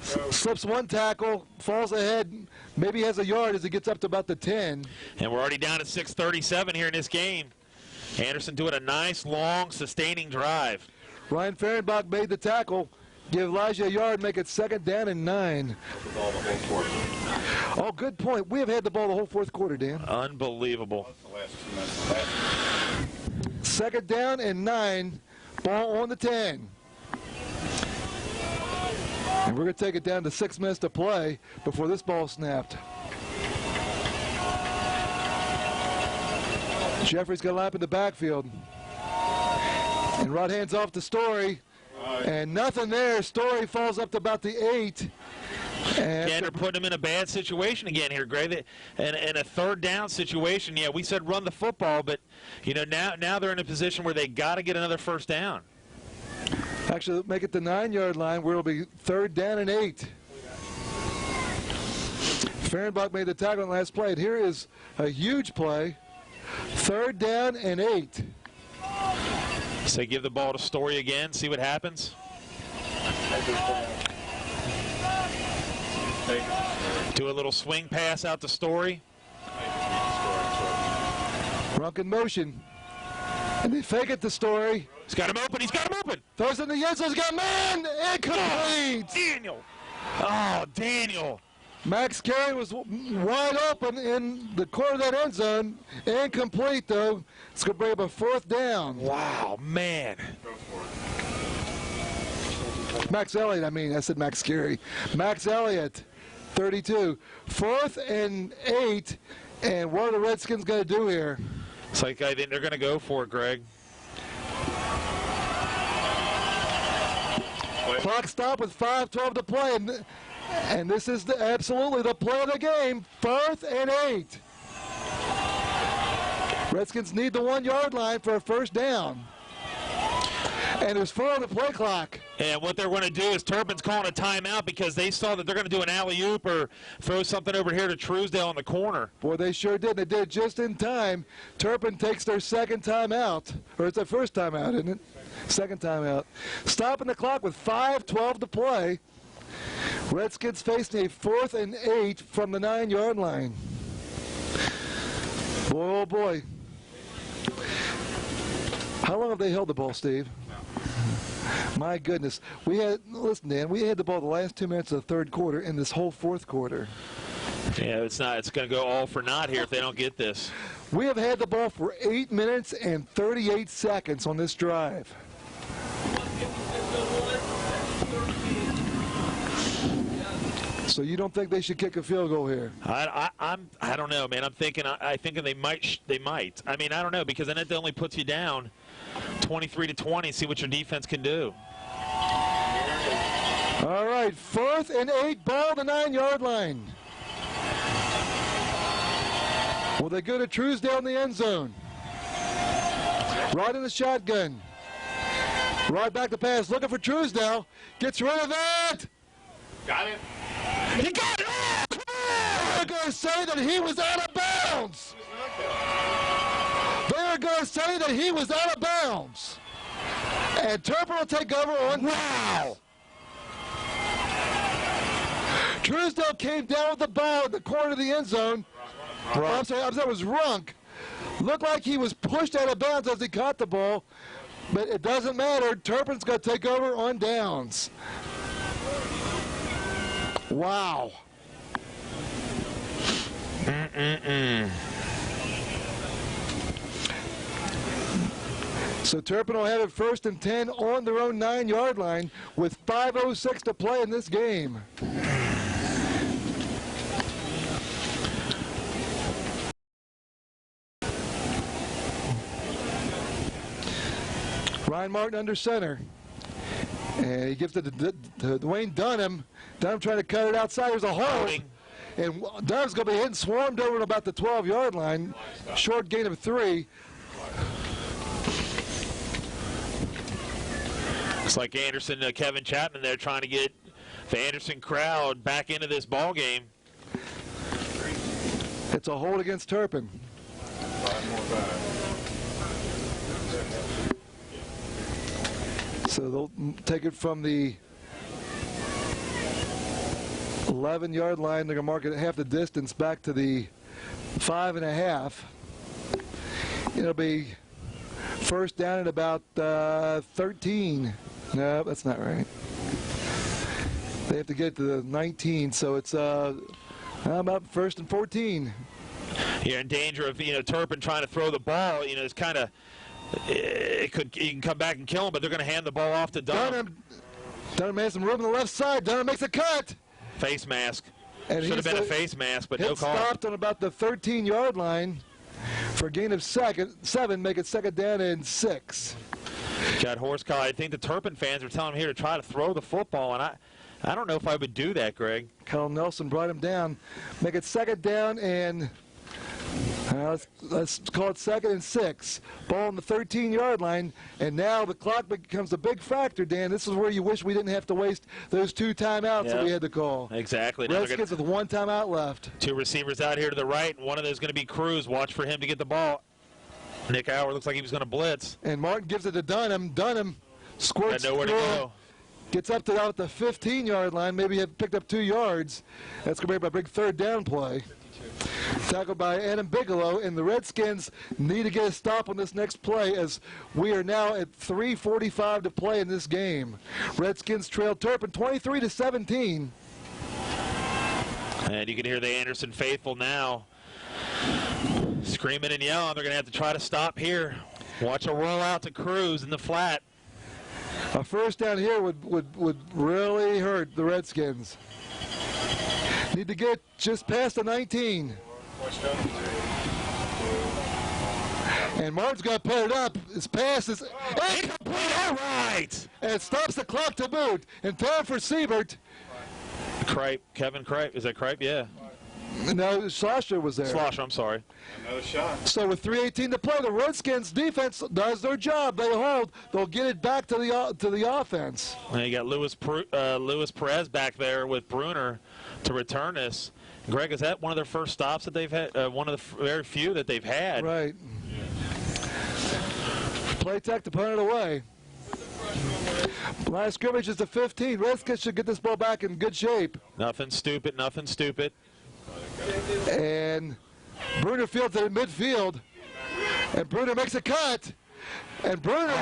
slips one tackle, falls ahead, maybe has a yard as he gets up to about the 10.
And we're already down to 6:37 here in this game. Anderson doing a nice, long, sustaining drive.
Ryan Fehrenbach made the tackle. Give Elijah a yard, make it 2nd down and 9. Oh, good point. We have had the ball the whole 4th quarter, Dan.
Unbelievable.
2nd down and 9. Ball on the 10. And we're going to take it down to 6 minutes to play before this ball snapped. Jeffrey's got a lap in the backfield. And Rod hands off to Story. And nothing there. Story falls up to about the 8. And
they're putting him in a bad situation again here, Greg. And a 3rd down situation. Yeah, we said run the football, but now they're in a position where they got to get another first down.
Actually, make it the 9-yard line where it'll be 3rd down and 8. Fehrenbach made the tackle on the last play. And here is a huge play. 3rd down and 8.
So give the ball to Story again, see what happens. Do a little swing pass out to Story.
Runk in motion. And they fake it to Story.
He's got him open.
Throws it in the end zone. He's got a man. Incomplete.
Daniel. Oh, Daniel.
Max Carey was wide open in the corner of that end zone. Incomplete, though. It's going to bring up a 4th down.
Wow, man.
Max Elliott, I said Max Carey. Max Elliott, 32. 4th and 8. And what are the Redskins going to do here?
It's like I think they're going to go for it, Greg.
Clock stop with 5:12 to play. And this is absolutely the play of the game. 4th and 8. Redskins need the 1-yard line for a first down. And there's 4 on the play clock.
And what they're going to do is Turpin's calling a timeout because they saw that they're going to do an alley-oop or throw something over here to Truesdale in the corner.
Boy, they sure did. They did just in time. Turpin takes their 2nd timeout. Or it's their 1st timeout, isn't it? 2nd timeout. Stopping the clock with 5:12 to play. Redskins facing a 4th and 8 from the 9-yard line. Boy, oh boy. How long have they held the ball, Steve? My goodness. Listen, Dan, we had the ball the last 2 minutes of the 3rd quarter in this whole 4th quarter.
Yeah, it's going to go all for naught here if they don't get this.
We have had the ball for 8 minutes and 38 seconds on this drive. So you don't think they should kick a field goal here?
I don't know, man. I'm thinking they might. I mean, I don't know, because then it only puts you down 23-20. See what your defense can do.
All right, 4th and 8, ball the 9-yard line. Will they go to Truesdale in the end zone? Right in the shotgun. Right back to pass, looking for Truesdale. Gets rid of it.
Got it.
He got it!
They're going to say that he was out of bounds. They're going to say that he was out of bounds. And Turpin will take over on. Wow! Truesdale came down with the ball in the corner of the end zone. I'm sorry, it was Runk. Looked like he was pushed out of bounds as he caught the ball, but it doesn't matter. Turpin's going to take over on downs. Wow. So Turpin will have it 1st and 10 on their own 9-yard line with 5:06 to play in this game. Ryan Martin under center. And he gives it to Dwayne Dunham. Dunham trying to cut it outside. There's a hold. And Dunham's going to be hitting swarmed over at about the 12-yard line. Short gain of 3.
Looks like Anderson, Kevin Chapman there trying to get the Anderson crowd back into this ball game.
It's a hold against Turpin.
5 more back.
So they'll take it from the 11-yard line. They're going to mark it half the distance back to the 5.5. It'll be 1st down at about 13. No, that's not right. They have to get to the 19, so it's about 1st and 14.
You're in danger of, Turpin trying to throw the ball. It's kind of, you can come back and kill him, but they're going to hand the ball off to Dunham.
Dunham has some room on the left side. Dunham makes a cut.
Face mask.
And
should have been a face mask, but no call.
Stopped on about the 13-yard line for a gain of 7, make it 2nd down and 6.
Got horse collar. I think the Turpin fans are telling him here to try to throw the football, and I don't know if I would do that, Greg.
Kyle Nelson brought him down. Make it 2nd down and let's call it 2nd and 6. Ball on the 13-yard line, and now the clock becomes a big factor, Dan. This is where you wish we didn't have to waste those 2 timeouts that we had to call.
Exactly.
Redskins with 1 timeout left.
2 receivers out here to the right, and one of those is going to be Cruz. Watch for him to get the ball. Nick Howard looks like he was going to blitz.
And Martin gives it to Dunham. Dunham squirts
nowhere to go.
Gets up to about the 15-yard line. Maybe he picked up 2 yards. That's going to be a big 3rd down play. Tackled by Adam Bigelow, and the Redskins need to get a stop on this next play as we are now at 3:45 to play in this game. Redskins trail Turpin 23-17.
And you can hear the Anderson faithful now screaming and yelling. They're going to have to try to stop here. Watch a rollout to Cruz in the flat.
A 1st down here would really hurt the Redskins. Need to get just past the 19. And Martin's got to put it up. His pass is incomplete. All right. And it stops the clock to boot. And time for Siebert.
Kevin Kripe. Is that Kripe? Yeah.
No, Schlosser was there.
Schlosser, I'm sorry.
Another shot.
So with 3:18 to play, the Redskins defense does their job. They hold. They'll get it back to the offense.
And you got Luis Perez back there with Bruner to return this. Greg, is that one of their first stops that they've had? One of the very few that they've had.
Right. Play tech to punt it away. Last scrimmage is the 15. Redskins should get this ball back in good shape.
Nothing stupid. Nothing stupid.
And Bruner fields it in midfield. And Bruner makes a cut. And Bruner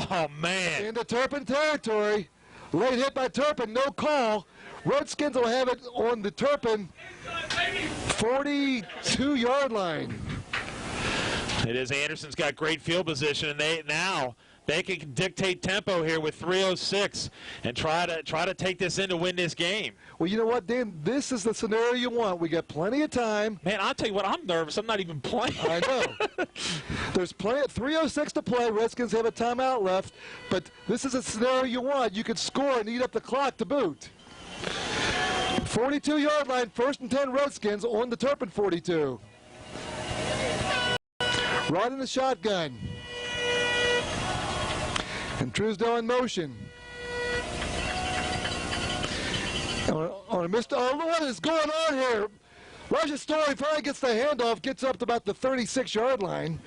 into Turpin territory. Late hit by Turpin, no call. Redskins will have it on the Turpin 42-yard line.
It is. Anderson's got great field position, and they can dictate tempo here with 3:06 and try to take this in to win this game.
Well, you know what, Dan? This is the scenario you want. We got plenty of time.
Man, I'll tell you what, I'm nervous. I'm not even playing.
I know. There's plenty. 3:06 to play. Redskins have a timeout left, but this is a scenario you want. You could score and eat up the clock to boot. 42-yard line, 1st and 10 Redskins on the Turpin 42. Rod in the shotgun. And Truesdale in motion. On a missed, oh, what is going on here? Elijah Story finally gets the handoff, gets up to about the 36-yard line.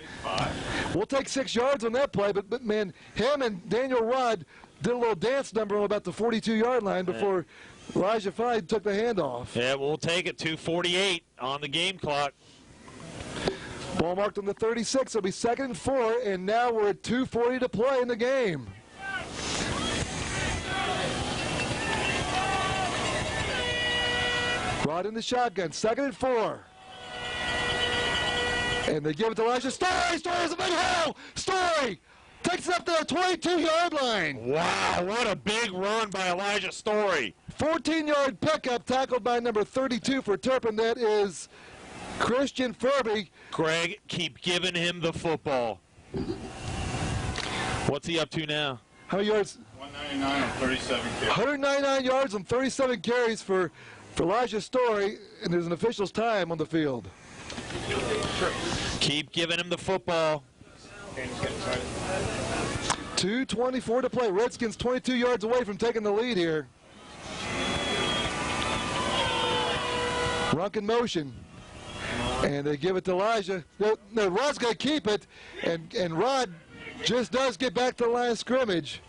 We'll take 6 yards on that play, but man, him and Daniel Rod did a little dance number on about the 42-yard line before Elijah finally took the handoff.
Yeah, we'll take it. 2:48 on the game clock.
Ball marked on the 36. It'll be 2nd and 4, and now we're at 2:40 to play in the game. Rod in the shotgun, 2nd and 4. And they give it to Elijah Story. Story has a big hole. Story takes it up to the 22-yard line.
Wow, what a big run by Elijah Story.
14-yard pickup tackled by number 32 for Turpin. That is Christian Furby.
Greg, keep giving him the football. What's he up to now?
How many yards?
199 on 37 carries.
199 yards on 37 carries for Elijah Story, and there's an official's time on the field.
Keep giving him the football.
2:24 to play. Redskins 22 yards away from taking the lead here. Runk in motion. And they give it to Elijah. No, Rod's going to keep it, and Rod just does get back to the line of scrimmage.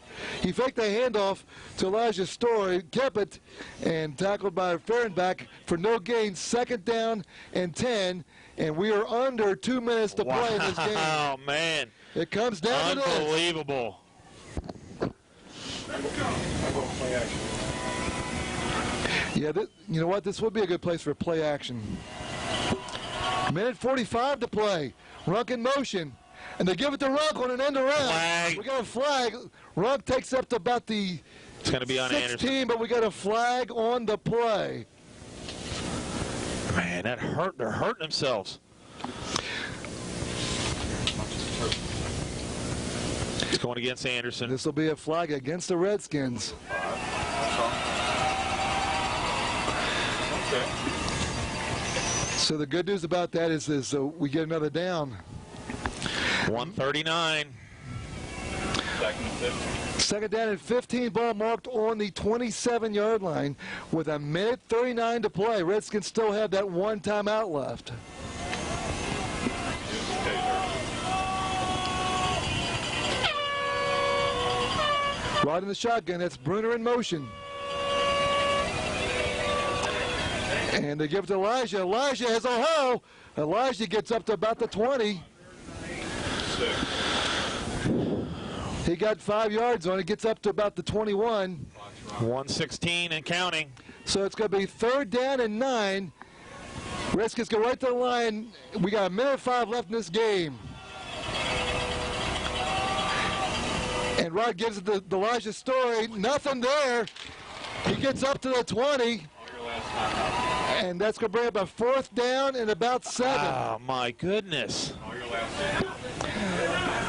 He faked a handoff to Elijah Story, kept it, and tackled by Fehrenbach for no gain. 2nd down and 10, and we are under 2 minutes to play in this game.
Oh, man.
It comes down to this.
Unbelievable.
Yeah, you know what? This would be a good place for play action. 1:45 to play. Runk in motion. And they give it to Runk on an end around.
Flag.
We got a flag. Runk takes up to about the
It's going to be on
16,
Anderson.
but we got a flag on the play.
Man, that hurt. They're hurting themselves. It's going against Anderson.
This will be a flag against the Redskins. So the good news about that is we get another down.
139.
2nd down and 15, ball marked on the 27-yard line with 1:39 to play. Redskins still have that one timeout left. Rod in the shotgun, that's Bruner in motion. And they give it to Elijah. Elijah has a hole. Elijah gets up to about the 20. He got 5 yards on it, gets up to about the 21.
116 and counting.
So it's going to be 3rd down and 9. Redskins go right to the line. We got 1:05 left in this game. And Rod gives it to Elijah Story. Nothing there. He gets up to the 20. And that's going to bring up a 4th down and about 7.
Oh, my goodness.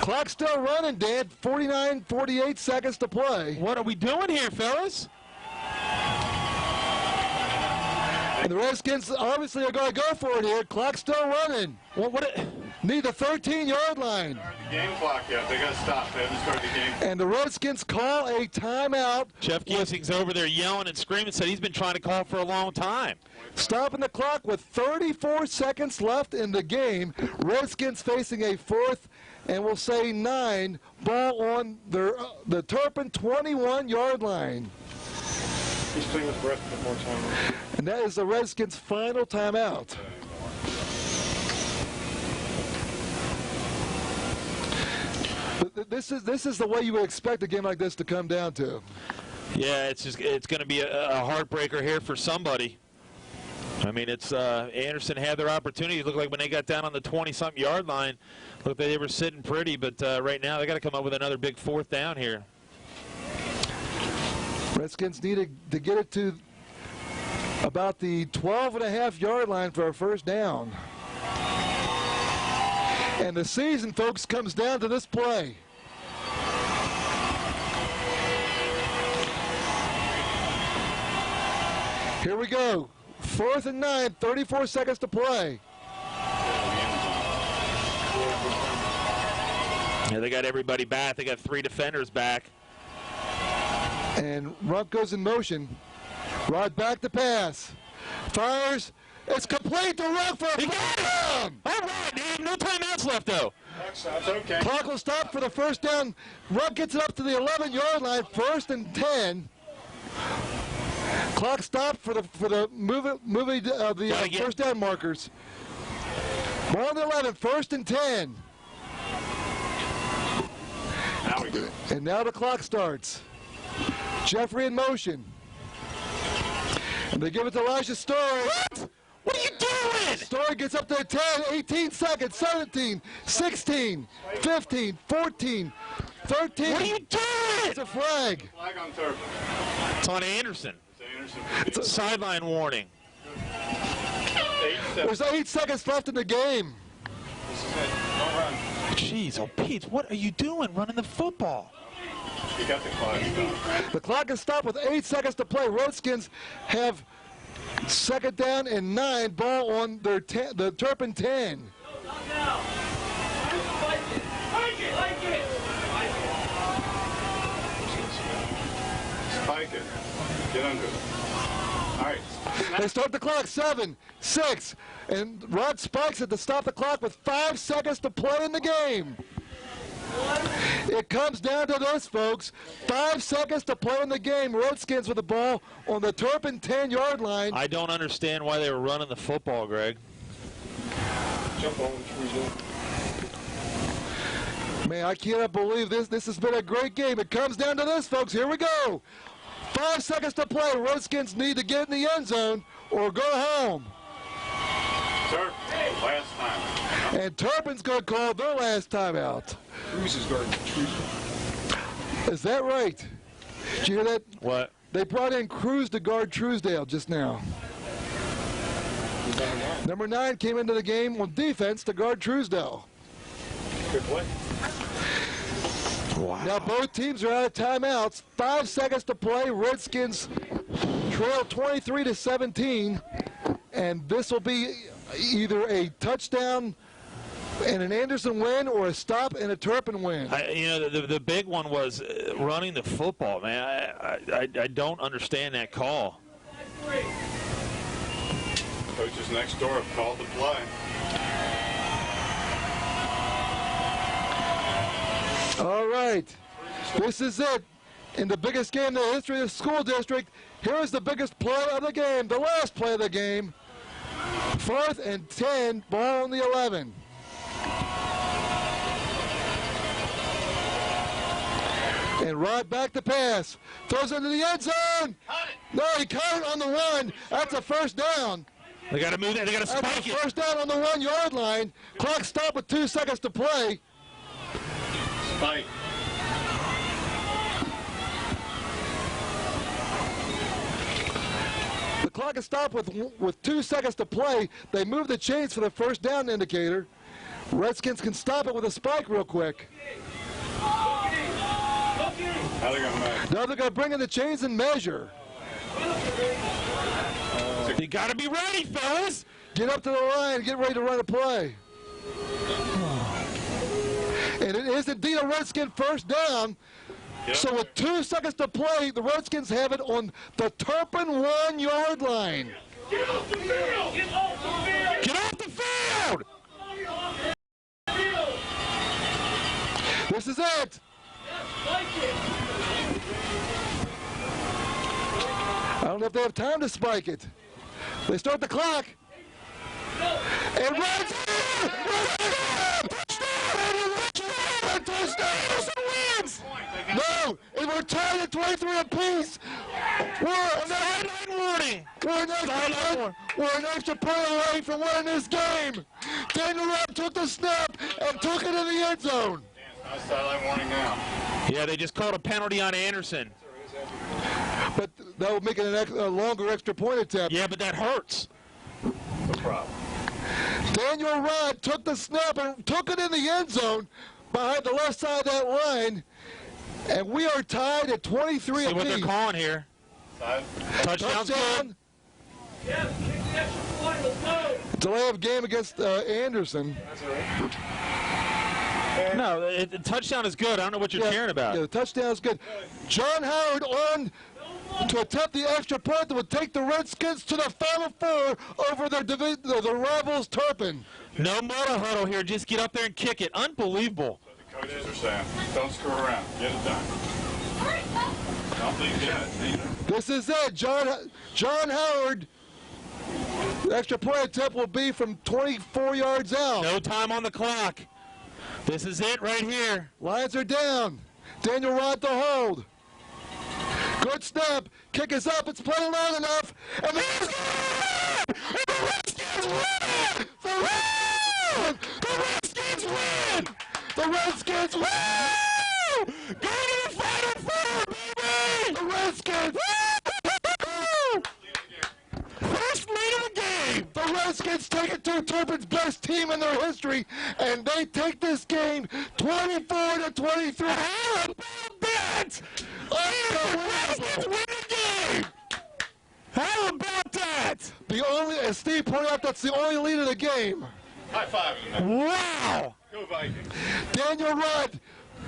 Clock still running, Dan. 48 seconds to play.
What are we doing here, fellas?
And the Redskins obviously are going to go for it here. Clock still running. Need the 13-yard line.
The game clock yet. They got to stop. They haven't started the game.
And the Redskins call a timeout.
Jeff Giesing's over there yelling and screaming, said he's been trying to call for a long time.
Stopping the clock with 34 seconds left in the game. Redskins facing a 4th and we'll say 9. Ball on the Turpin 21-yard line.
He's playing with breath before time.
And that is the Redskins' final timeout. This is the way you would expect a game like this to come down to.
Yeah, it's going to be a heartbreaker here for somebody. I mean, it's Anderson had their opportunity. It looked like when they got down on the 20-something yard line, looked like they were sitting pretty. But right now, they got to come up with another big 4th down here. Redskins
need to get it to about the 12.5-yard line for a 1st down. And the season, folks, comes down to this play. Here we go. 4th and 9, 34 seconds to play.
Yeah, they got everybody back. They got 3 defenders back.
And Rupp goes in motion. Rod back to pass. Fires. It's complete to Rupp for a touchdown.
All right, Dave. No timeouts left, though.
That's okay.
Clock will stop for the first down. Rupp gets it up to the 11-yard line. 1st and 10. Clock stopped for the movie of the first down markers. Ball on the 11. 1st and 10.
Now we go.
And now the clock starts. Jeffrey in motion. And they give it to Elijah Story.
What? What are you doing?
Story gets up to 10, 18 seconds, 17, 16, 15, 14, 13.
What are you doing?
It's a flag.
Flag on Turpin.
It's on Anderson.
It's Anderson.
Sideline warning.
8 seconds.
There's 8 seconds left in the game.
This is it. Don't run.
Jeez, oh, Pete, what are you doing running the football?
You got the clock stopped.
The clock is stopped with 8 seconds to play. Redskins have 2nd down and 9. Ball on their the Turpin 10.
Spike it. Get under it. All right.
They start the clock. 7, 6, and Rod spikes it to stop the clock with 5 seconds to play in the game. It comes down to this, folks. 5 seconds to play in the game. Redskins with the ball on the Turpin 10-yard line.
I don't understand why they were running the football, Greg.
Jump on the
Man, I cannot believe this. This has been a great game. It comes down to this, folks. Here we go. 5 seconds to play. Redskins need to get in the end zone or go home.
Turpin, last time.
And Turpin's going to call their last timeout.
Cruz is guarding Truesdale.
Is that right? Did you hear that?
What?
They brought in Cruz to guard Truesdale just now. Number 9 came into the game on defense to guard Truesdale.
Good play.
Wow.
Now both teams are out of timeouts. 5 seconds to play. Redskins trail 23-17, and this will be either a touchdown and an Anderson win or a stop and a Turpin win.
The big one was running the football, man. I don't understand that call.
Coaches next door have called the play.
All right, this is it. In the biggest game in the history of the school district, here is the biggest play of the game, the last play of the game. 4th and 10, ball on the 11. And Rod back to pass. Throws into the end zone. No, he caught it on the 1. That's a first down.
They got to move that. They got to
That's
spike
a
it.
first down on the 1-yard line. Clock stopped with 2 seconds to play.
Spike.
The clock is stopped with 2 seconds to play. They move the chains for the first down indicator. Redskins can stop it with a spike real quick.
How they gonna make?
Now they're going to bring in the chains and measure.
You got to be ready, fellas.
Get up to the line, get ready to run a play. And it is indeed a Redskin first down.
Yep.
So with 2 seconds to play, the Redskins have it on the Turpin 1-yard line.
Get off the field! Get off the field! Get off the field!
This is it. I don't know if they have time to spike it. They start the clock. And touchdown wins. No, and we're tied at 23 apiece. We're an extra point away from winning this game. Daniel Rupp took the snap and took it in the end zone.
No sideline warning now.
Yeah, they just called a penalty on Anderson.
But that would make it a longer extra point attempt.
Yeah, but that hurts.
No problem.
Daniel Rupp took the snap and took it in the end zone behind the left side of that line. And we are tied at 23
See what they're
apiece.
calling here.
Side.
Touchdown's good.
Delay of game against Anderson.
That's all right.
No, the touchdown is good. I don't know what you're cheering about.
Yeah, the touchdown is good. John Howard on to attempt the extra point that would take the Redskins to the Final Four over the rivals Turpin.
No motor huddle here. Just get up there and kick it. Unbelievable.
That's what the coaches are saying. Don't screw around. Get it done. Don't leave it.
This is it. John Howard. The extra point attempt will be from 24 yards out.
No time on the clock. This is it right here.
Lions are down. Daniel Rod to hold. Good snap. Kick is up. It's playing long enough. And the Redskins win! The Redskins win! The Redskins win! Go to the Final Four, baby! The Redskins first lead of the game. The Redskins take it to Turpin's best team in their history, and they take this game 24-23. How about that? The Redskins win the game. How about that? As Steve pointed out, that's the only lead of the game.
High five in there.
Wow.
Go Vikings.
Daniel Rudd,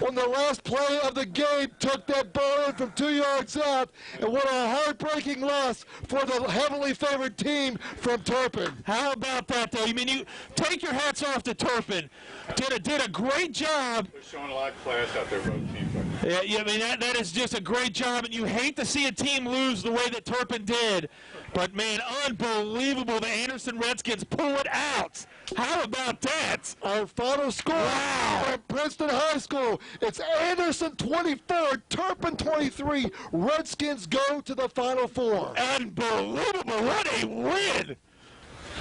on the last play of the game, took that ball in from 2 yards out, and what a heartbreaking loss for the heavily favored team from Turpin.
How about that, though? I mean, you take your hats off to Turpin. Did a great job.
They're showing a lot of class out there, both teams.
Yeah, I mean, that is just a great job, and you hate to see a team lose the way that Turpin did. But, man, unbelievable. The Anderson Redskins pull it out. How about that?
Our final score at Princeton High School. It's Anderson 24, Turpin 23. Redskins go to the Final Four.
Unbelievable. What a win.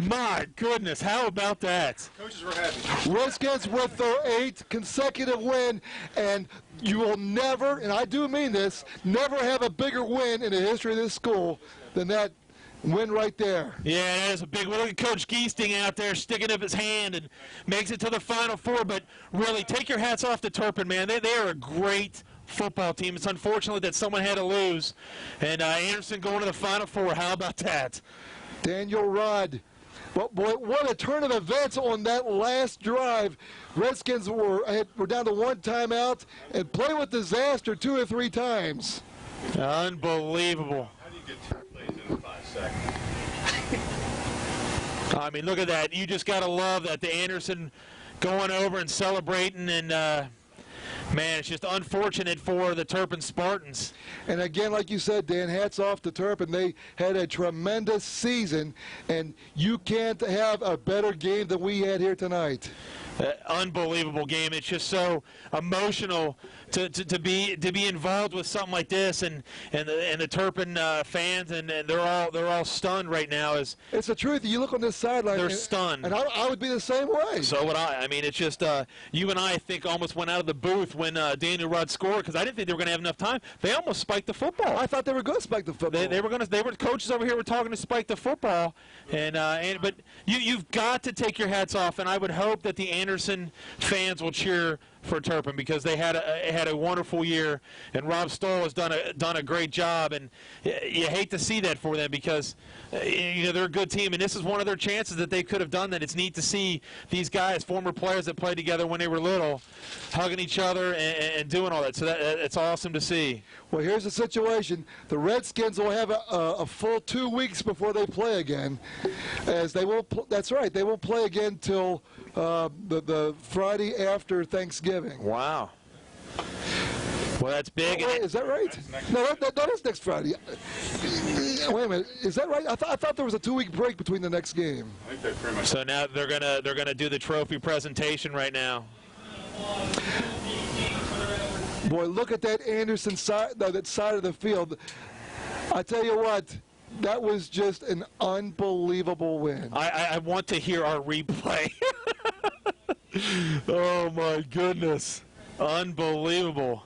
My goodness, how about that?
Coaches were happy.
Redskins with their 8th consecutive win, and you will never, and I do mean this, never have a bigger win in the history of this school than that win right there.
Yeah, that is a big one. Look at Coach Giesting out there sticking up his hand and makes it to the Final Four. But really, take your hats off to Turpin, man. They are a great football team. It's unfortunate that someone had to lose. And Anderson going to the Final Four. How about that?
Daniel Rudd. Well, boy, what a turn of events on that last drive. Redskins were down to one timeout and play with disaster 2 or 3 times.
Unbelievable.
How do you get 2 plays in 5 seconds?
I mean, look at that. You just got to love that. The Anderson going over and celebrating, and, man, it's just unfortunate for the Turpin Spartans.
And again, like you said, Dan, hats off to Turpin. They had a tremendous season, and you can't have a better game than we had here tonight.
Unbelievable game. It's just so emotional to be involved with something like this, and the Turpin fans, and they're all stunned right now. It's
the truth. You look on this sideline,
they're stunned,
and I would be the same way.
So would I. I mean, it's just you and I think almost went out of the booth when Daniel Rudd scored, because I didn't think they were going to have enough time. They almost spiked the football.
I thought they were going to spike the football.
They were coaches over here were talking to spike the football, but you've got to take your hats off, and I would hope that the Anderson fans will cheer for Turpin, because they had a wonderful year, and Rob Stoll has done a great job, and you hate to see that for them, because they're a good team, and this is one of their chances that they could have done that. It's neat to see these guys, former players that played together when they were little, hugging each other and doing all that. So it's awesome to see.
Well, here's the situation. The Redskins will have a full 2 weeks before they play again, as they will. That's right. They won't play again till the Friday after Thanksgiving.
Wow. Well, that's big.
Wait, is that right? No, that is next Friday. Wait a minute. Is that right? I thought there was a 2-week break between the next game.
I think they pretty much.
So now they're gonna do the trophy presentation right now.
Boy, look at that Anderson side, that side of the field. I tell you what, that was just an unbelievable win.
I want to hear our replay. Oh, my goodness. Unbelievable.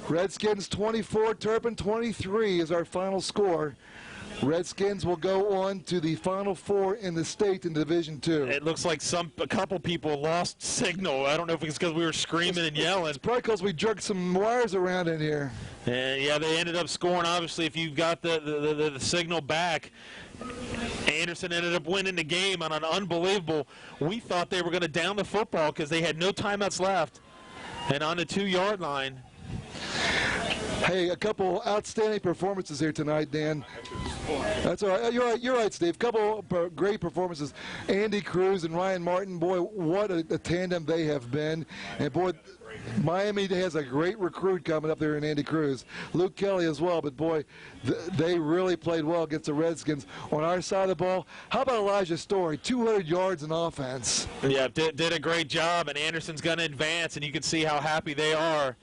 Redskins 24, Turpin 23 is our final score. Redskins will go on to the Final Four in the state in Division II.
It looks like a couple people lost signal. I don't know if it's because we were screaming and yelling.
It's probably because we jerked some wires around in here.
And yeah, they ended up scoring. Obviously, if you've got the signal back, Anderson ended up winning the game on an unbelievable. We thought they were going to down the football because they had no timeouts left. And on the 2-yard line.
Hey, a couple outstanding performances here tonight, Dan. That's all right. You're right, Steve. Couple great performances. Andy Cruz and Ryan Martin. Boy, what a tandem they have been. And boy, Miami has a great recruit coming up there in Andy Cruz. Luke Kelly as well. But boy, they really played well against the Redskins. On our side of the ball, how about Elijah Story? 200 yards in offense.
Yeah, did a great job. And Anderson's going to advance, and you can see how happy they are.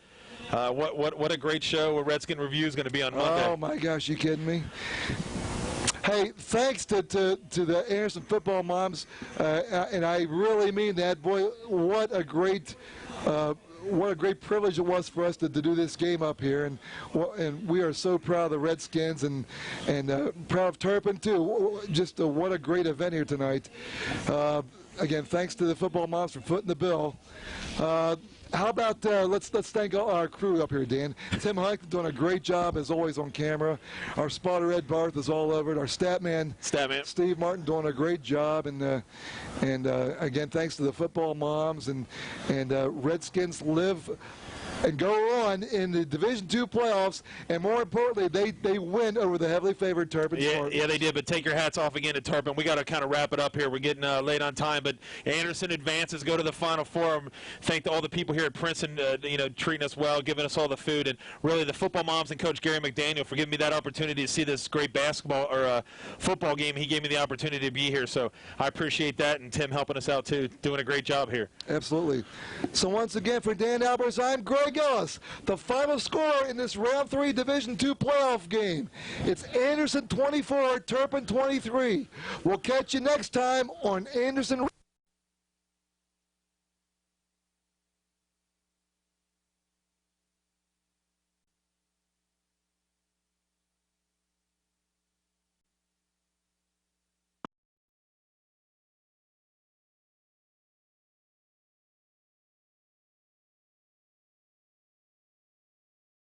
What a great show. A Redskin Review is going to be on Monday.
Oh my gosh, you kidding me? Hey, thanks to the Anderson football moms, and I really mean that. Boy, what a great privilege it was for us to do this game up here, and we are so proud of the Redskins and proud of Turpin too. Just what a great event here tonight. Again, thanks to the football moms for footing the bill. How about let's thank our crew up here, Dan. Tim Huck doing a great job as always on camera. Our spotter Ed Barth is all over it. Our stat man Steve Martin doing a great job, and again thanks to the football moms and Redskins live and go on in the Division II playoffs, and more importantly, they win over the heavily favored Turpin.
Yeah, they did, but take your hats off again to Turpin. We got to kind of wrap it up here. We're getting late on time, but Anderson advances, go to the Final Four. Thank all the people here at Princeton, treating us well, giving us all the food, and really the football moms and Coach Gary McDaniel for giving me that opportunity to see this great basketball or football game. He gave me the opportunity to be here, so I appreciate that, and Tim helping us out too, doing a great job here.
Absolutely. So once again, for Dan Albers, I'm Greg Ellis. The final score in this Round 3 Division II playoff game. It's Anderson 24, Turpin 23. We'll catch you next time on Anderson.